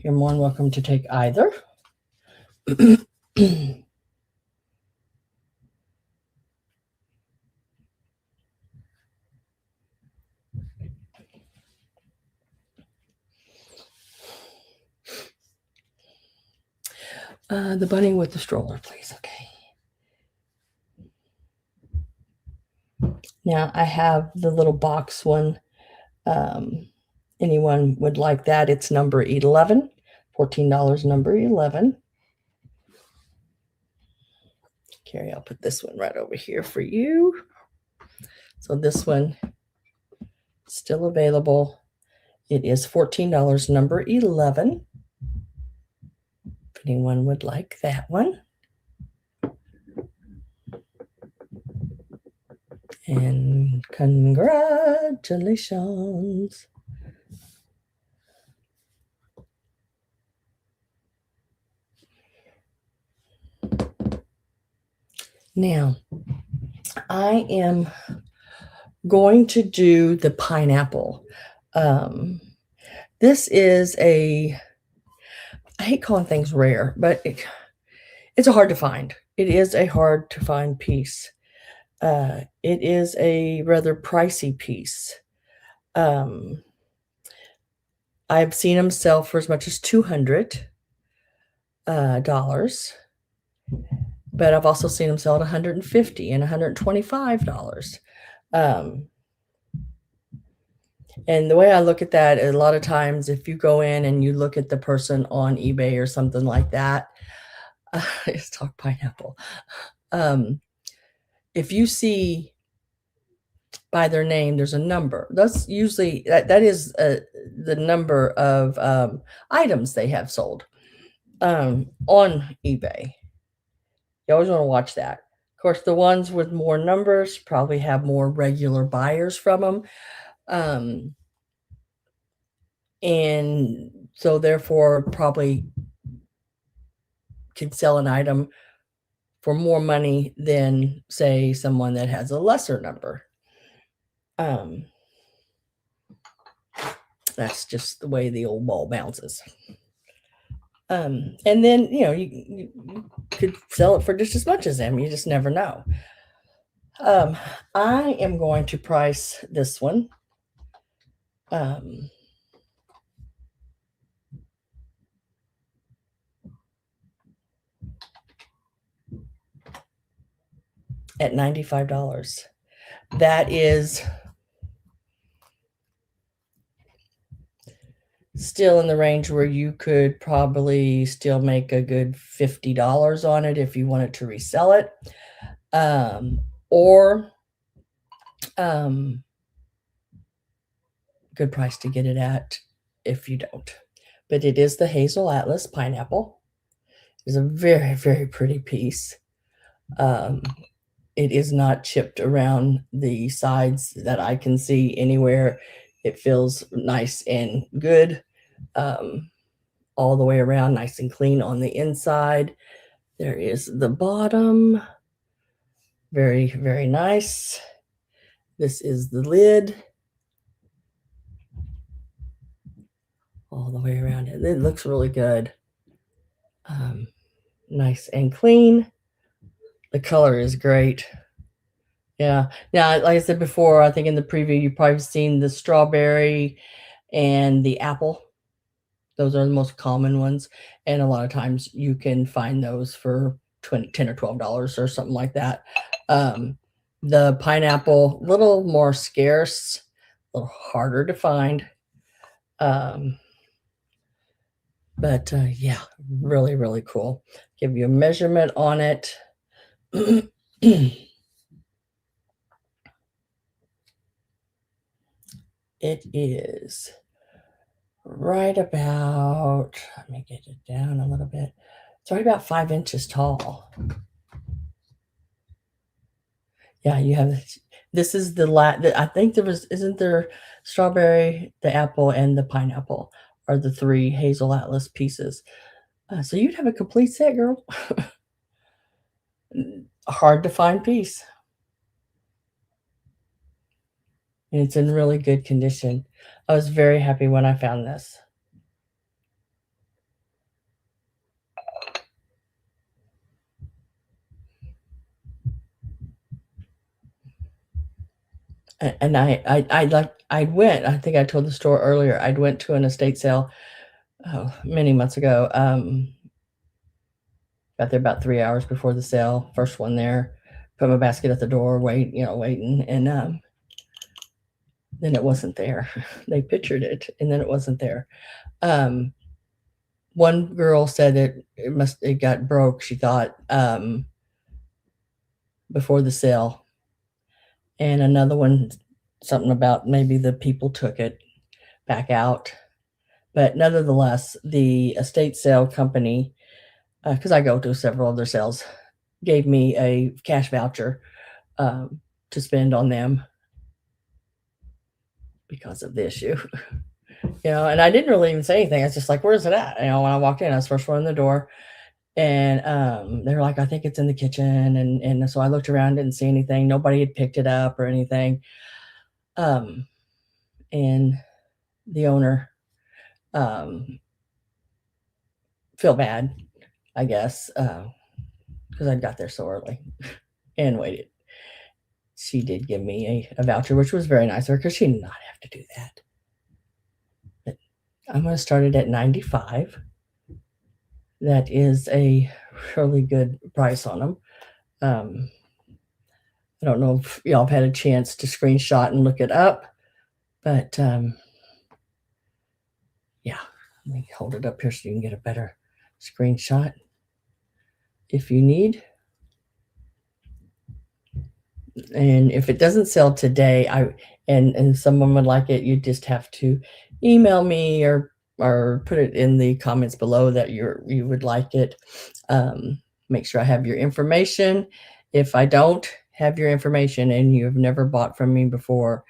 You're more than welcome to take either. The bunny with the stroller, please. Okay. Now I have the little box one. Anyone would like that? It's number 11, $14, number 11. Carrie, I'll put this one right over here for you. So this one is still available. It is $14, number 11. If anyone would like that one. And congratulations. Now, I am going to do the pineapple. This is I hate calling things rare, but it's a hard to find. It is a hard to find piece. It is a rather pricey piece. I've seen them sell for as much as $200. But I've also seen them sell at $150 and $125. And the way I look at that, a lot of times, if you go in and you look at the person on eBay or something like that, let's talk pineapple. If you see by their name, there's a number. That's usually that is the number of items they have sold on eBay. You always want to watch that. Of course, the ones with more numbers probably have more regular buyers from them. And so therefore probably can sell an item for more money than, say, someone that has a lesser number. That's just the way the old ball bounces. And then, you could sell it for just as much as them. You just never know. I am going to price this one at $95. That is still in the range where you could probably still make a good $50 on it if you wanted to resell it. Or good price to get it at if you don't. But it is the Hazel Atlas pineapple. It's a very, very pretty piece. It is not chipped around the sides that I can see anywhere. It feels nice and good all the way around, nice and clean on the inside. There is the bottom. Very, very nice. This is the lid. All the way around it. It looks really good. Nice and clean. The color is great. Yeah. Now, like I said before, I think in the preview, you've probably seen the strawberry and the apple. Those are the most common ones. And a lot of times you can find those for $10 or $12 or something like that. The pineapple, a little more scarce, a little harder to find. But yeah, really, really cool. Give you a measurement on it. It is right about, let me get it down a little bit. It's right about 5 inches tall. Yeah, you have, this is I think there was, isn't there strawberry, the apple, and the pineapple are the 3 Hazel Atlas pieces. So you'd have a complete set, girl. Hard to find piece. And it's in really good condition. I was very happy when I found this. And I went, I think I told the store earlier, I went to an estate sale many months ago. Got there about 3 hours before the sale. First one there, put my basket at the door, waiting, and then it wasn't there. They pictured it, and then it wasn't there. One girl said it got broke, she thought, before the sale. And another one, something about maybe the people took it back out. But nonetheless, the estate sale company, because I go to several other sales, gave me a cash voucher to spend on them because of the issue. And I didn't really even say anything. I was just like, where's it at? When I walked in, I was the first one in the door. And they were like, I think it's in the kitchen. And so I looked around, didn't see anything. Nobody had picked it up or anything. And the owner feel bad, I guess, because I got there so early and waited. She did give me a voucher, which was very nice of her because she did not have to do that. But I'm going to start it at $95. That is a really good price on them. I don't know if y'all have had a chance to screenshot and look it up, but yeah, let me hold it up here so you can get a better screenshot if you need. And if it doesn't sell today, and someone would like it, you just have to email me or put it in the comments below that you would like it. Make sure I have your information. If I don't have your information and you've never bought from me before,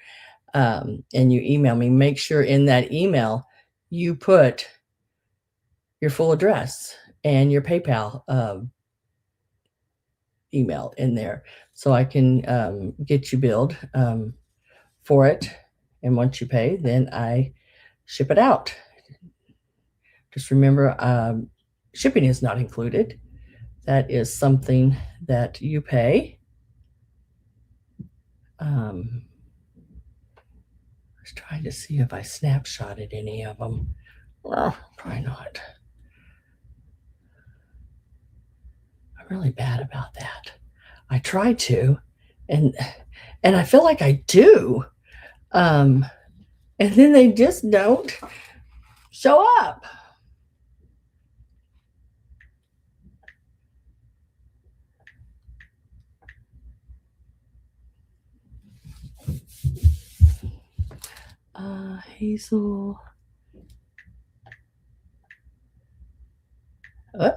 and you email me, make sure in that email you put your full address and your PayPal email in there so I can get you billed for it. And once you pay, then I ship it out. Just remember, shipping is not included. That is something that you pay. I was trying to see if I snapshotted any of them. Well, probably not. I'm really bad about that. I try to, and I feel like I do. And then they just don't. Show up. Hazel. Oh,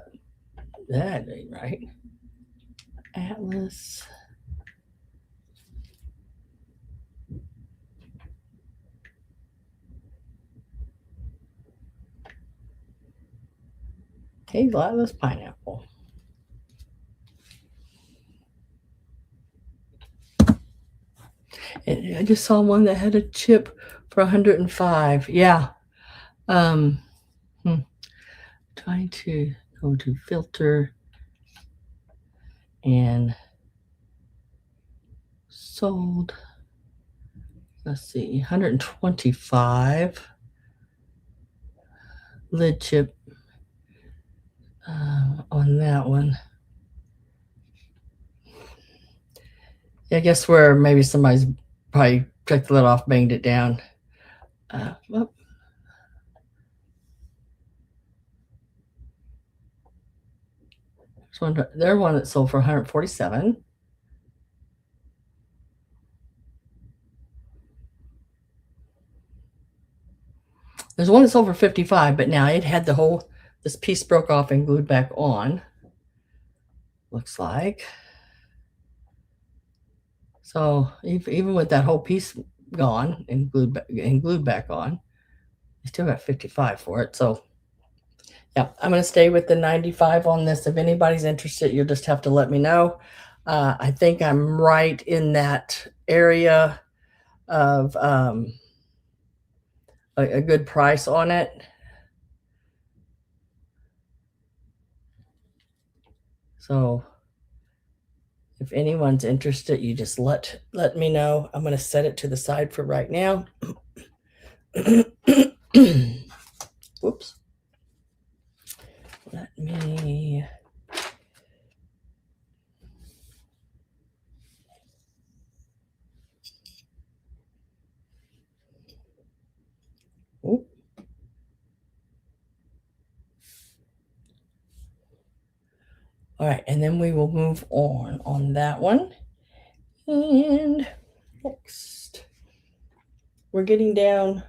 that ain't right. Atlas. Hazel Atlas pineapple. And I just saw one that had a chip for 105. Yeah. Trying to go to filter and sold. Let's see, 125 lid chip on that one. Yeah, I guess where maybe somebody's probably took the lid off, banged it down. Well, there's one that sold for 147. There's one that sold for 55, but now it had this piece broke off and glued back on. Looks like. So even with that whole piece gone and glued back on, I still got 55 for it. So yeah, I'm going to stay with the 95 on this. If anybody's interested, you'll just have to let me know. I think I'm right in that area of a good price on it. So if anyone's interested, you just let me know. I'm going to set it to the side for right now. Whoops. Let me. Oop. All right, and then we will move on that one. And next, we're getting down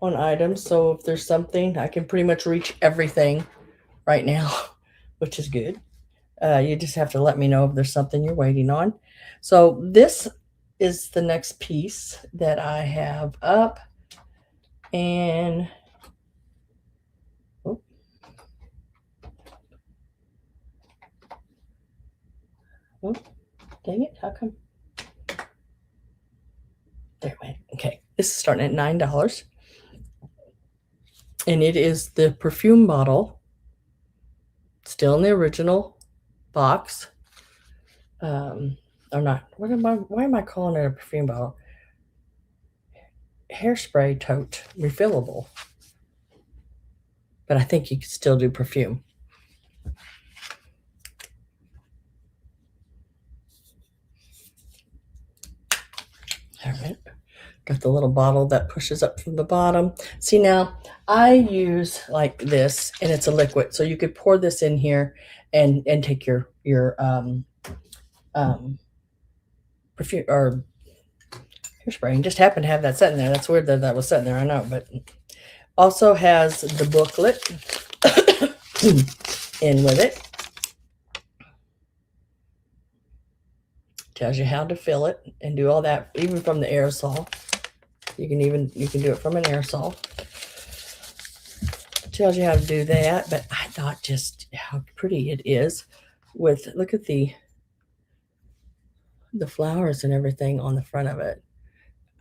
on items. So if there's something, I can pretty much reach everything right now, which is good. You just have to let me know if there's something you're waiting on. So this is the next piece that I have up. And oh, dang it, how come? There it went. Okay, this is starting at $9. And it is the perfume bottle, still in the original box. Or not. Why am I calling it a perfume bottle? Hairspray tote, refillable. But I think you could still do perfume. All right. Got the little bottle that pushes up from the bottom. See, now I use like this, and it's a liquid, so you could pour this in here and take your perfume or hairspray, and just happen to have that sitting there. That's weird that was sitting there, I know, but also has the booklet in with it. Tells you how to fill it and do all that, even from the aerosol. You can do it from an aerosol. Tells you how to do that, but I thought just how pretty it is with, look at the flowers and everything on the front of it.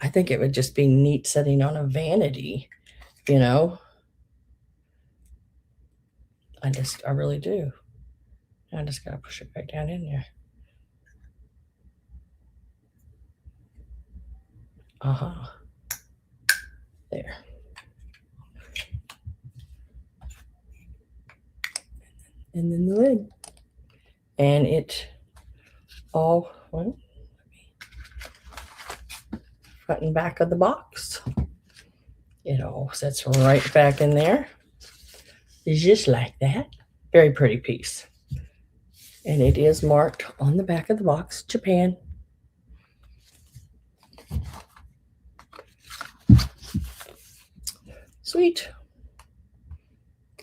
I think it would just be neat sitting on a vanity, you know. I really do. I just gotta push it right down in there. There. And then the lid. And it all front and back of the box. It all sits right back in there. Just like that. Very pretty piece. And it is marked on the back of the box, Japan. Sweet.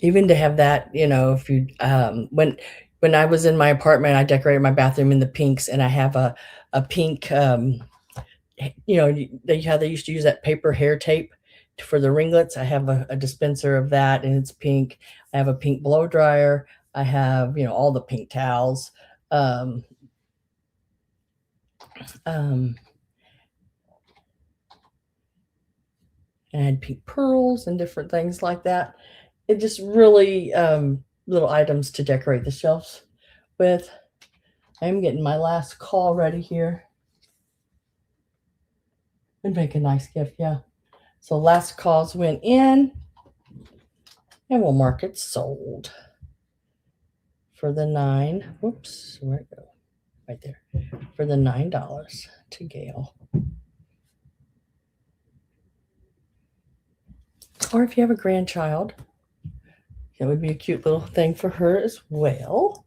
Even to have that, if you when I was in my apartment, I decorated my bathroom in the pinks, and I have a pink, how they used to use that paper hair tape for the ringlets. I have a dispenser of that, and it's pink. I have a pink blow dryer. I have all the pink towels. Um, um, and I had pink pearls and different things like that. It just really little items to decorate the shelves with. I'm getting my last call ready here and make a nice gift. Yeah. So last calls went in, and we'll mark it sold for the whoops, where'd it go? Right there. For the $9 to Gail. Or if you have a grandchild, that would be a cute little thing for her as well.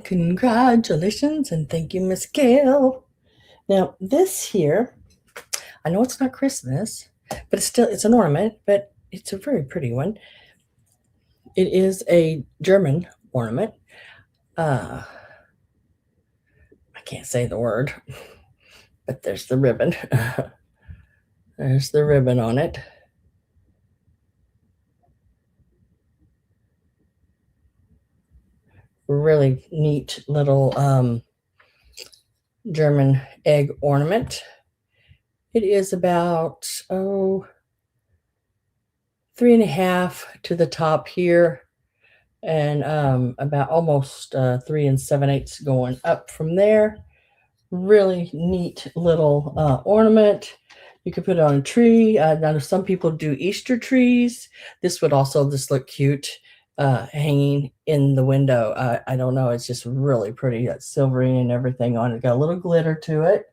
Congratulations and thank you, Miss Gail. Now this here, I know it's not Christmas, but it's an ornament, but it's a very pretty one. It is a German ornament. I can't say the word, but there's the ribbon. There's the ribbon on it. Really neat little German egg ornament. It is about 3.5 to the top here, and about almost 3 7/8 going up from there. Really neat little ornament. You could put it on a tree. Now, some people do Easter trees. This would also just look cute hanging in the window. I don't know. It's just really pretty. It's silvery and everything on it. Got a little glitter to it.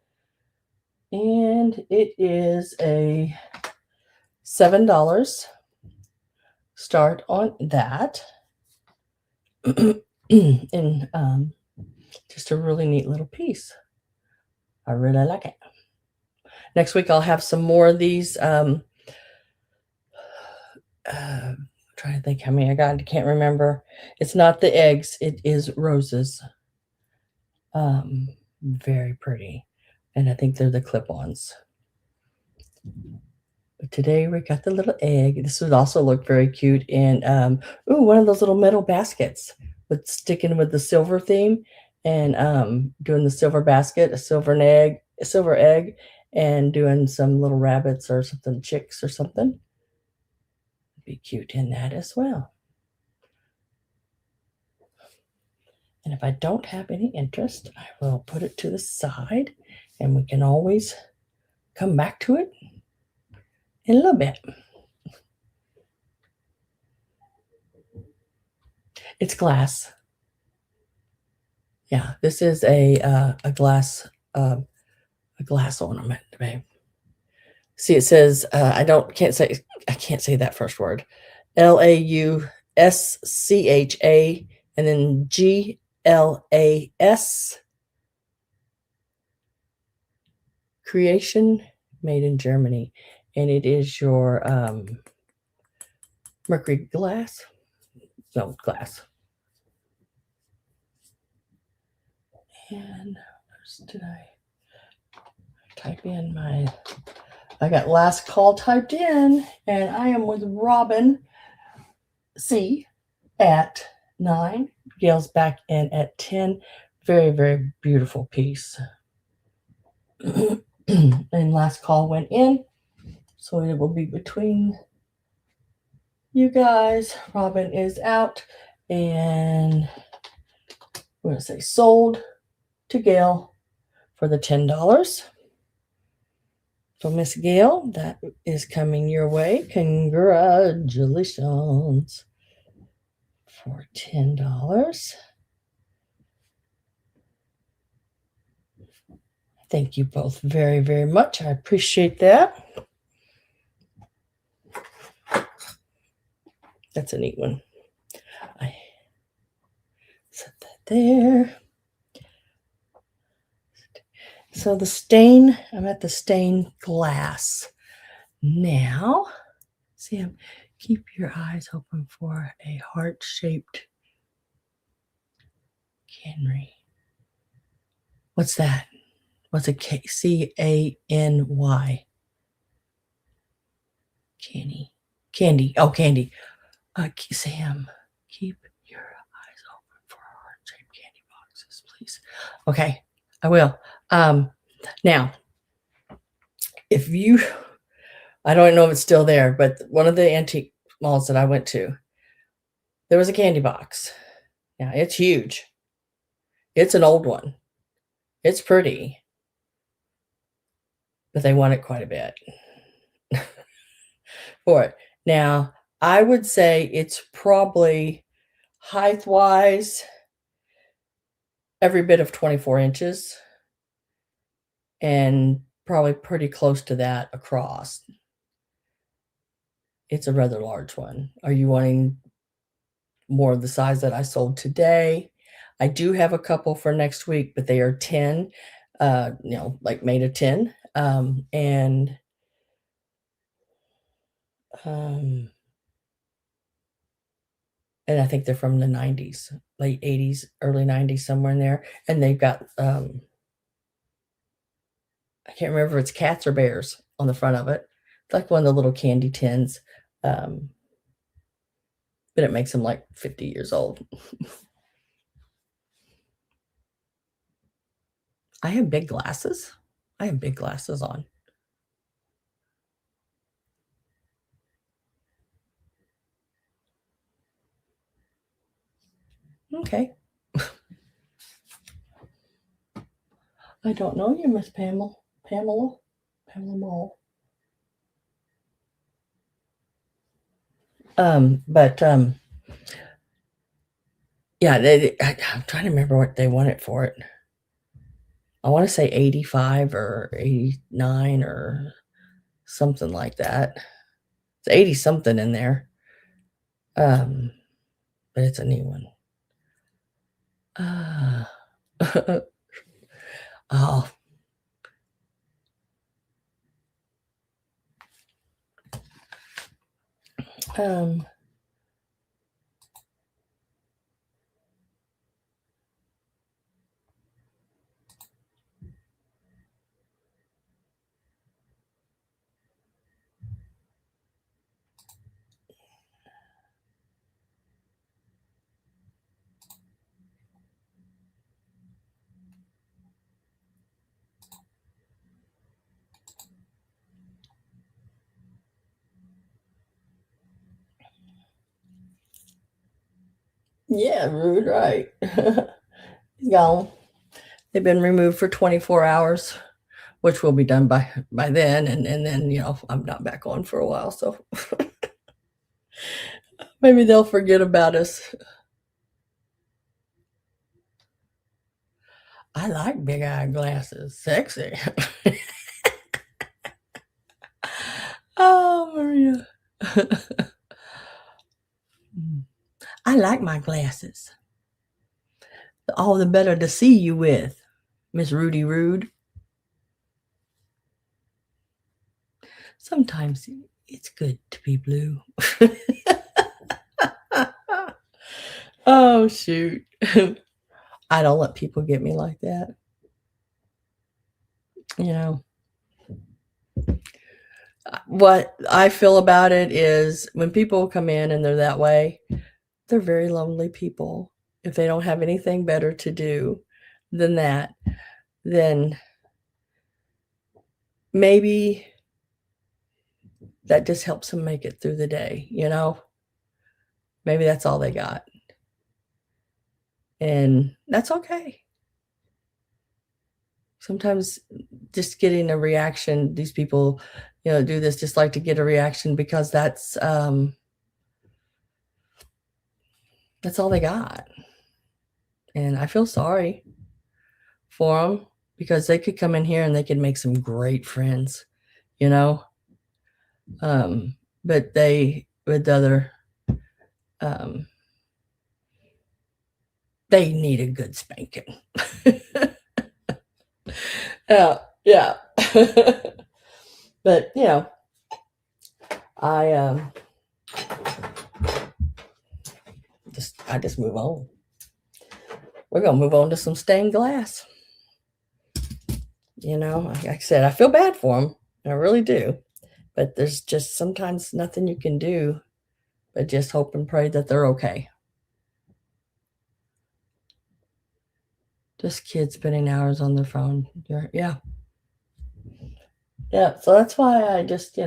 And it is a $7 start on that. And just a really neat little piece. I really like it. Next week, I'll have some more of these. Trying to think how many I got. I can't remember. It's not the eggs. It is roses. Very pretty. And I think they're the clip-ons. But today we got the little egg. This would also look very cute in one of those little metal baskets with sticking with the silver theme and doing the silver basket, a silver egg, and doing some little rabbits or something, chicks or something. Be cute in that as well. And if I don't have any interest, I will put it to the side, and we can always come back to it in a little bit. It's glass. Yeah, this is a glass ornament, babe. See, it says I can't say that first word. LAUSCHA, and then GLAS. Creation made in Germany, and it is your mercury glass. No, glass. And did I type in I got last call typed in, and I am with Robin C at 9. Gail's back in at 10. Very, very beautiful piece. And last call went in, so it will be between you guys. Robin is out, and we're going to say sold to Gail for the $10. So Miss Gail, that is coming your way. Congratulations for $10. Thank you both very, very much. I appreciate that. That's a neat one. I set that there. So the stain, I'm at the stained glass. Now, Sam, keep your eyes open for a heart-shaped canary. What's that? What's a C-A-N-Y? Candy. Oh, candy. Sam, keep your eyes open for heart-shaped candy boxes, please. Okay, I will. Now, if you, I don't know if it's still there, but one of the antique malls that I went to, there was a candy box. Yeah, it's huge. It's an old one. It's pretty, but they want it quite a bit for it. Now, I would say it's probably height-wise every bit of 24 inches and probably pretty close to that across. It's a rather large one. Are you wanting more of the size that I sold today? I do have a couple for next week, but they are 10, like made of 10. And I think they're from the 90s, late 80s, early 90s, somewhere in there. And they've got, I can't remember if it's cats or bears on the front of it. It's like one of the little candy tins. But it makes them like 50 years old. I have big glasses. I have big glasses on. Okay. I don't know you, Miss Pamela. Pamela Mall. Yeah, I'm trying to remember what they wanted for it. I want to say 85 or 89 or something like that. It's 80 something in there. But it's a new one. Oh. Yeah, rude, right. He's gone. They've been removed for 24 hours, which will be done by then. And then, I'm not back on for a while. So maybe they'll forget about us. I like big eye glasses. Sexy. Oh, Maria. I like my glasses. All the better to see you with, Miss Rudy Rude. Sometimes it's good to be blue. Oh, shoot. I don't let people get me like that. What I feel about it is when people come in and they're that way, they're very lonely people. If they don't have anything better to do than that, then maybe that just helps them make it through the day, Maybe that's all they got. And that's okay. Sometimes just getting a reaction, these people, do this just like to get a reaction because that's all they got. And I feel sorry for them because they could come in here and they could make some great friends, you know. But they with other they need a good spanking. Yeah. But I just move on. We're gonna move on to some stained glass. Like I said, I feel bad for them. I really do. But there's just sometimes nothing you can do but just hope and pray that they're okay. Just kids spending hours on their phone. Yeah. So that's why I just,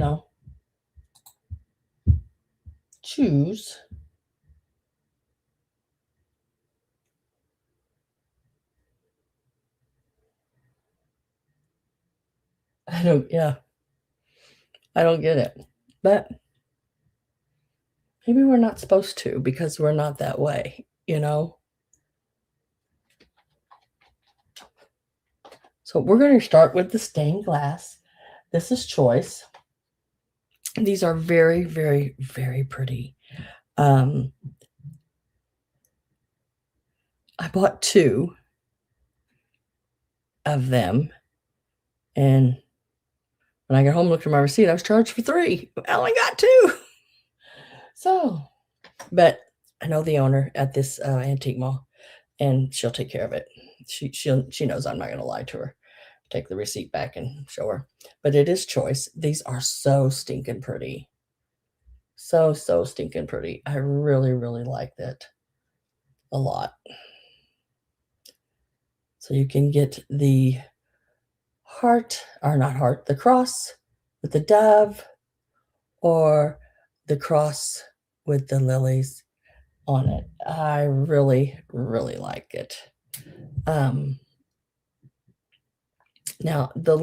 choose. I don't get it. But maybe we're not supposed to because we're not that way, So we're going to start with the stained glass. This is choice. These are very, very, very pretty. I bought 2 of them, and when I got home, looked at my receipt, I was charged for 3. I only got 2. So, but I know the owner at this antique mall, and she'll take care of it. She knows I'm not going to lie to her. Take the receipt back and show her. But it is choice. These are so stinking pretty. So stinking pretty. I really, really like that a lot. So you can get the the cross with the dove, or the cross with the lilies on it. I really, really like it. Now the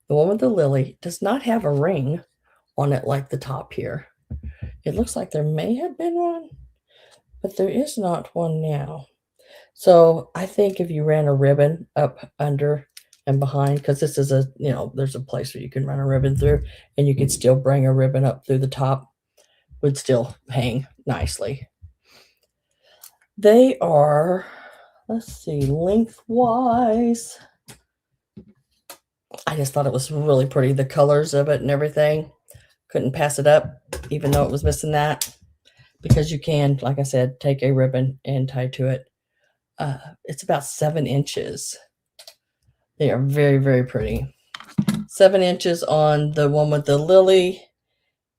one with the lily does not have a ring on it like the top here. It looks like there may have been one, but there is not one now. So I think if you ran a ribbon up under and behind, because this is there's a place where you can run a ribbon through, and you can still bring a ribbon up through the top, would still hang nicely. They are, let's see, lengthwise. I just thought it was really pretty, the colors of it and everything. Couldn't pass it up, even though it was missing that, because you can, like I said, take a ribbon and tie to it. It's about 7 inches. They are very, very pretty. 7 inches on the one with the lily,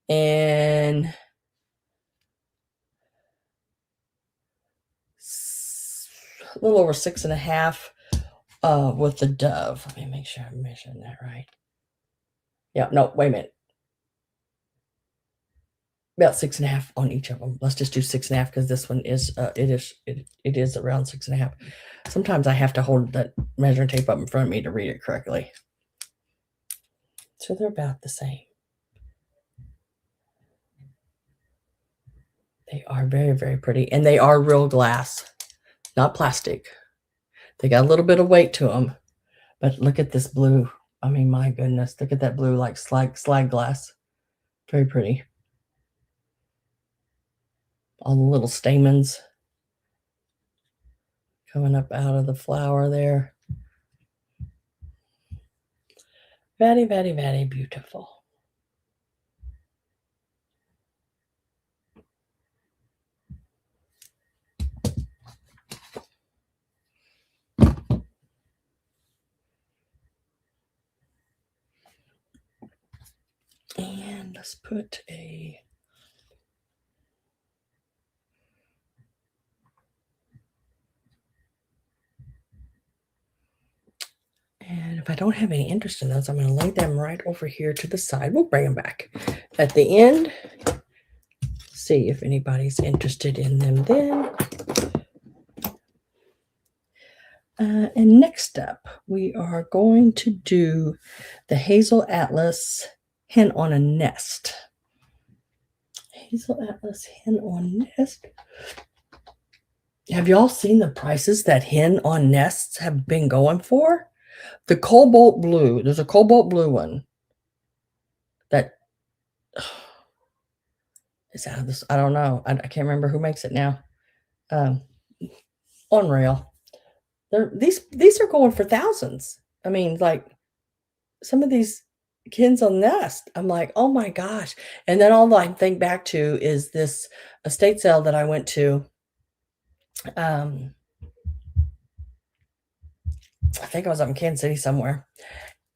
and a little over 6.5 with the dove. Let me make sure I'm measuring that right. Yeah, no, wait a minute. About 6.5 on each of them. Let's just do 6.5 because this one is it is around 6.5. Sometimes I have to hold that measuring tape up in front of me to read it correctly. So they're about the same. They are very, very pretty, and they are real glass, not plastic. They got a little bit of weight to them, but look at this blue. I mean, my goodness, look at that blue, like slag glass. Very pretty. All the little stamens coming up out of the flower there. Very, very, very beautiful. And let's put a and if I don't have any interest in those, I'm going to lay them right over here to the side. We'll bring them back at the end. See if anybody's interested in them then. And next up, we are going to do the Hazel Atlas Hen on a Nest. Hazel Atlas Hen on Nest. Have y'all seen the prices that hen on nests have been going for? The cobalt blue, there's a cobalt blue one that is out of this. I don't know. I can't remember who makes it now. Um, Unreal. These are going for thousands. I mean, like some of these hens on nest. I'm like, oh my gosh. And then all I think back to is this estate sale that I went to. Um, I think I was up in Kansas City somewhere,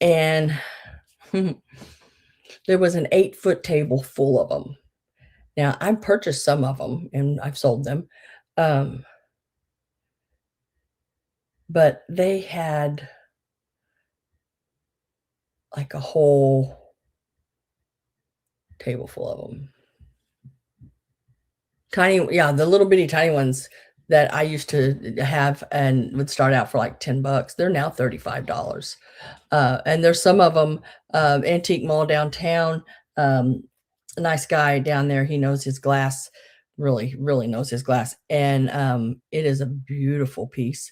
and there was an 8-foot table full of them. Now I purchased some of them and I've sold them, um, but they had like a whole table full of them. Tiny, yeah, the little bitty tiny ones that I used to have and would start out for like $10. They're now $35. And there's some of them, Antique Mall downtown. A nice guy down there. He knows his glass, really, really knows his glass. And it is a beautiful piece.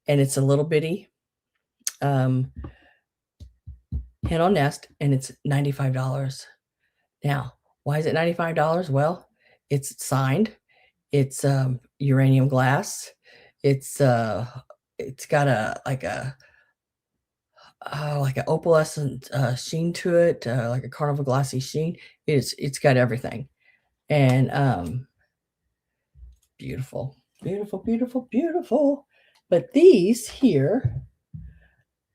And it's a little bitty hen on nest, and it's $95. Now, why is it $95? Well, it's signed. It's uranium glass. It's got a like an opalescent sheen to it, like a carnival glassy sheen. It's got everything, and beautiful, beautiful, beautiful, beautiful. But these here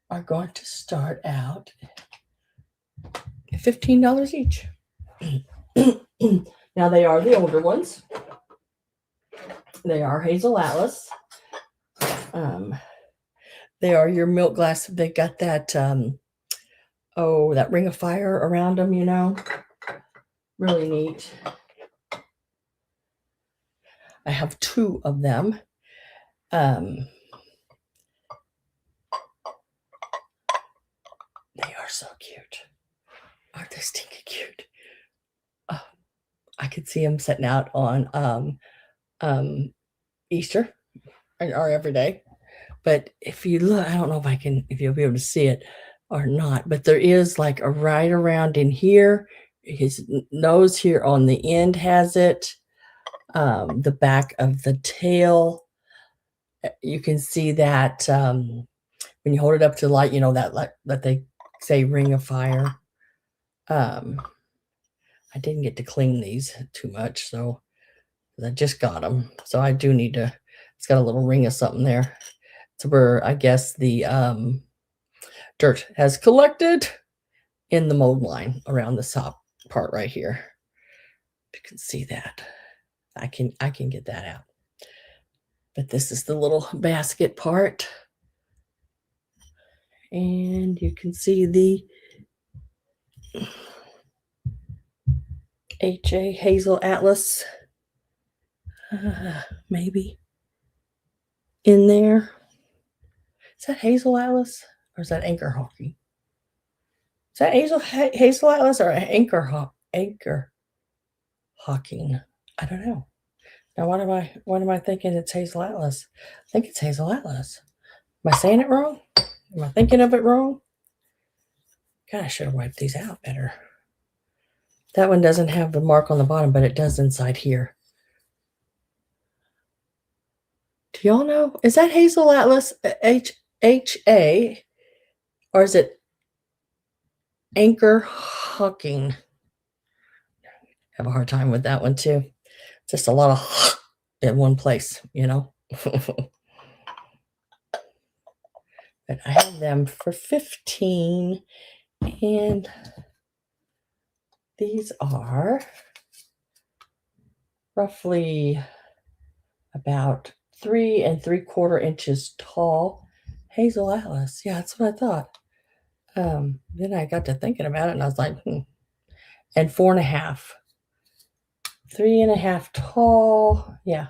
are going to start out at $15 each. Now they are the older ones. They are Hazel Atlas. They are your milk glass. They got that that ring of fire around them, really neat. I have 2 of them. They are so cute. Aren't they stinking cute? Oh, I could see them setting out on Easter or every day. But if you look, I don't know if you'll be able to see it or not, but there is like a right around in here. His nose here on the end has it. The back of the tail, you can see that when you hold it up to light, that they say ring of fire. I didn't get to clean these too much, so I just got them. So I do need to. It's got a little ring of something there. It's where I guess the dirt has collected in the mold line around the top part right here. You can see that. I can get that out. But this is the little basket part. And you can see the HA Hazel Atlas, maybe in there. Is that Hazel Atlas or is that Anchor Hawking? Is that Hazel Atlas or Anchor Hawking? I don't know. Now, what am I thinking? It's Hazel Atlas. I think it's Hazel Atlas. Am I saying it wrong? Am I thinking of it wrong? God, I should have wiped these out better. That one doesn't have the mark on the bottom, but it does inside here. Do y'all know? Is that Hazel Atlas HA or is it Anchor Hawking? Have a hard time with that one too. Just a lot of in one place, But I have them for 15, and these are roughly about 3 3/4 inches tall. Hazel Atlas. Yeah, that's what I thought. Then I got to thinking about it and I was like, And 4.5. 3.5 tall. Yeah.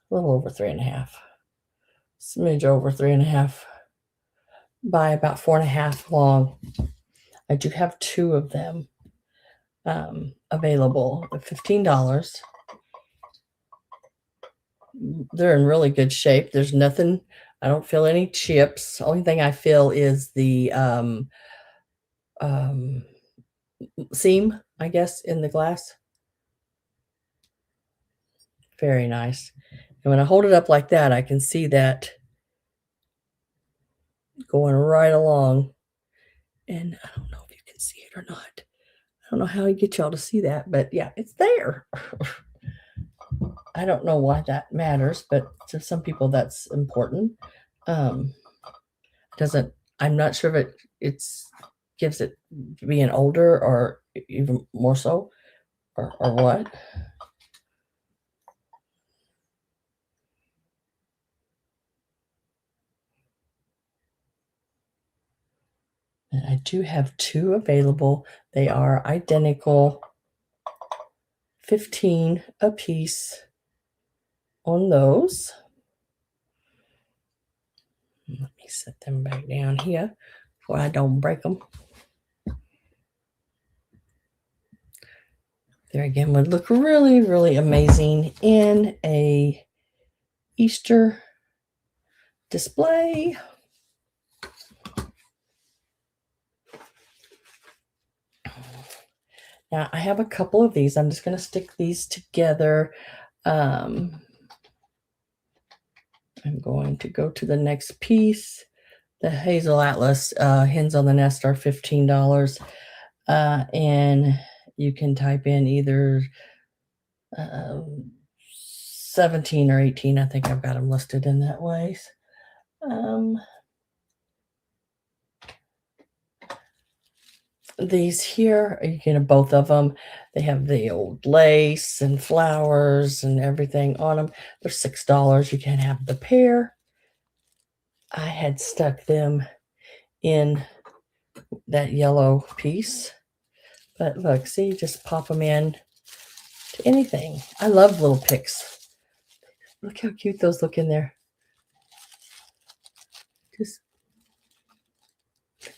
A little over 3.5. Smidge over 3.5 by about 4.5 long. I do have 2 of them available at $15. They're in really good shape. There's nothing, I don't feel any chips. Only thing I feel is the um, seam, I guess, in the glass. Very nice. And when I hold it up like that, I can see that going right along. And I don't know if you can see it or not. I don't know how you get y'all to see that, but yeah, it's there. I don't know why that matters, but to some people that's important. Um, doesn't I'm not sure if it's gives it being older or even more so or what. And I do have two available. They are identical, 15 a piece on those. Let me set them back down here so I don't break them. There again would look really, really amazing in a Easter display. Now I have a couple of these. I'm just going to stick these together. I'm going to go to the next piece. The Hazel Atlas hens on the nest are $15. And you can type in either 17 or 18. I think I've got them listed in that way. These here, you get both of them. They have the old lace and flowers and everything on them. They're $6. You can have the pair. I had stuck them in that yellow piece. But look, see, just pop them in to anything. I love little picks. Look how cute those look in there. Just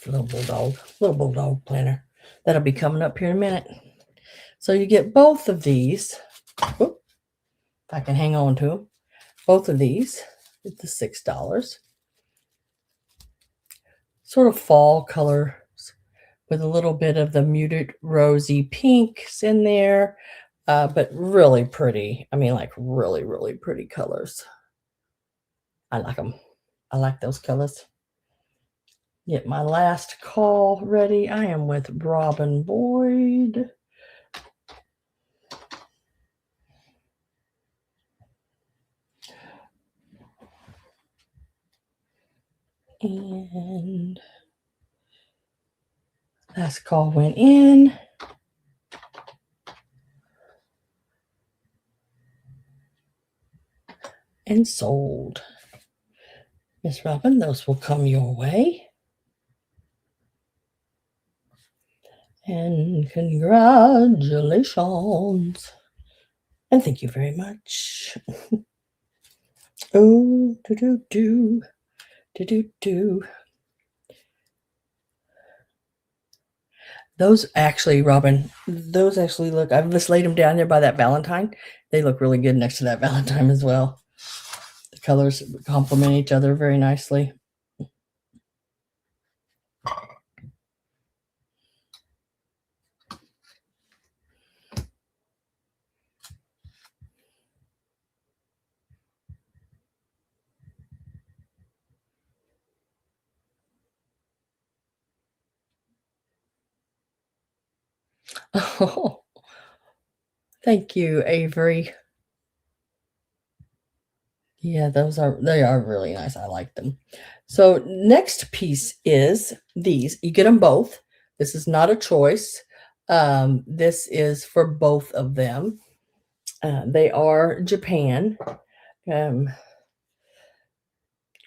a little bulldog planner. That'll be coming up here in a minute. So you get both of these. Whoop, if I can hang on to them. Both of these at the $6. Sort of fall color with a little bit of the muted rosy pinks in there, but really pretty. I mean, like really, really pretty colors. I like them. I like those colors. Get my last call ready. I am with Robin Boyd. And last call went in. And sold. Miss Robin, those will come your way. And congratulations. And thank you very much. Oh, do. Those actually, Robin, those actually look, I've just laid them down there by that Valentine. They look really good next to that Valentine as well. The colors complement each other very nicely. Oh, thank you, Avery. Yeah, they are really nice. I like them. So next piece is these. You get them both. This is not a choice. This is for both of them. They are Japan. Of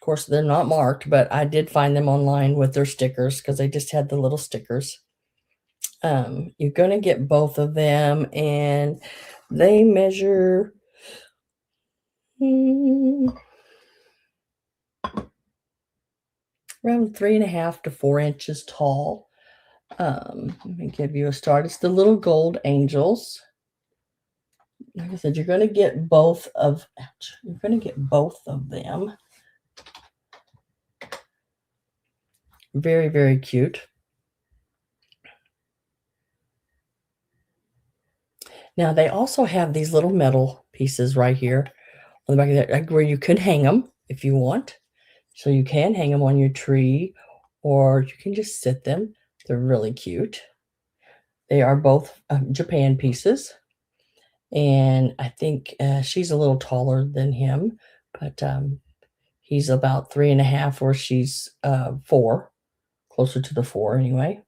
course, they're not marked, but I did find them online with their stickers because they just had the little stickers. You're going to get both of them, and they measure around 3.5 to 4 inches tall. Let me give you a start. It's the little gold angels. Like I said, you're going to get both of, you're going to get both of them. Very, very cute. Now they also have these little metal pieces right here on the back of that where you could hang them if you want. So you can hang them on your tree, or you can just sit them. They're really cute. They are both Japan pieces. And I think she's a little taller than him, but he's about 3.5, or she's 4, closer to the 4 anyway.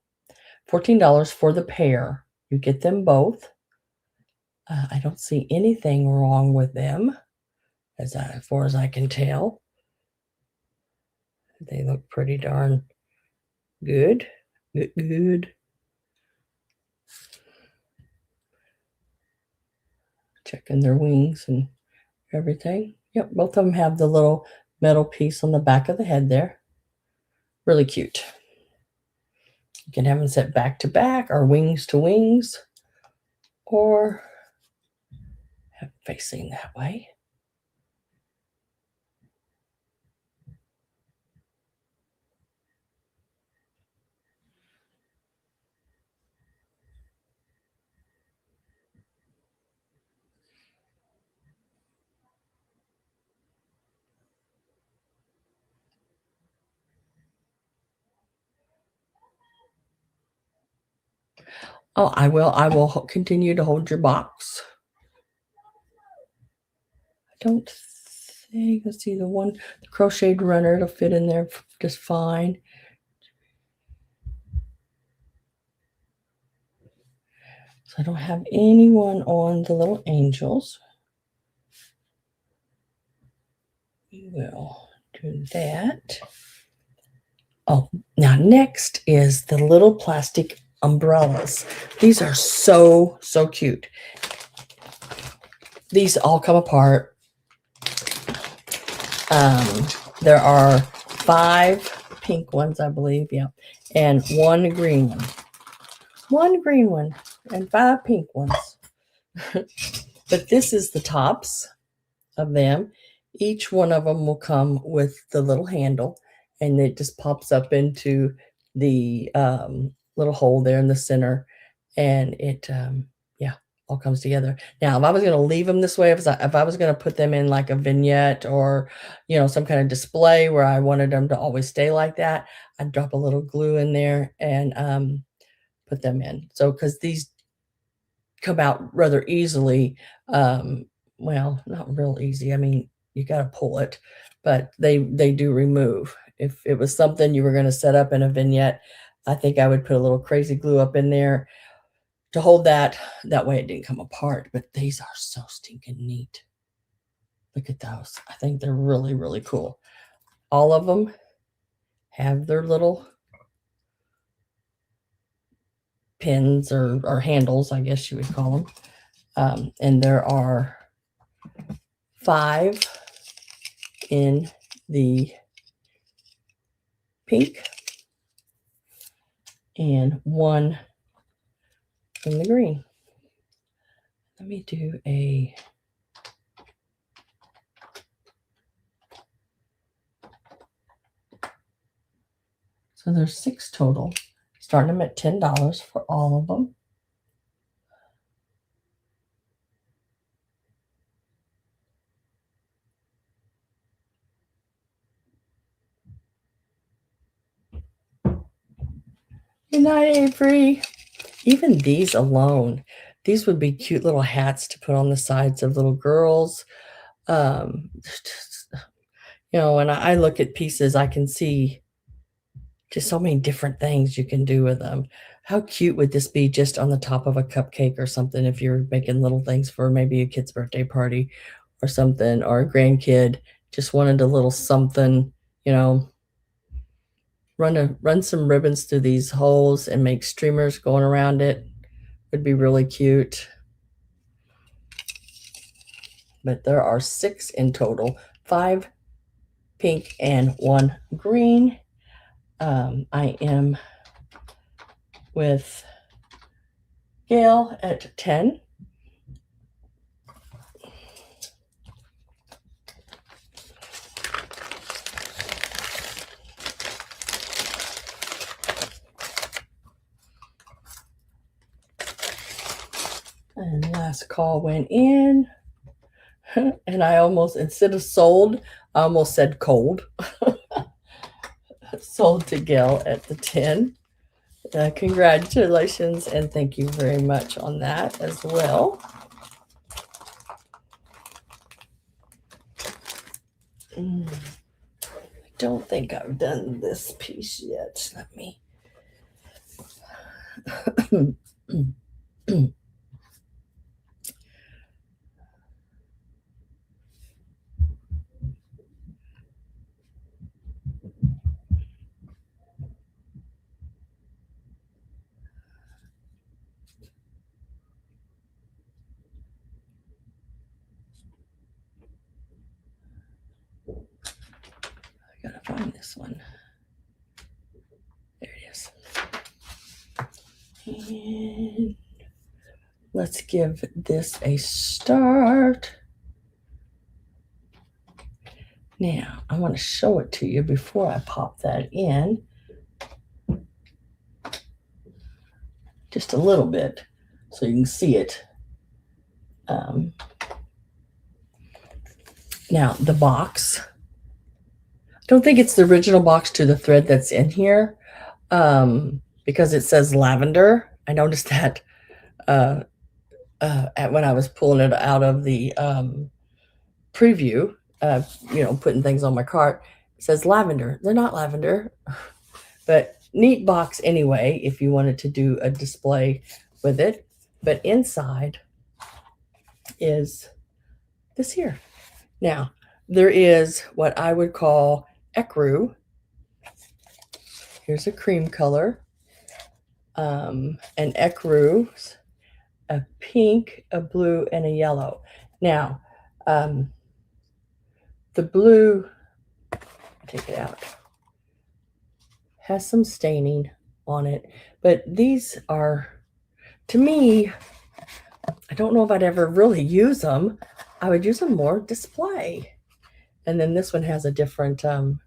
$14 for the pair. You get them both. I don't see anything wrong with them, as far as I can tell. They look pretty darn good. Good. Checking their wings and everything. Yep, both of them have the little metal piece on the back of the head there. Really cute. You can have them set back to back or wings to wings, or have facing that way. Oh, I will. I will continue to hold your box. I don't think, let's see, the crocheted runner, it'll fit in there just fine. So I don't have anyone on the little angels. We will do that. Oh, now next is the little plastic umbrellas. These are so, so cute. These all come apart. There are 5 pink ones, I believe, yeah, and 1 green one. 1 green one and 5 pink ones. But this is the tops of them. Each one of them will come with the little handle, and it just pops up into the little hole there in the center, and it yeah, all comes together. Now, if I was going to leave them this way, if I was going to put them in like a vignette or some kind of display where I wanted them to always stay like that, I'd drop a little glue in there and put them in. So because these come out rather easily, well, not real easy. I mean, you got to pull it, but they do remove. If it was something you were going to set up in a vignette, I think I would put a little crazy glue up in there to hold that way it didn't come apart. But these are so stinking neat. Look at those. I think they're really, really cool. All of them have their little pins or handles, I guess you would call them. And there are 5 in the pink and 1 in the green. Let me do so there's 6 total, starting them at $10 for all of them. Good night, Avery. Even these alone, these would be cute little hats to put on the sides of little girls. When I look at pieces, I can see just so many different things you can do with them. How cute would this be just on the top of a cupcake or something if you're making little things for maybe a kid's birthday party or something, or a grandkid just wanted a little something, run some ribbons through these holes and make streamers going around it. Would be really cute. But there are 6 in total, 5 pink and 1 green. I am with Gail at 10. And last call went in. And I almost, instead of sold, I almost said cold. Sold to Gail at the 10. Congratulations and thank you very much on that as well. I don't think I've done this piece yet. Let me. I gotta find this one. There it is. And let's give this a start. Now, I want to show it to you before I pop that in. Just a little bit so you can see it. Now, the box. I don't think it's the original box to the thread that's in here because it says lavender. I noticed that when I was pulling it out of the preview, putting things on my cart. It says lavender. They're not lavender, but neat box anyway if you wanted to do a display with it. But inside is this here. Now, there is what I would call ecru. Here's a cream color. An ecru, a pink, a blue, and a yellow. Now, the blue, take it out, has some staining on it. But these are, to me, I don't know if I'd ever really use them. I would use them more display. And then this one has a different name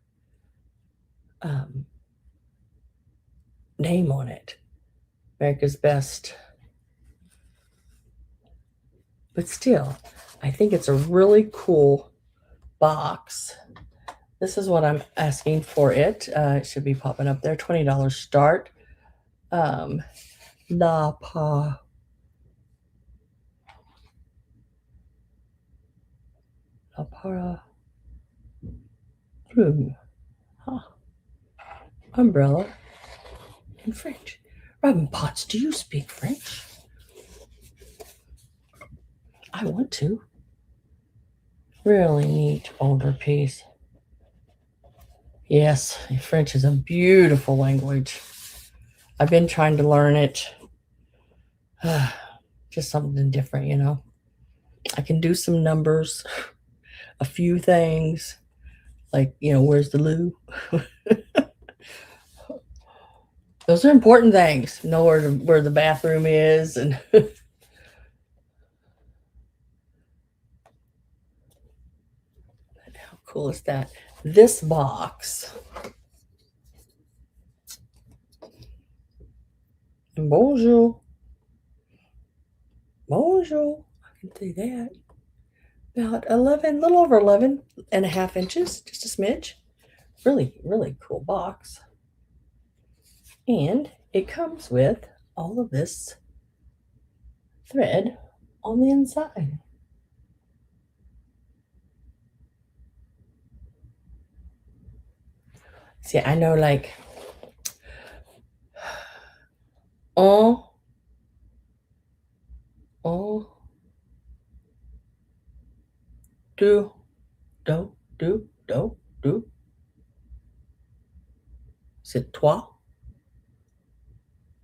on it. America's Best. But still, I think it's a really cool box. This is what I'm asking for it. It should be popping up there. $20 start. La Pa. La Para. Plume. Huh. Umbrella. In French. Robin Potts, do you speak French? I want to. Really neat older piece. Yes, French is a beautiful language. I've been trying to learn it. Just something different, you know. I can do some numbers, a few things, like, where's the loo? Those are important things. Know where the bathroom is, and how cool is that? This box. Bonjour. Bonjour. I can say that. About 11, a little over 11.5 inches, just a smidge. Really, really cool box. And it comes with all of this thread on the inside. See, I know like un, deux, deux. C'est trois,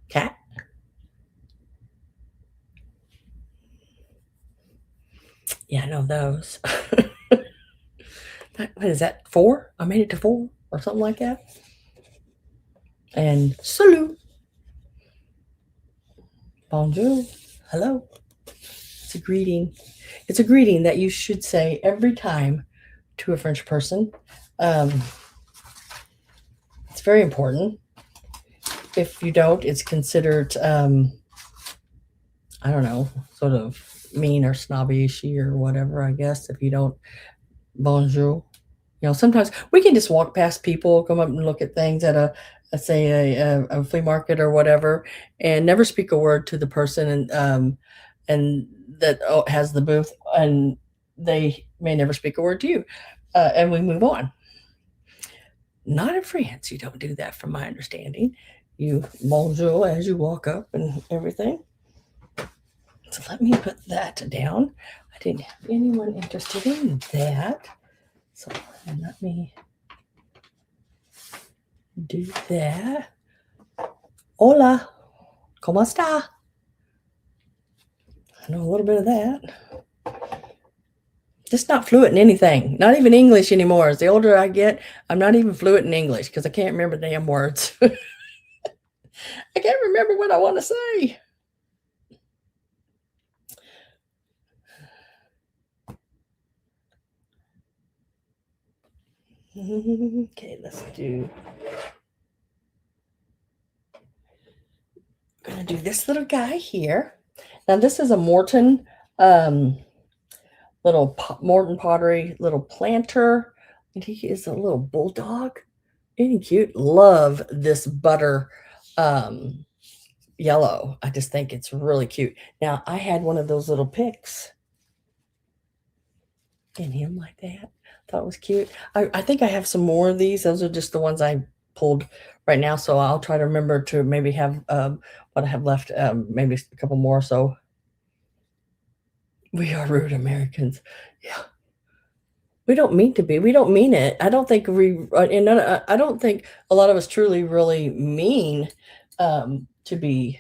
quatre. Yeah, I know those. What is that? 4? I made it to 4 or something like that. And salut. Bonjour. Hello. It's a greeting. It's a greeting that you should say every time to a French person. It's very important. If you don't, it's considered I don't know, sort of mean or snobbish or whatever, I guess, if you don't bonjour. Sometimes we can just walk past people, come up and look at things at let's say a flea market or whatever, and never speak a word to the person and that has the booth, and they may never speak a word to you, and we move on. Not in France, you don't do that, from my understanding. You bonjour as you walk up and everything. So let me put that down. I didn't have anyone interested in that. So let me do that. Hola, ¿cómo está? I know a little bit of that. Just not fluent in anything, not even English anymore. As the older I get, I'm not even fluent in English because I can't remember damn words. I can't remember what I want to say. Okay, let's do. I'm going to do this little guy here. Now, this is a Morton Morton Pottery little planter, and he is a little bulldog. Isn't he cute? Love this butter yellow. I just think it's really cute. Now, I had one of those little picks in him like that. Thought it was cute. I think I have some more of these. Those are just the ones I pulled right now. So I'll try to remember to maybe have what I have left, maybe a couple more. So we are rude Americans. Yeah. We don't mean to be. We don't mean it. I don't think I don't think a lot of us truly really mean to be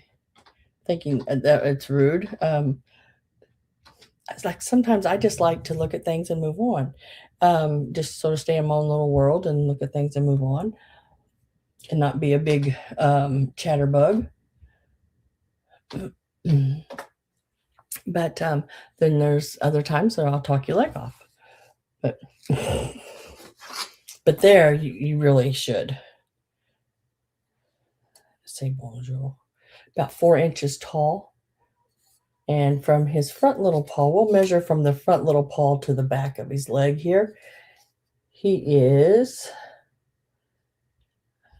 thinking that it's rude. It's like sometimes I just like to look at things and move on. Just sort of stay in my own little world and look at things and move on, and not be a big chatterbug. But then there's other times that I'll talk your leg off. But but there you really should say bonjour. About 4 inches tall. And from his front little paw, we'll measure from the front little paw to the back of his leg here. He is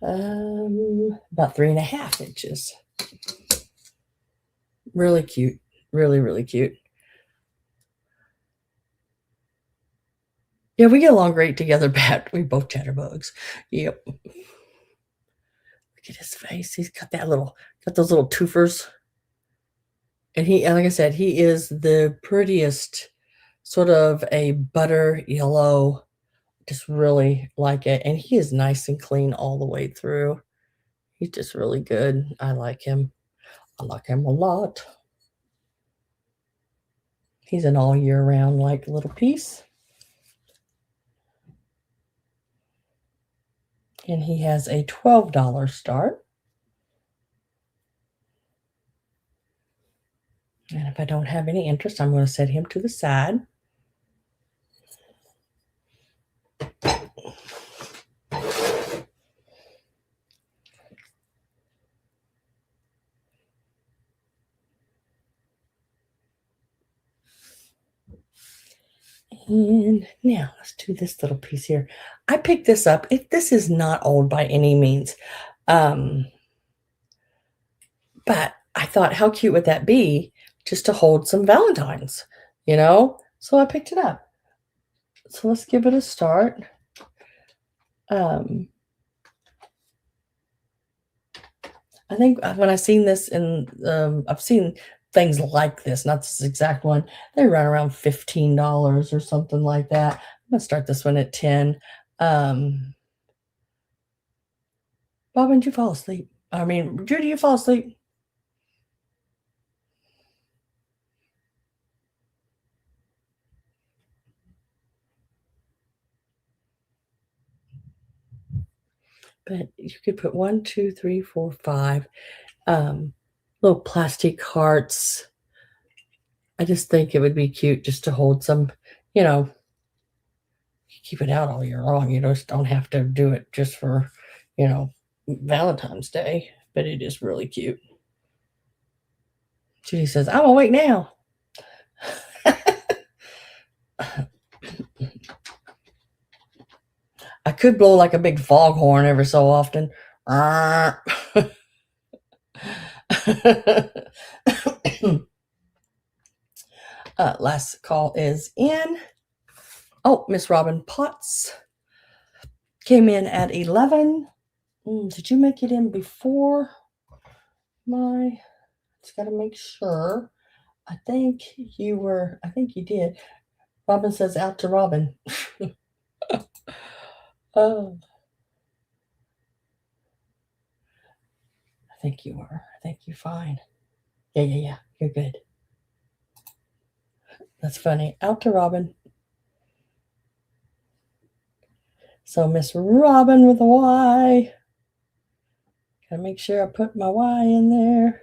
about 3.5 inches. Really cute. Really, really cute. Yeah, we get along great together, Pat. We both chatterbugs. Yep. Look at his face. He's got those little twofers. And like I said, he is the prettiest, sort of a butter yellow. Just really like it. And he is nice and clean all the way through. He's just really good. I like him. I like him a lot. He's an all year round like little piece. And he has a $12 start. And if I don't have any interest, I'm going to set him to the side. And now let's do this little piece here. I picked this up. This is not old by any means. But I thought, how cute would that be just to hold some Valentines, So I picked it up. So let's give it a start. I think when I've seen this I've seen things like this, not this exact one, they run around $15 or something like that. I'm going to start this one at 10. Bob, when did you fall asleep? I mean, Judy, you fall asleep? But you could put 1, 2, 3, 4, 5 little plastic hearts. I just think it would be cute just to hold some, keep it out all year long. You just don't have to do it just for, Valentine's Day, but it is really cute. Judy says, I'm awake now. I could blow like a big foghorn every so often. Last call is in. Oh, Miss Robin Potts came in at 11. Did you make it in before my? Just got to make sure. I think you did. Robin says out to Robin. Oh, I think you were. I think you're fine. Yeah. You're good. That's funny. Out to Robin. So Miss Robin with a Y. Gotta make sure I put my Y in there.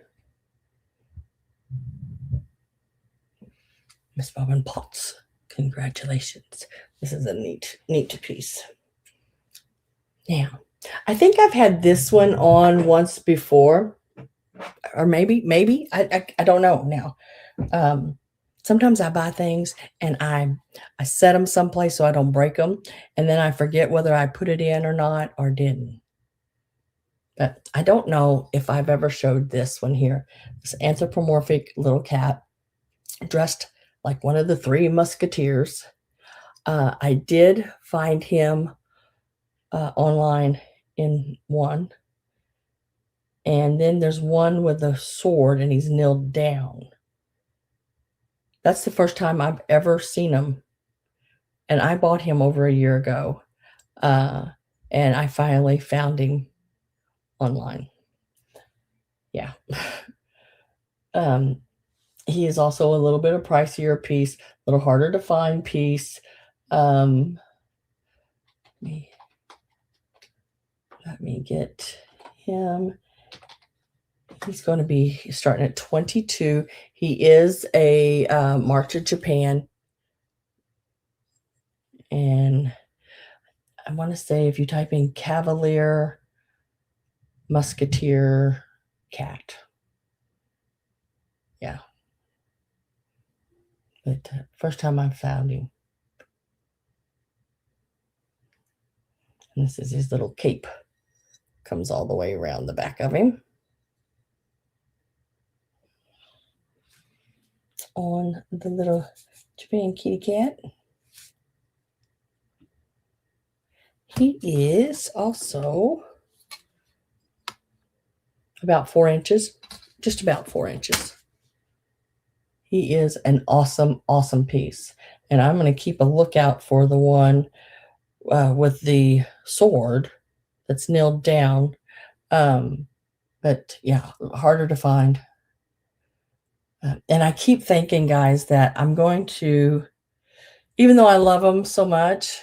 Miss Robin Potts. Congratulations. This is a neat piece. Now, I think I've had this one on once before, or maybe I don't know now. Sometimes I buy things and I set them someplace so I don't break them, and then I forget whether I put it in or not or didn't. But I don't know if I've ever showed this one here. This anthropomorphic little cat dressed like one of the three musketeers. I did find him online in one. And then there's one with a sword and he's kneeled down. That's the first time I've ever seen him. And I bought him over a year ago. And I finally found him online. Yeah. He is also a little bit of pricier piece, a little harder to find piece. Let me get him. He's going to be starting at 22. He is a March of Japan. And I want to say if you type in Cavalier Musketeer cat. Yeah. But first time I found him. And this is his little cape. Comes all the way around the back of him. On the little Japan kitty cat. He is also about 4 inches, just about 4 inches. He is an awesome, awesome piece. And I'm going to keep a lookout for the one with the sword that's nailed down. But yeah, harder to find. And I keep thinking, guys, that I'm going to, even though I love them so much,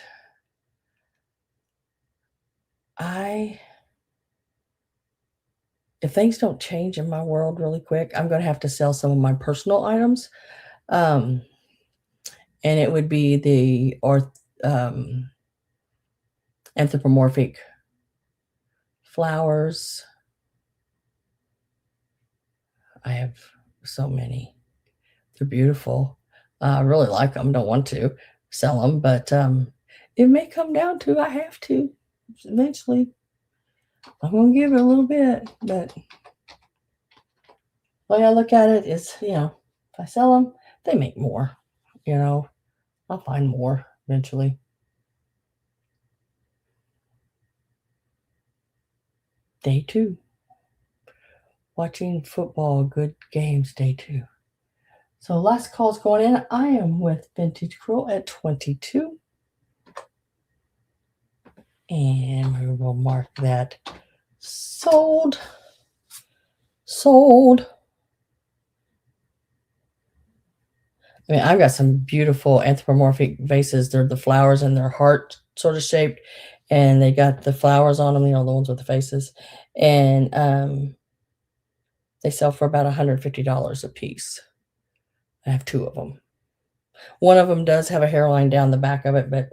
if things don't change in my world really quick, I'm going to have to sell some of my personal items. And it would be the anthropomorphic flowers. I have so many. They're beautiful. I really like them. Don't want to sell them, but it may come down to I have to eventually. I'm going to give it a little bit, but the way I look at it is, if I sell them, they make more. I'll find more eventually. Day 2. Watching football, good games, day 2. So last call's going in. I am with Vintage Cruel at 22. And we will mark that sold. I mean, I've got some beautiful anthropomorphic vases. They're the flowers and they're heart sort of shaped. And they got the flowers on them, the ones with the faces. And they sell for about $150 a piece. I have 2 of them. One of them does have a hairline down the back of it, but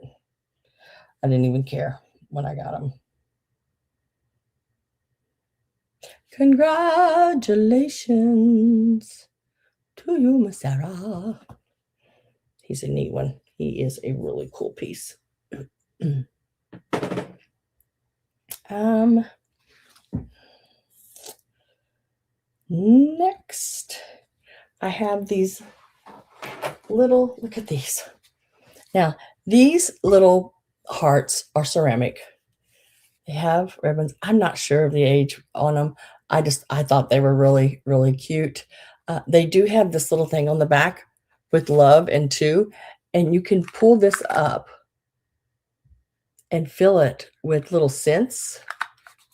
I didn't even care when I got them. Congratulations. to you, Miss Sarah. He's a neat one. He is a really cool piece. Next, I have these little, look at these. Now, these little hearts are ceramic. They have ribbons. I'm not sure of the age on them. I thought they were really, really cute. They do have this little thing on the back with love and two, and you can pull this up and fill it with little scents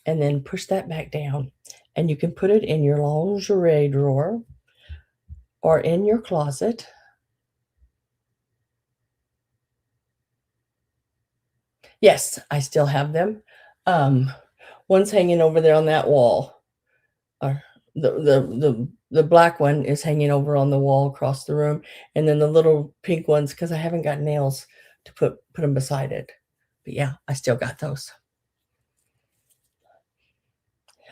and then push that back down. And you can put it in your lingerie drawer or in your closet. Yes, I still have them. One's hanging over there on that wall. Or the black one is hanging over on the wall across the room, and then the little pink ones, because I haven't got nails to put them beside it. But yeah, I still got those.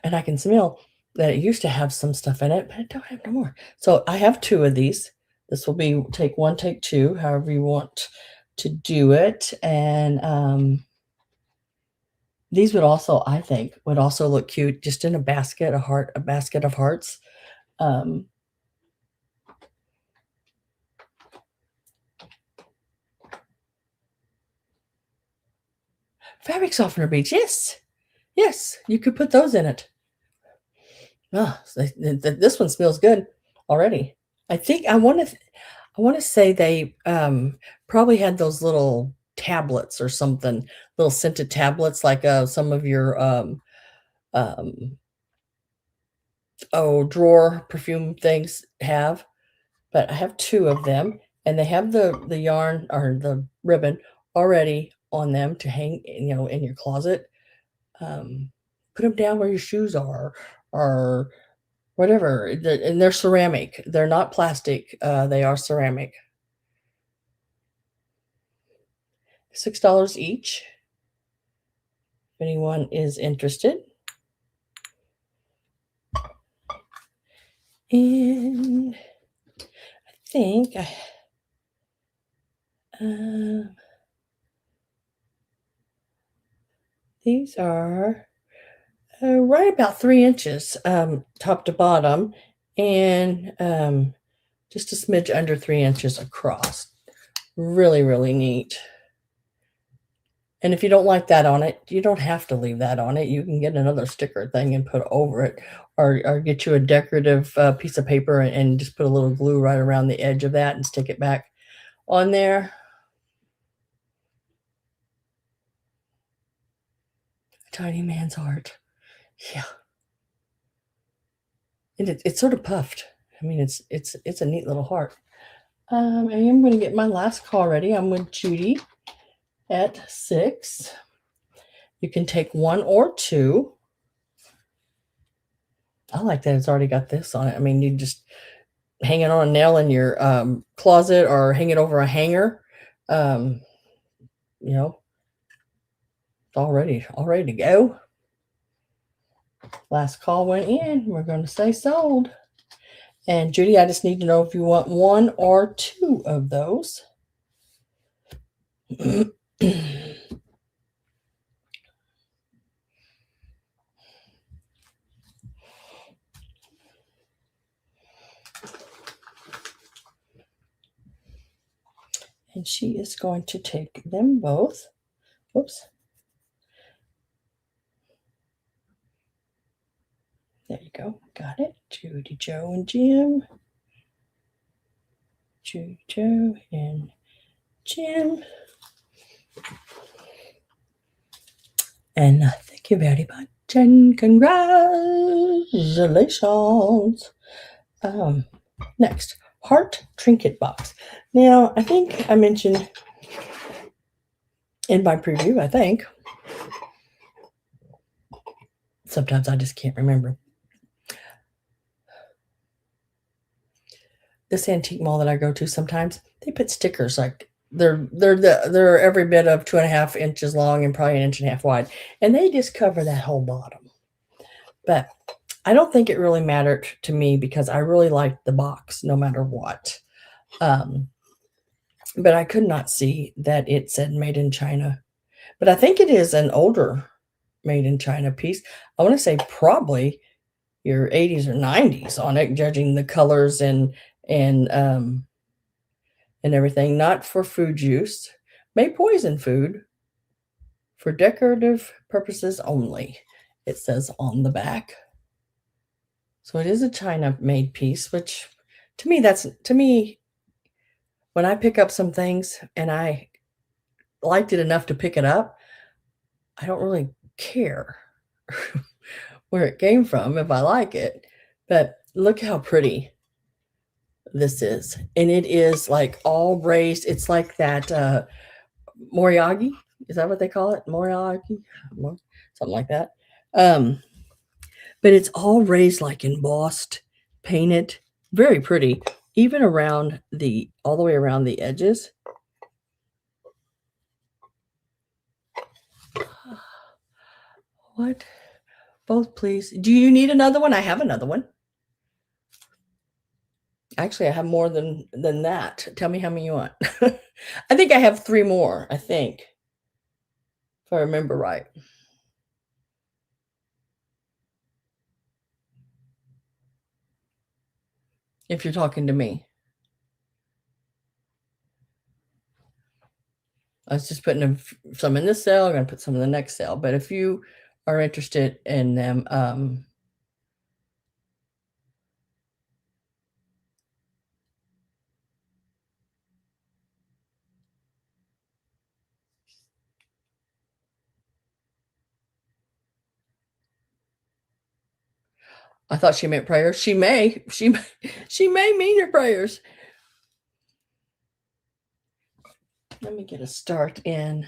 And I can smell that it used to have some stuff in it, but I don't have no more. So I have two of these. This will be take one, take two, however you want to do it. And these would also, I think, would also look cute just in a basket, a basket of hearts. Fabric softener beads, yes. Yes, you could put those in it. Oh, this one smells good already. I think I want to say they probably had those little tablets or something, little scented tablets like some of your drawer perfume things have. But I have two of them, and they have the yarn or the ribbon already on them to hang, in your closet. Put them down where your shoes are, or whatever. And they're ceramic. They're not plastic. They are ceramic. $6 each. If anyone is interested. And I think these are right about 3 inches top to bottom, and just a smidge under 3 inches across. Really, really neat. And if you don't like that on it, you don't have to leave that on it. You can get another sticker thing and put over it, or get you a decorative piece of paper and just put a little glue right around the edge of that and stick it back on there. A tiny man's heart. Yeah. And it's sort of puffed. I mean, it's a neat little heart. I am going to get my last call ready. I'm with Judy at 6. You can take one or two. I like that it's already got this on it. I mean, you just hang it on a nail in your closet or hang it over a hanger. It's all ready to go. Last call went in. We're going to say sold. And Judy, I just need to know if you want one or two of those. And she is going to take them both. Oops. There you go. Got it. Judy, Joe, and Jim. Judy, Joe, and Jim. And thank you very much. And congratulations. Next, heart trinket box. Now, I think I mentioned in my preview, I think. Sometimes I just can't remember. This antique mall that I go to, sometimes they put stickers like they're every bit of 2.5 inches long and probably 1.5 inches wide, and they just cover that whole bottom. But I don't think it really mattered to me because I really liked the box no matter what. Um, but I could not see that it said made in China. But I think it is an older made in China piece. I want to say probably your 80s or 90s on it, judging the colors and everything. Not for food use. May poison food for decorative purposes only. It says on the back. So it is a China made piece, which to me when I pick up some things and I liked it enough to pick it up, I don't really care where it came from if I like it. But look how pretty this is. And it is like all raised. It's like that moriagi. Is that what they call it? Moriagi? Something like that. Um, but it's all raised like embossed, painted, very pretty, even around all the way around the edges. What? Both, please. Do you need another one? I have another one. Actually, I have more than that. Tell me how many you want. I think I have 3 more, I think. If I remember right. If you're talking to me. I was just putting some in this sale. I'm going to put some in the next sale. But if you are interested in them, I thought she meant prayers. She may. She may mean your prayers. Let me get a start in.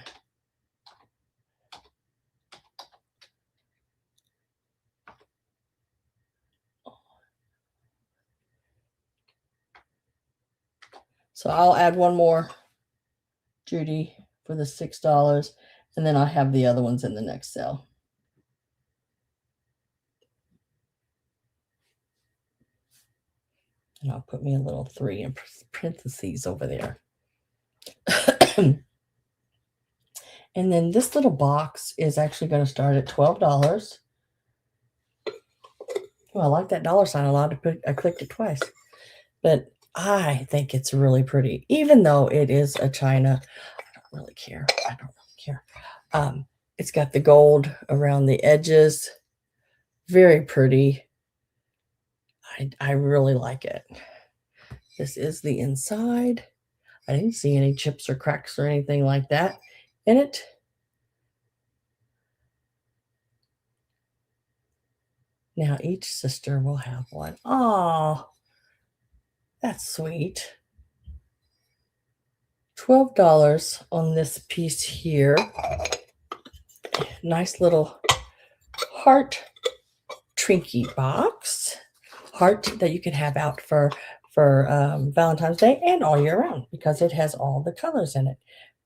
So I'll add one more, Judy, for the $6, and then I'll have the other ones in the next sale. And I'll put me a little 3 in parentheses over there. And then this little box is actually going to start at $12. Well, I like that dollar sign a lot. I clicked it twice. But I think it's really pretty, even though it is a China. I don't really care. I don't really care. It's got the gold around the edges. Very pretty. I really like it. This is the inside. I didn't see any chips or cracks or anything like that in it. Now each sister will have one. Oh, that's sweet. $12 on this piece here. Nice little heart trinky box. Heart that you can have out for Valentine's Day and all year round because it has all the colors in it.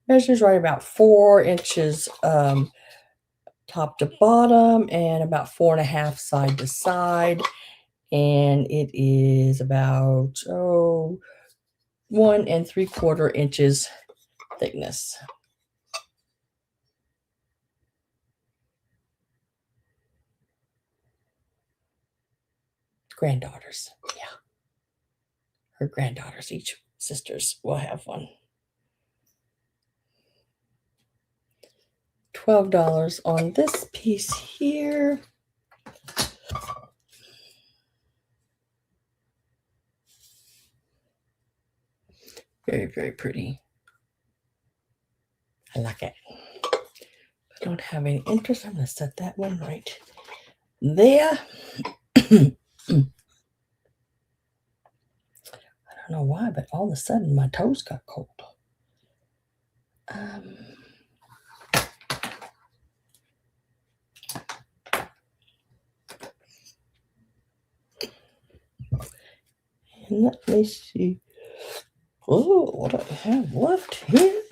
Measures right about 4 inches top to bottom and about 4.5 side to side. And it is about 1 3/4 inches thickness. Granddaughters, yeah. Her granddaughters, each sisters will have one. $12 on this piece here. Very, very pretty. I like it. I don't have any interest. I'm going to set that one right there. I don't know why, but all of a sudden my toes got cold. And let me see. Oh, what I have left here.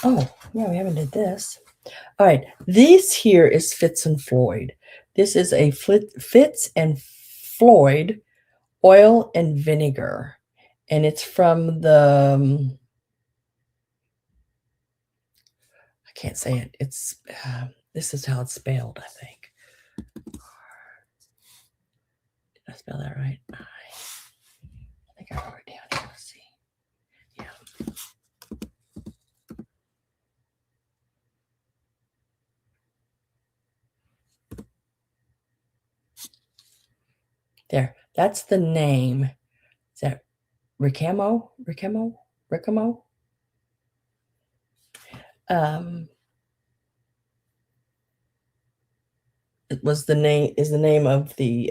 Oh, yeah, we haven't did this. All right, this here is Fitz and Floyd. This is a Fitz and Floyd oil and vinegar, and it's from the I can't say it. It's this is how it's spelled, I think. Did I spell that right? I think I wrote it down here. Let's see. Yeah. There. That's the name. Is that Ricamo? It was the name is the name of the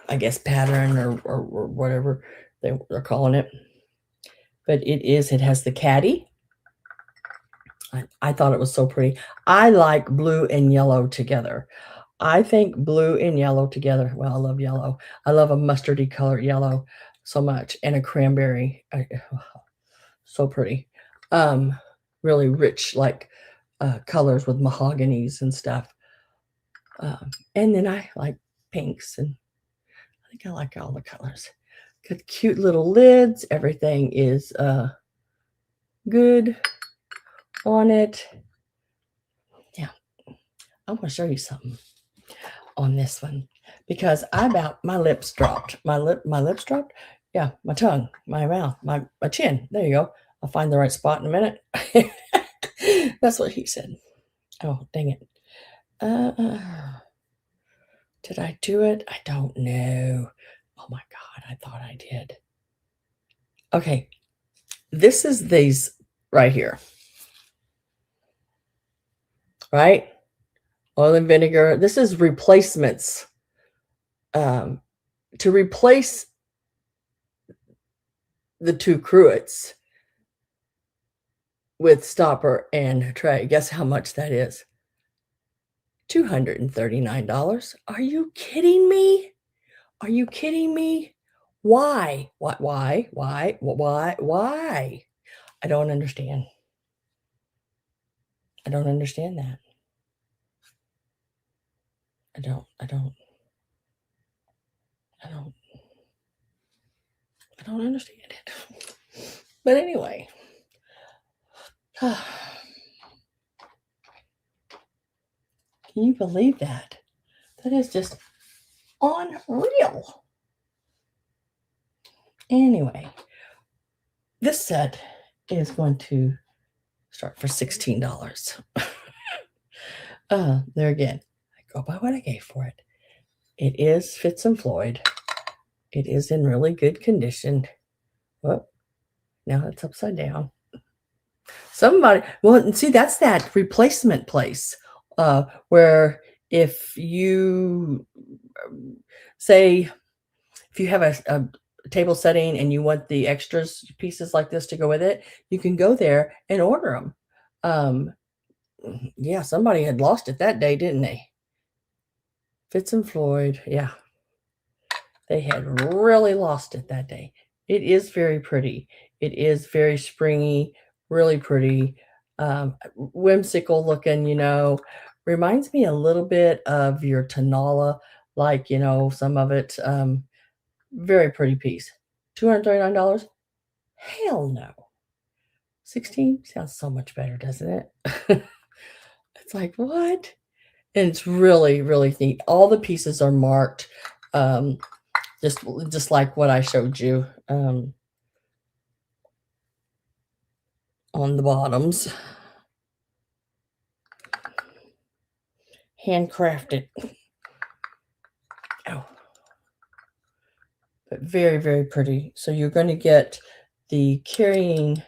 I guess pattern or whatever they're calling it. But it has the caddy. I thought it was so pretty. I like blue and yellow together. I think blue and yellow together. Well, I love yellow. I love a mustardy colored yellow so much, and a cranberry. So pretty. Really rich, like colors with mahoganies and stuff. And then I like pinks, and I think I like all the colors. Got cute little lids. Everything is good on it. Yeah, I'm going to show you something on this one because my lips dropped. My lips dropped. Yeah, my tongue, my mouth, my chin. There you go. I'll find the right spot in a minute. That's what he said. Oh, dang it. Did I do it? I don't know. Oh my God, I thought I did. Okay, this is these right here. Right? Oil and vinegar. This is replacements. To replace the two cruets with stopper and tray. Guess how much that is? $239. Are you kidding me? Are you kidding me? Why? Why? I don't understand. I don't understand that. I don't understand it. But anyway. Can you believe that? That is just unreal. Anyway, this set is going to start for $16. There again, I go by what I gave for it. It is Fitz and Floyd. It is in really good condition. Well, now it's upside down. See, that's that replacement place where if you say, if you have a table setting and you want the extras pieces like this to go with it, you can go there and order them. Yeah, somebody had lost it that day, didn't they? Fitz and Floyd, yeah. They had really lost it that day. It is very pretty. It is very springy, really pretty, whimsical looking, reminds me a little bit of your Tanala, like, some of it. Very pretty piece. $239? Hell no. 16 sounds so much better, doesn't it? It's like, what? And it's really, really neat. All the pieces are marked. Just like what I showed you on the bottoms. Handcrafted. Oh. But very, very pretty. So you're going to get the carrying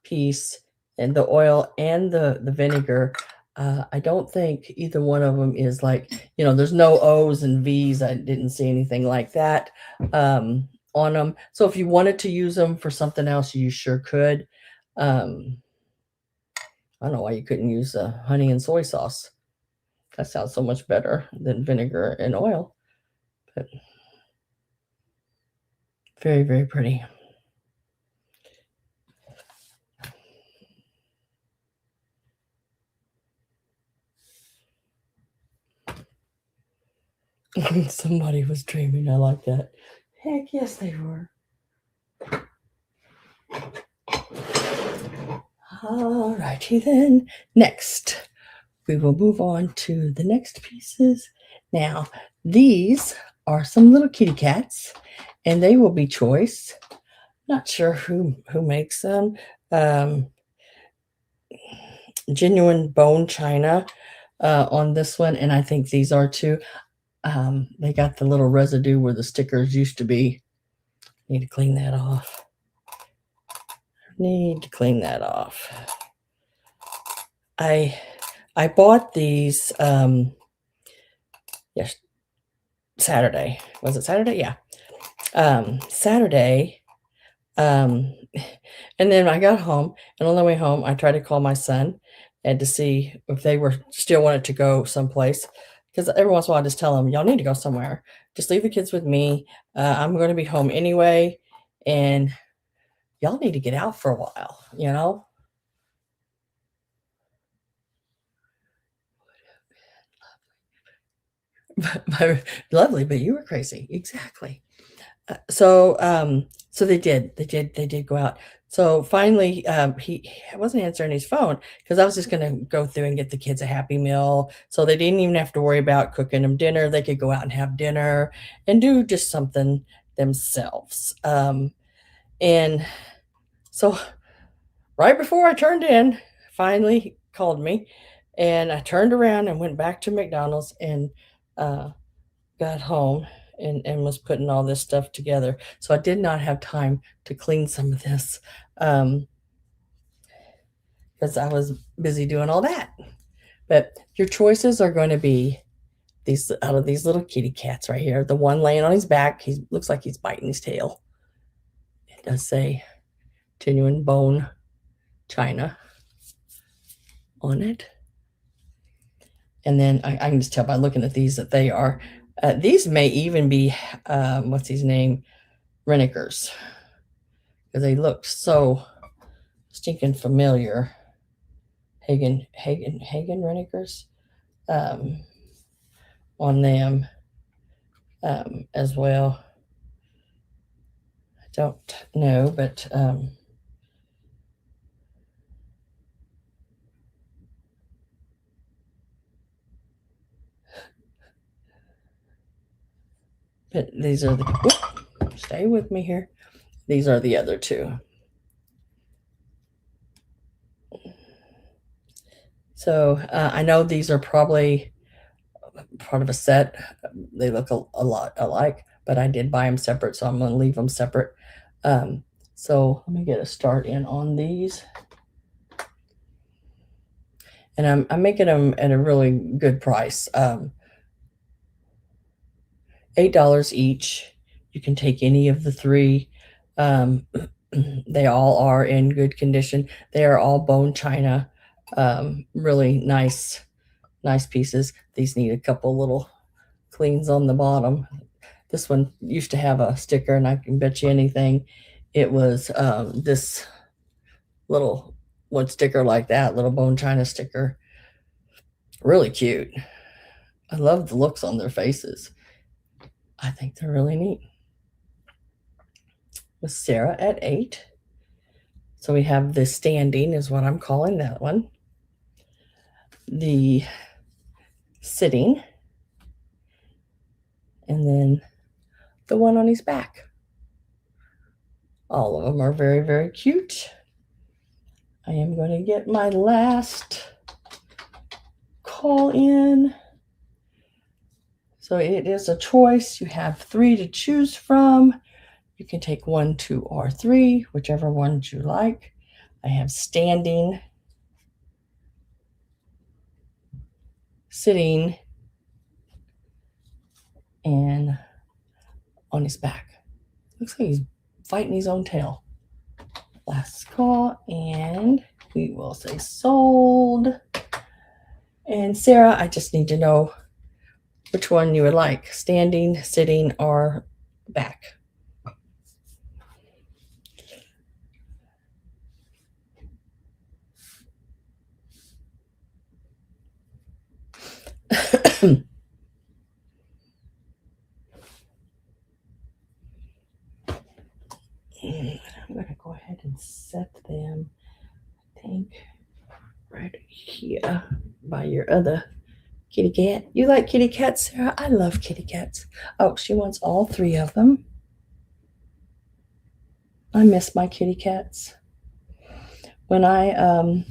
piece and the oil and the vinegar. I don't think either one of them is like, there's no O's and V's. I didn't see anything like that on them. So if you wanted to use them for something else, you sure could. I don't know why you couldn't use honey and soy sauce. That sounds so much better than vinegar and oil. But very, very pretty. Somebody was dreaming. I like that. Heck yes, they were. All righty then. Next, we will move on to the next pieces. Now, these are some little kitty cats, and they will be choice. Not sure who makes them. Um, Genuine bone china on this one, and I think these are too. They got the little residue where the stickers used to be. Need to clean that off. Need to clean that off. I bought these yes, Saturday. Was it Saturday? Yeah. Saturday. Um, and then I got home, and on the way home, I tried to call my son and to see if they were still wanted to go someplace. Because every once in a while, I just tell them, y'all need to go somewhere. Just leave the kids with me. I'm going to be home anyway, and y'all need to get out for a while, you know? Lovely, but you were crazy. Exactly. So they did go out. So finally, he wasn't answering his phone because I was just going to go through and get the kids a Happy Meal. So they didn't even have to worry about cooking them dinner. They could go out and have dinner and do just something themselves. And so right before I turned in, finally he called me, and I turned around and went back to McDonald's and uh, got home and was putting all this stuff together. So I did not have time to clean some of this because I was busy doing all that. But your choices are going to be these out of these little kitty cats right here. The one laying on his back, he looks like he's biting his tail. It does say genuine bone china on it. And then I can just tell by looking at these that they are, these may even be, what's his name? Renekers. Because they look so stinking familiar. Hagen Renekers on them as well. I don't know, but these are stay with me here. These are the other two. So I know these are probably part of a set. They look a lot alike, but I did buy them separate, so I'm going to leave them separate. So let me get a start in on these. And I'm making them at a really good price. $8 each. You can take any of the three. Um, they all are in good condition. They are all bone china. Really nice pieces. These need a couple little cleans on the bottom. This one used to have a sticker, and I can bet you anything it was this little one sticker like that, little bone china sticker. Really cute. I love the looks on their faces. I think they're really neat. With Sarah at 8. So we have the standing is what I'm calling that one. The sitting. And then the one on his back. All of them are very, very cute. I am going to get my last call in. So it is a choice. You have 3 to choose from. You can take 1, 2, or 3, whichever ones you like. I have standing, sitting, and on his back. Looks like he's fighting his own tail. Last call, and we will say sold. And Sarah, I just need to know which one you would like, standing, sitting, or back. ahead and set them, I think, right here by your other kitty cat. You like kitty cats, Sarah? I love kitty cats. Oh, she wants all 3 of them. I miss my kitty cats. When I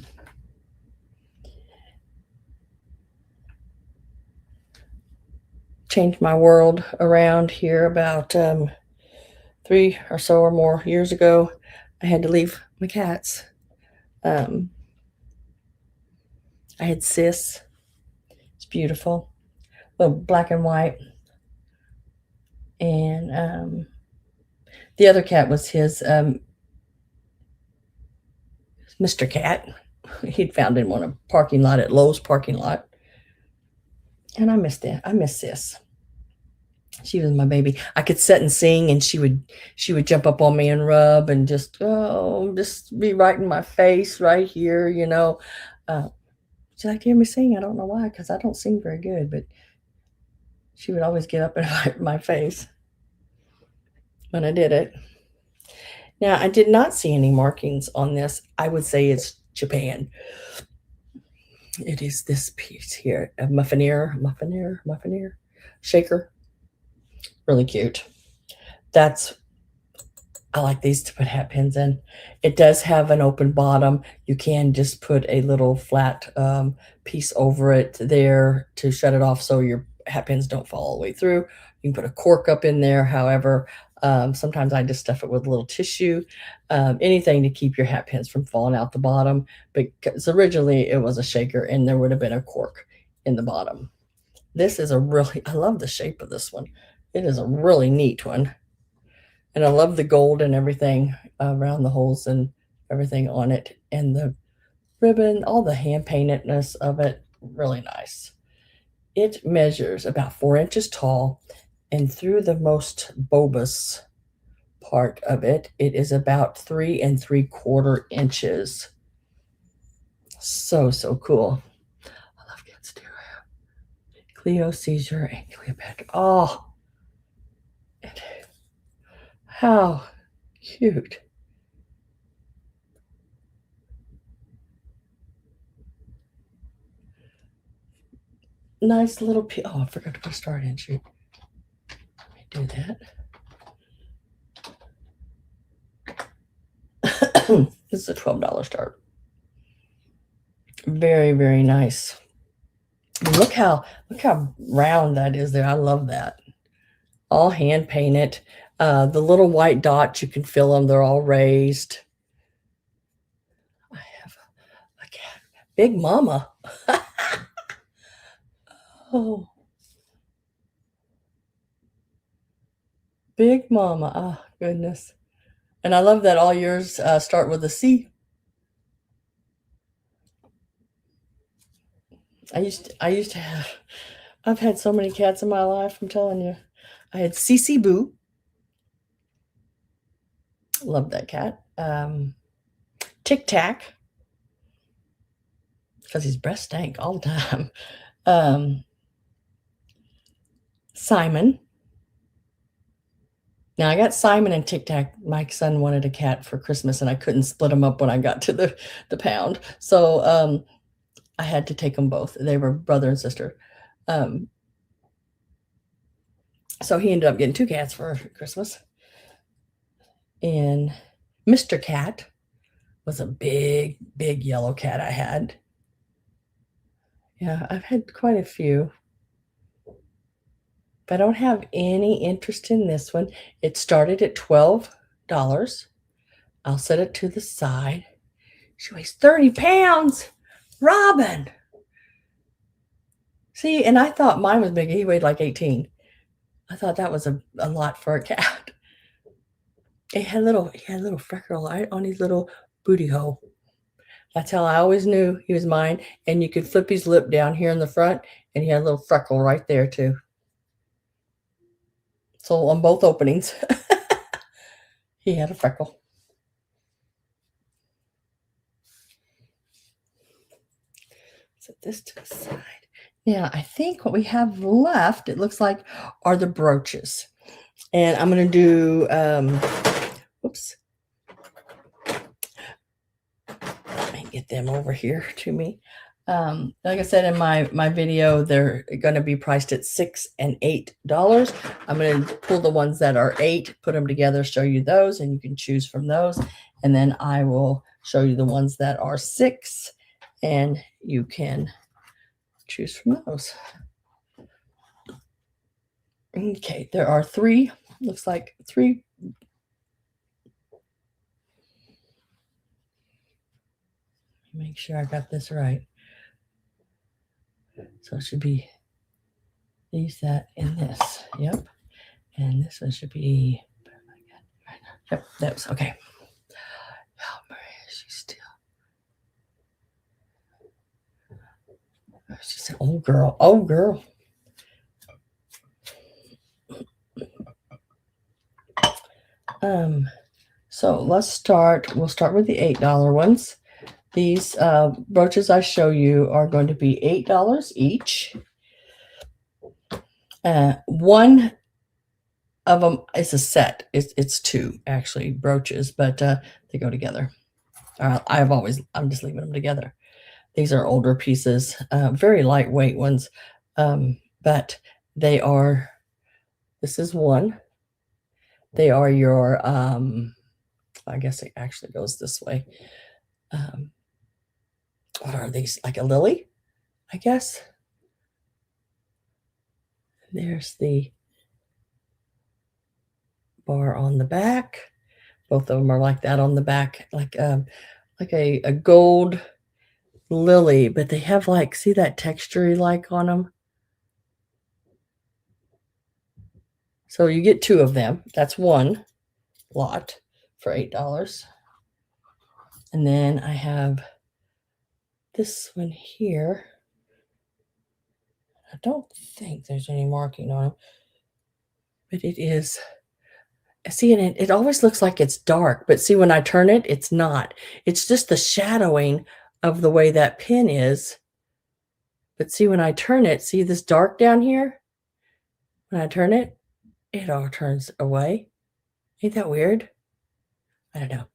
changed my world around here about 3 or so or more years ago, I had to leave my cats. I had Sis. It's beautiful, little black and white, and the other cat was his Mr. Cat. He'd found in one parking lot at Lowe's parking lot, and I missed it. I miss Sis. She was my baby. I could sit and sing, and she would jump up on me and rub, and just be right in my face, right here. She liked to hear me sing. I don't know why, because I don't sing very good, but she would always get up in my face when I did it. Now, I did not see any markings on this. I would say it's Japan. It is this piece here, a muffinier shaker. Really cute. I like these to put hat pins in. It does have an open bottom. You can just put a little flat piece over it there to shut it off so your hat pins don't fall all the way through. You can put a cork up in there. However, sometimes I just stuff it with a little tissue, anything to keep your hat pins from falling out the bottom. Because originally it was a shaker and there would have been a cork in the bottom. This is I love the shape of this one. It is a really neat one. And I love the gold and everything around the holes and everything on it. And the ribbon, all the hand paintedness of it, really nice. It measures about 4 inches tall. And through the most bulbous part of it, it is about 3 3/4 inches. So cool. I love cats too. Cleo, Caesar, and Cleopatra. Oh, how cute. Nice little oh, I forgot to put a star in. Shoot. Let me do that. This is a $12 start. Very, very nice. Look how round that is there. I love that. All hand painted. The little white dots, you can fill them. They're all raised. I have a cat. Big Mama. Oh. Big Mama. Oh, goodness. And I love that all yours start with a C. I used to have, I've had so many cats in my life, I'm telling you. I had Cece Boo. Love that cat. Tic Tac, because his breath stank all the time. Simon. Now I got Simon and Tic Tac. My son wanted a cat for Christmas, and I couldn't split them up when I got to the pound. So I had to take them both. They were brother and sister. So he ended up getting 2 cats for Christmas. And Mr. Cat was a big, big yellow cat I had. Yeah, I've had quite a few. But I don't have any interest in this one. It started at $12. I'll set it to the side. She weighs 30 pounds. Robin. See, and I thought mine was big. He weighed like 18. I thought that was a lot for a cat. He had a little freckle on his little booty hole. That's how I always knew he was mine. And you could flip his lip down here in the front, and he had a little freckle right there too. So on both openings, he had a freckle. Set this to the side. Now, I think what we have left, it looks like, are the brooches. And I'm going to do, get them over here to me. Like I said in my video, they're going to be priced at $6 and $8. I'm going to pull the ones that are 8, put them together, show you those, and you can choose from those. And then I will show you the ones that are 6, and you can choose from those. Okay, there are 3. Looks like 3. Make sure I got this right. So it should be these, that, and this. Yep. And this one should be, yep, that's okay. Oh, Maria, she's still. She's an old girl. Old girl. So let's start. We'll start with the $8 ones. These brooches I show you are going to be $8 each. One of them is a set. It's 2 actually brooches, but they go together. I'm just leaving them together. These are older pieces, very lightweight ones, but they are. This is one. They are your. I guess it actually goes this way. What are these? Like a lily, I guess. There's the bar on the back. Both of them are like that on the back, like a gold lily, but they have like, see that texture like on them? So you get 2 of them. That's one lot for $8. And then I have this one here. I don't think there's any marking on it, but it is. See, and it always looks like it's dark, but see, when I turn it, it's not. It's just the shadowing of the way that pin is. But see, when I turn it, see this dark down here? When I turn it, it all turns away. Ain't that weird? I don't know.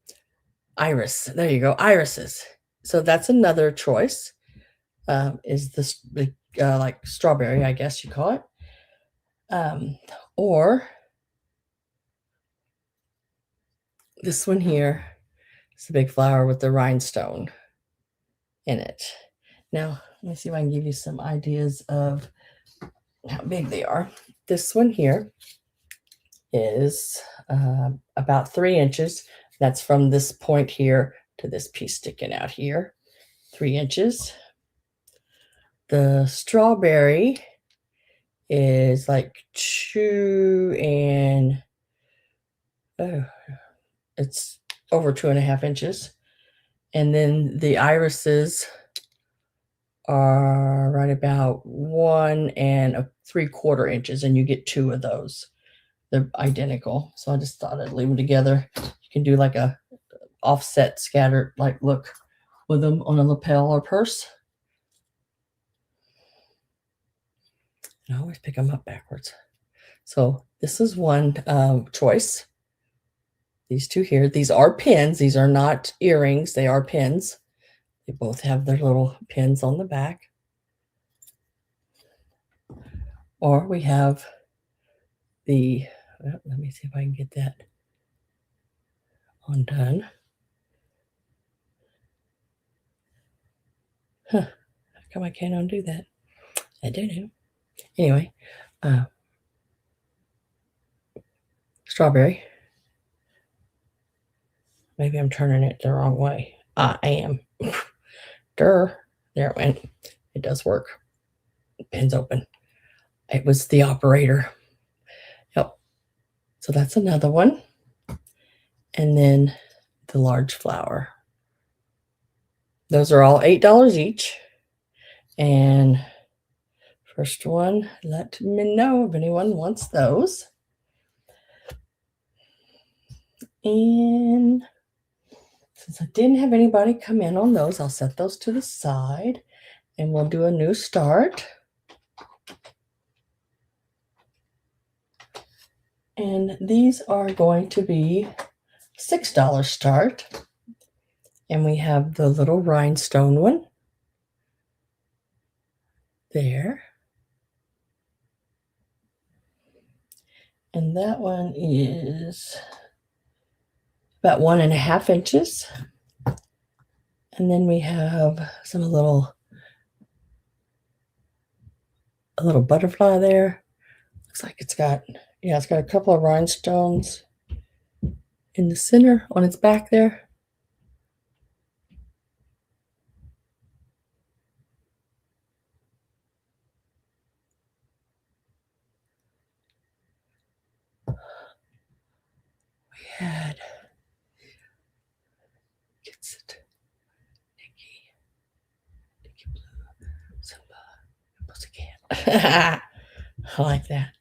Iris. There you go. Irises. So that's another choice. Is this like strawberry, I guess you call it. Or this one here. It's a big flower with the rhinestone in it. Now, let me see if I can give you some ideas of how big they are. This one here is about 3 inches. That's from this point here to this piece sticking out here. 3 inches. The strawberry is like 2 and it's over 2.5 inches. And then the irises are right about 1 3/4 inches, and you get 2 of those. They're identical. So I just thought I'd leave them together. You can do like a offset scattered like look with them on a lapel or purse. And I always pick them up backwards. So this is one choice. These 2 here. These are pins. These are not earrings. They are pins. They both have their little pins on the back. Or we have the, well, let me see if I can get that undone. Huh. How come I can't undo that? I don't know. Anyway, strawberry. Maybe I'm turning it the wrong way. I am. There it went. It does work. Pin's open. It was the operator. Yep. So that's another one. And then the large flower. Those are all $8 each. And first one, let me know if anyone wants those. And since I didn't have anybody come in on those, I'll set those to the side and we'll do a new start. And these are going to be $6 start. And we have the little rhinestone one there. And that one is about 1.5 inches. And then we have some a little butterfly there. Looks like it's got a couple of rhinestones in the center on its back there. We had gets it Nicky Blue, Simba, Pussycat. I like that.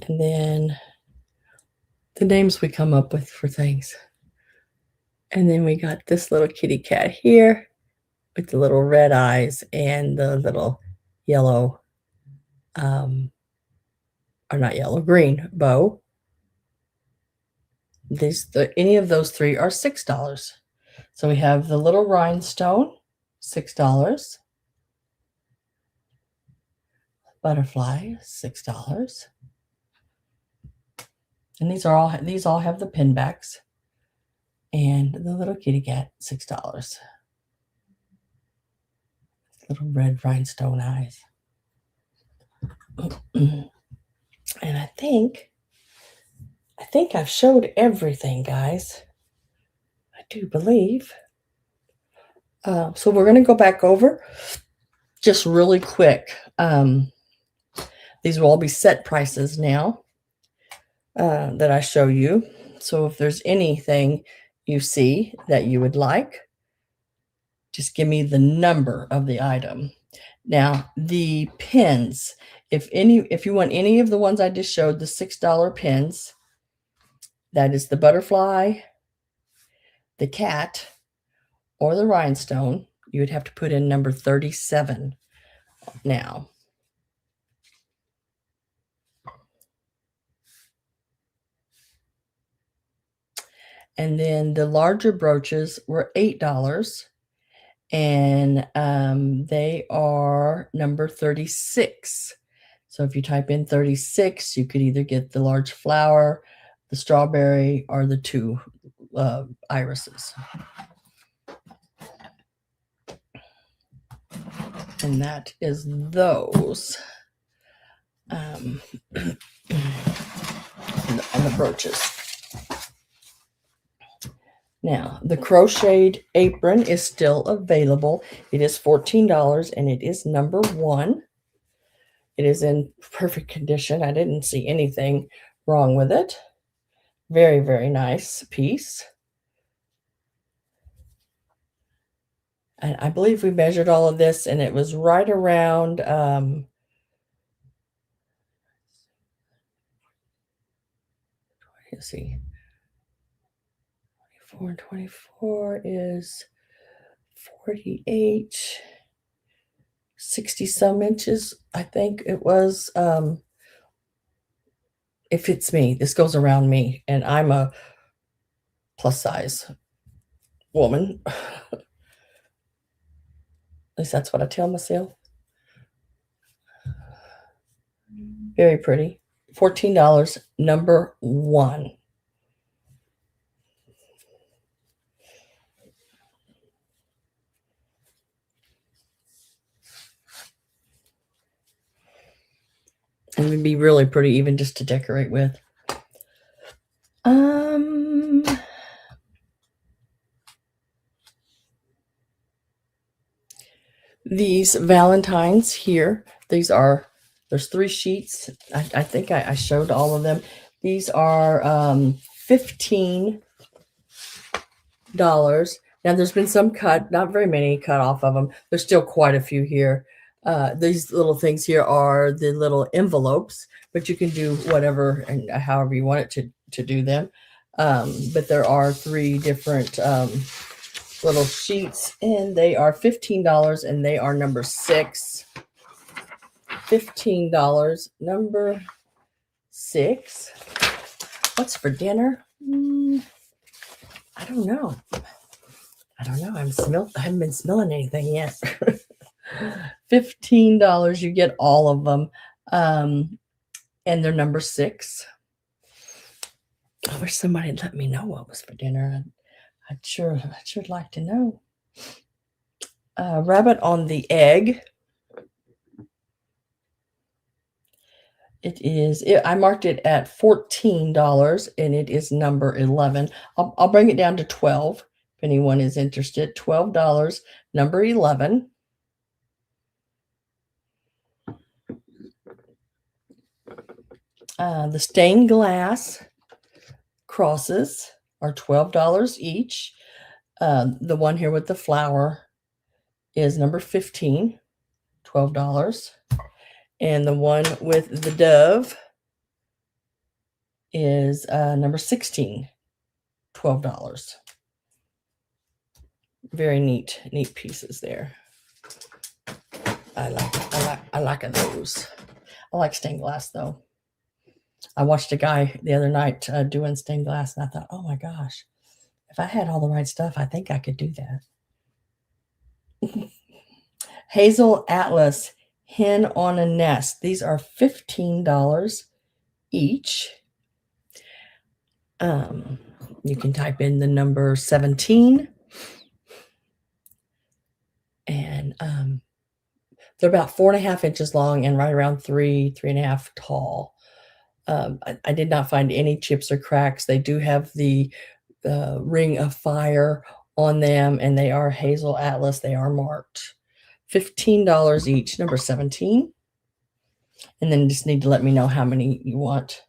And then the names we come up with for things. And then we got this little kitty cat here with the little red eyes and the little yellow, or not yellow, green bow. Any of those three are $6. So we have the little rhinestone, $6. Butterfly, $6. And these all have the pin backs. And the little kitty cat, $6. Little red rhinestone eyes. And I think I've showed everything, guys. I do believe. So we're going to go back over just really quick. These will all be set prices now that I show you. So if there's anything you see that you would like, just give me the number of the item. Now, the pins, if you want any of the ones I just showed, the $6 pins, that is the butterfly, the cat, or the rhinestone, you would have to put in number 37 now. And then the larger brooches were $8. And they are number 36. So if you type in 36, you could either get the large flower, the strawberry, or the two irises. And that is those on the brooches. Now, the crocheted apron is still available. It is $14, and it is number 1. It is in perfect condition. I didn't see anything wrong with it. Very, very nice piece. And I believe we measured all of this, and it was right around let's see. 24 and 24 is 48, 60 some inches. I think it was. It fits me. This goes around me, and I'm a plus size woman. At least that's what I tell myself. Very pretty. $14, number 1. And would be really pretty even just to decorate with. These Valentines here, there's 3 sheets. I think I showed all of them. These are $15. Now there's been some cut, not very many cut off of them. There's still quite a few here. These little things here are the little envelopes, but you can do whatever and however you want it to do them. But there are 3 different little sheets, and they are $15, and they are number 6. $15, number 6. What's for dinner? I don't know. I don't know. I haven't been smelling anything yet. $15. You get all of them. And they're number 6. I wish somebody would let me know what was for dinner. I'd sure like to know. Rabbit on the egg. I marked it at $14 and it is number 11. I'll bring it down to 12 if anyone is interested. $12, number 11. The stained glass crosses are $12 each. The one here with the flower is number 15, $12. And the one with the dove is number 16, $12. Very neat pieces there. I like those. I like stained glass though. I watched a guy the other night doing stained glass, and I thought, oh my gosh, if I had all the right stuff, I think I could do that. Hazel Atlas hen on a nest. These are $15 each. You can type in the number 17, and they're about 4.5 inches long and right around 3.5 tall. I did not find any chips or cracks. They do have the ring of fire on them, and they are Hazel Atlas. They are marked. $15 each, number 17. And then you just need to let me know how many you want,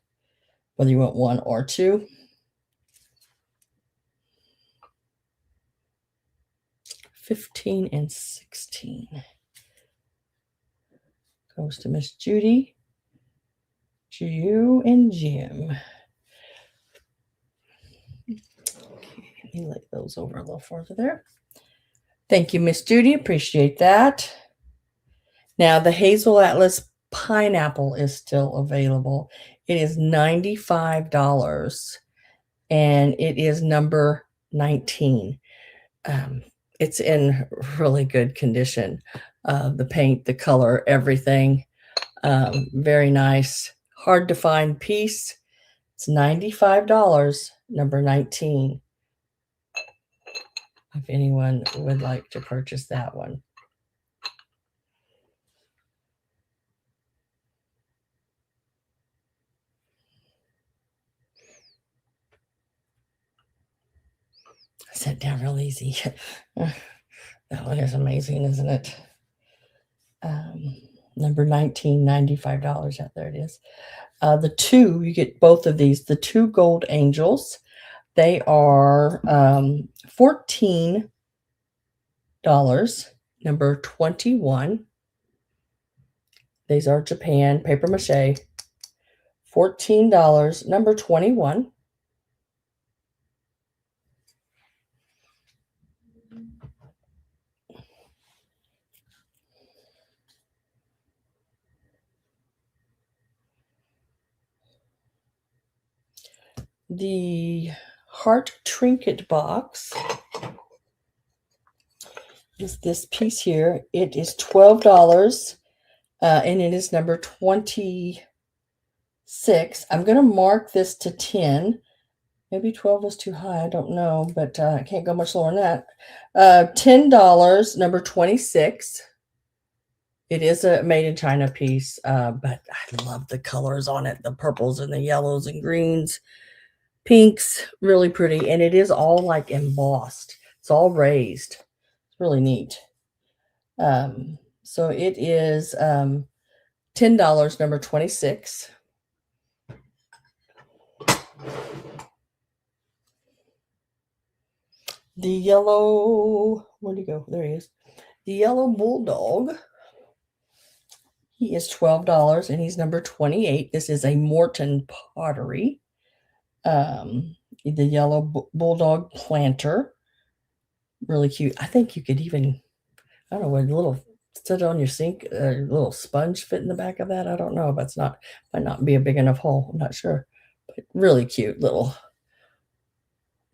whether you want 1 or 2. $15 and $16 goes to Miss Judy, Ju, and Jim. Okay, let me lay those over a little further there. Thank you, Miss Judy. Appreciate that. Now, the Hazel Atlas pineapple is still available. It is $95, and it is number 19. It's in really good condition. The paint, the color, everything. Very nice. Hard to find piece. It's $95, number 19. If anyone would like to purchase that one. I sat down real easy. That one is amazing, isn't it? Number 19, $95. Yeah, there it is. The 2, you get both of these. The 2 gold angels, they are $14, number 21. These are Japan paper mache. $14, number 21. The heart trinket box is this piece here. It is $12, and it is number 26. I'm going to mark this to 10. Maybe 12 is too high. I don't know, but I can't go much lower than that. $10, number 26. It is a made in China piece, but I love the colors on it, the purples and the yellows and greens. Pinks, really pretty, and it is all like embossed. It's all raised. It's really neat. So it is $10, number 26. The yellow, where'd he go? There he is. The yellow bulldog. He is $12, and he's number 28. This is a Morton pottery. The yellow bulldog planter, really cute. I think you could even, I don't know, a little set it on your sink, a little sponge fit in the back of that. I don't know, but it's not, might not be a big enough hole. I'm not sure, but really cute little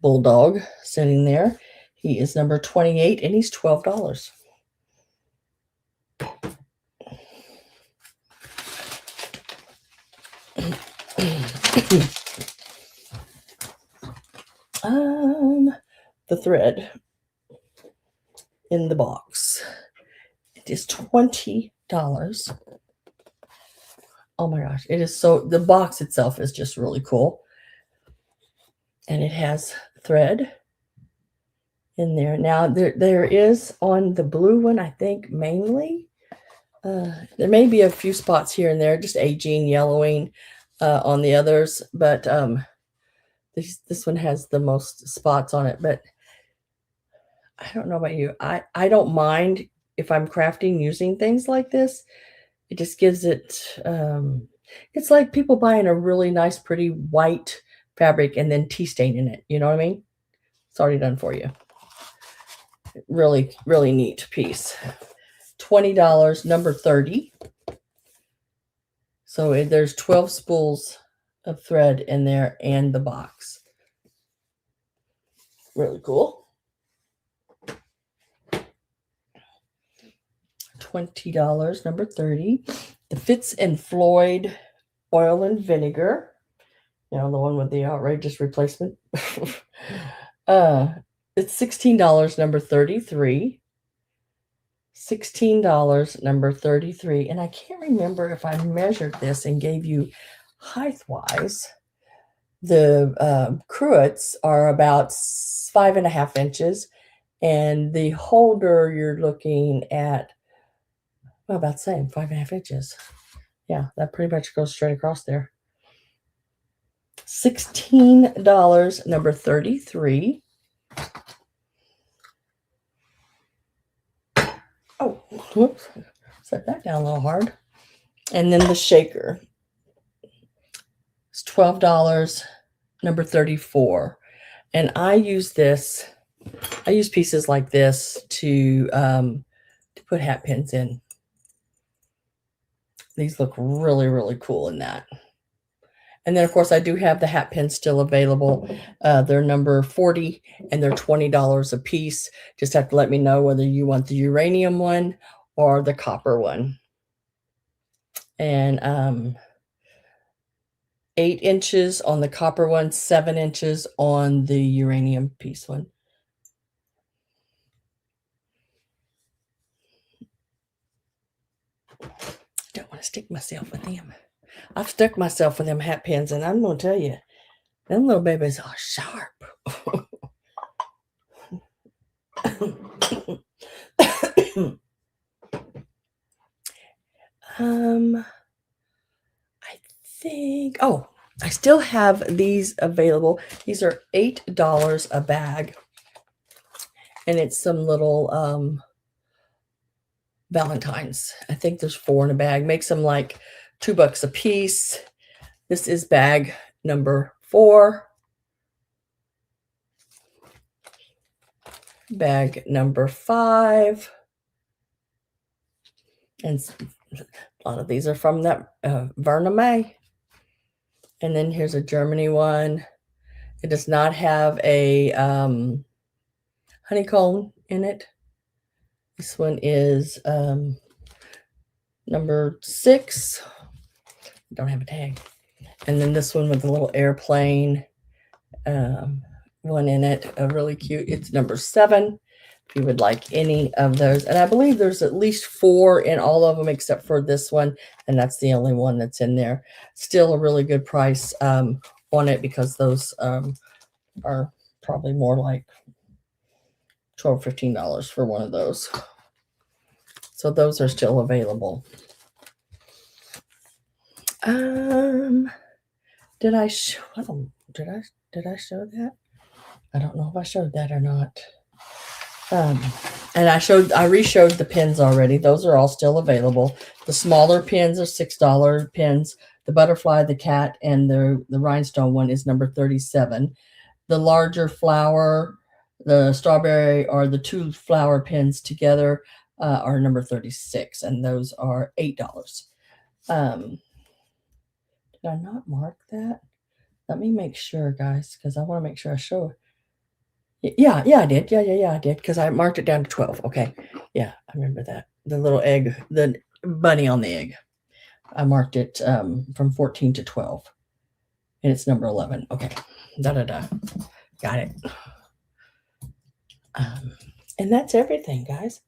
bulldog sitting there. He is number 28 and he's $12. The thread in the box. It is $20. Oh my gosh, it is so, the box itself is just really cool. And it has thread in there. Now there is on the blue one, I think mainly. There may be a few spots here and there, just aging, yellowing on the others, but this one has the most spots on it. But I don't know about you. I don't mind if I'm crafting using things like this. It just gives it, it's like people buying a really nice, pretty white fabric and then tea staining it. You know what I mean? It's already done for you. Really, really neat piece. $20, number 30. So there's 12 spools of thread in there and the box. Really cool. $20, number 30. The Fitz and Floyd oil and vinegar. You know, the one with the outrageous replacement. It's $16, number 33. $16, number 33. And I can't remember if I measured this and gave you height-wise. The cruets are about 5.5 inches. And the holder, you're looking at, well, about the same, 5.5 inches. Yeah, that pretty much goes straight across there. $16, number 33. Oh, whoops. Set that down a little hard. And then the shaker. It's $12, number 34. And I use pieces like this to put hat pins in. These look really, really cool in that. And then, of course, I do have the hat pins still available. They're number 40, and they're $20 a piece. Just have to let me know whether you want the uranium one or the copper one. And 8 inches on the copper one, 7 inches on the uranium piece one. Don't want to stick myself with them. I've stuck myself with them hat pins, and I'm going to tell you, them little babies are sharp. I think, oh, I still have these available. These are $8 a bag. And it's some little Valentines. I think there's 4 in a bag. Makes them like $2 a piece. This is bag number 4. Bag number 5. And a lot of these are from that Verna May. And then here's a Germany one. It does not have a honeycomb in it. This one is number 6. Don't have a tag. And then this one with the little airplane one in it, really cute. It's number 7. If you would like any of those. And I believe there's at least 4 in all of them except for this one. And that's the only one that's in there. Still a really good price on it because those are probably more like $12, $15 for one of those. So those are still available. Did I show that? I don't know if I showed that or not. And I re-showed the pins already. Those are all still available. The smaller pins are $6 pins. The butterfly, the cat, and the rhinestone one is number 37. The larger flower, the strawberry, or the 2 flower pins together are number 36, and those are $8. Did I not mark that? Let me make sure, guys, because I want to make sure I show. Yeah, yeah, I did. Yeah, I did because I marked it down to 12. Okay. Yeah, I remember that. The little egg, the bunny on the egg. I marked it from 14 to 12, and it's number 11. Okay. Da da da. Got it. Um, and that's everything, guys.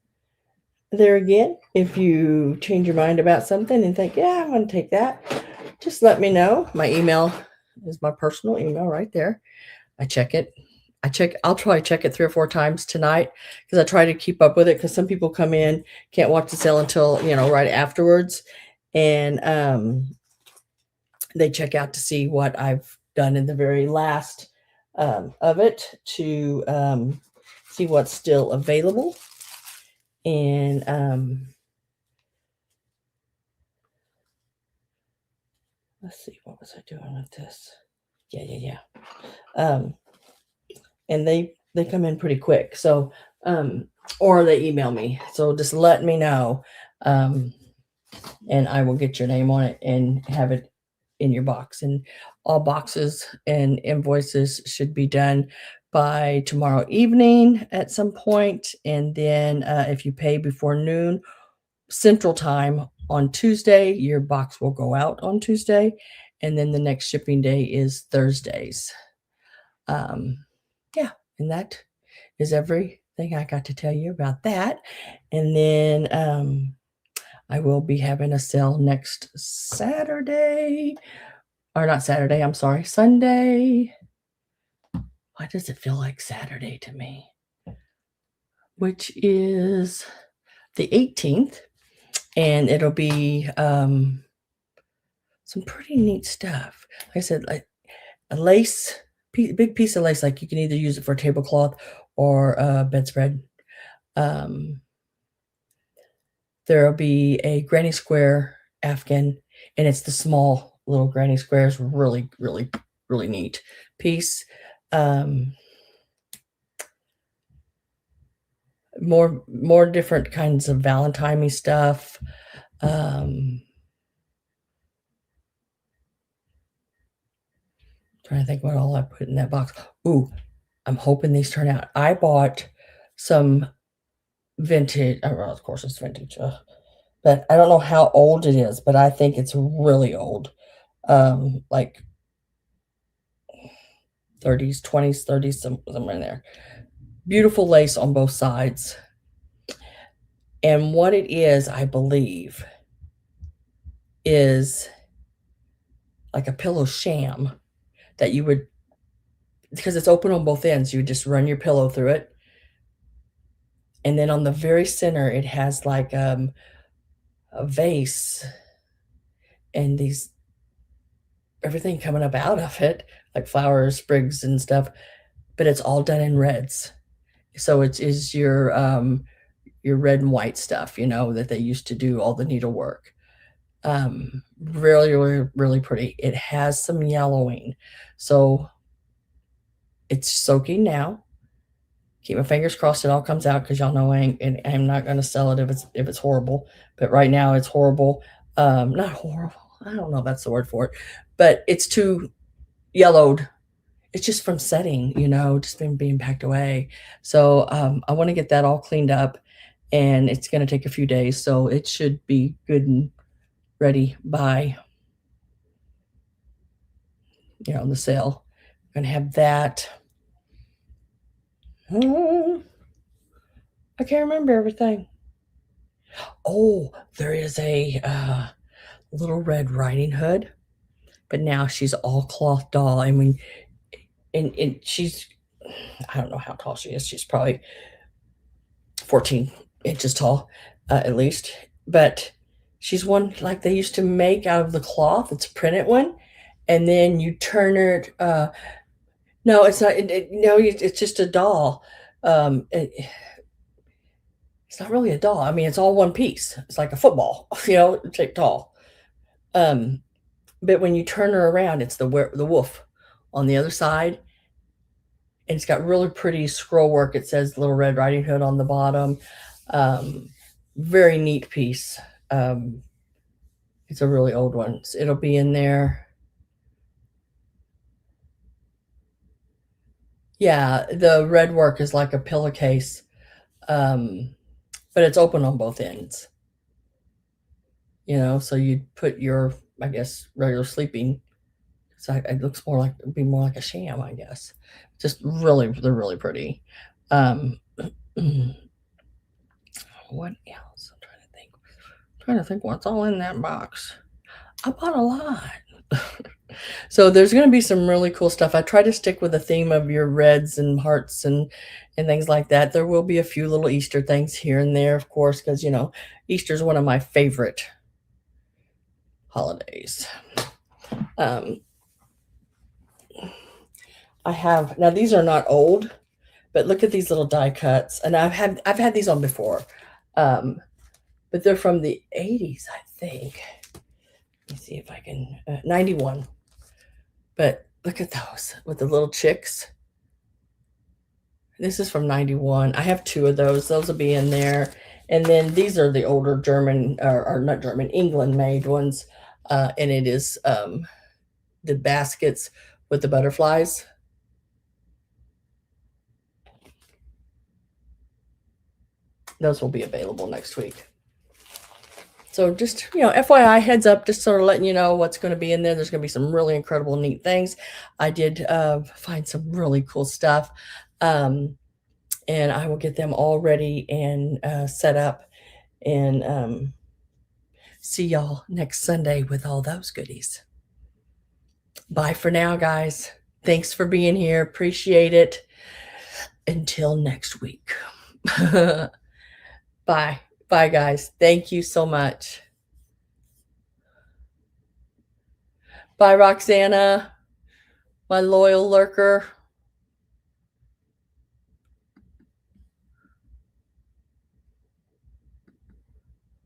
There again, if you change your mind about something and think, yeah, I want to take that, just let me know. My email is my personal email right there. I check it. I'll try to check it 3 or 4 times tonight because I try to keep up with it because some people come in, can't watch the sale until, right afterwards. And they check out to see what I've done in the very last of it to see what's still available. And let's see, what was I doing with this? Yeah. And they come in pretty quick. So or they email me. So just let me know. And I will get your name on it and have it in your box. And all boxes and invoices should be done by tomorrow evening at some point. And then if you pay before noon Central Time on Tuesday, your box will go out on Tuesday. And then the next shipping day is Thursdays. Yeah, and that is everything I got to tell you about that. And then I will be having a sale next Saturday, or not Saturday, I'm sorry, Sunday. Why does it feel like Saturday to me? Which is the 18th, and it'll be some pretty neat stuff. Like I said, like a lace, big piece of lace, like you can either use it for a tablecloth or a bedspread. There'll be a granny square Afghan, and it's the small little granny squares. Really, really, really neat piece. More different kinds of Valentine stuff. Trying to think what all I put in that box. Ooh, I'm hoping these turn out. I bought some vintage. Oh, well, of course, it's vintage, but I don't know how old it is. But I think it's really old, like 30s, 20s, 30s, somewhere in there. Beautiful lace on both sides. And what it is, I believe, is like a pillow sham that you would, because it's open on both ends, you would just run your pillow through it. And then on the very center, it has like a vase and these everything coming up out of it, like flowers, sprigs, and stuff. But it's all done in reds. So it is your red and white stuff, that they used to do all the needlework. Really, really, really pretty. It has some yellowing, so it's soaking now. Keep my fingers crossed it all comes out because y'all know I'm not going to sell it if it's horrible. But right now it's horrible. Not horrible. I don't know if that's the word for it, but it's too yellowed. It's just from setting, just been being packed away. So I want to get that all cleaned up, and it's going to take a few days. So it should be good and ready by the sale. I'm gonna have that. I can't remember everything. Oh, there is a Little Red Riding Hood, but now she's all cloth doll. I mean, and she's, I don't know how tall she is. She's probably 14 inches tall, at least. But she's one like they used to make out of the cloth. It's a printed one, and then you turn it. No, it's not. No, it's just a doll. It's not really a doll. I mean, it's all one piece. It's like a football, shaped tall. Um, but when you turn her around, it's the wolf on the other side, and it's got really pretty scroll work. It says Little Red Riding Hood on the bottom. Um, Very neat piece. It's a really old one. So it'll be in there. Yeah, the red work is like a pillowcase, um, but it's open on both ends. So you'd put your, I guess, regular sleeping. So it looks more like it'd be more like a sham, I guess. Just really, they're really pretty. Um, what else? I'm trying to think what's all in that box. I bought a lot. So there's going to be some really cool stuff. I try to stick with the theme of your reds and hearts and things like that. There will be a few little Easter things here and there, of course, because Easter is one of my favorite holidays. Um, I have now these are not old, but look at these little die cuts, and I've had these on before, um, but they're from the 80s, I think. Let me see if I can 91. But look at those with the little chicks. This is from 91. I have two of those. Those will be in there. And then these are the older German, or not German, England made ones. And it is the baskets with the butterflies. Those will be available next week. So just, FYI, heads up, just sort of letting you know what's going to be in there. There's going to be some really incredible, neat things. I did find some really cool stuff. And I will get them all ready and set up and see y'all next Sunday with all those goodies. Bye for now, guys. Thanks for being here. Appreciate it. Until next week. Bye. Bye, guys. Thank you so much. Bye, Roxana, my loyal lurker.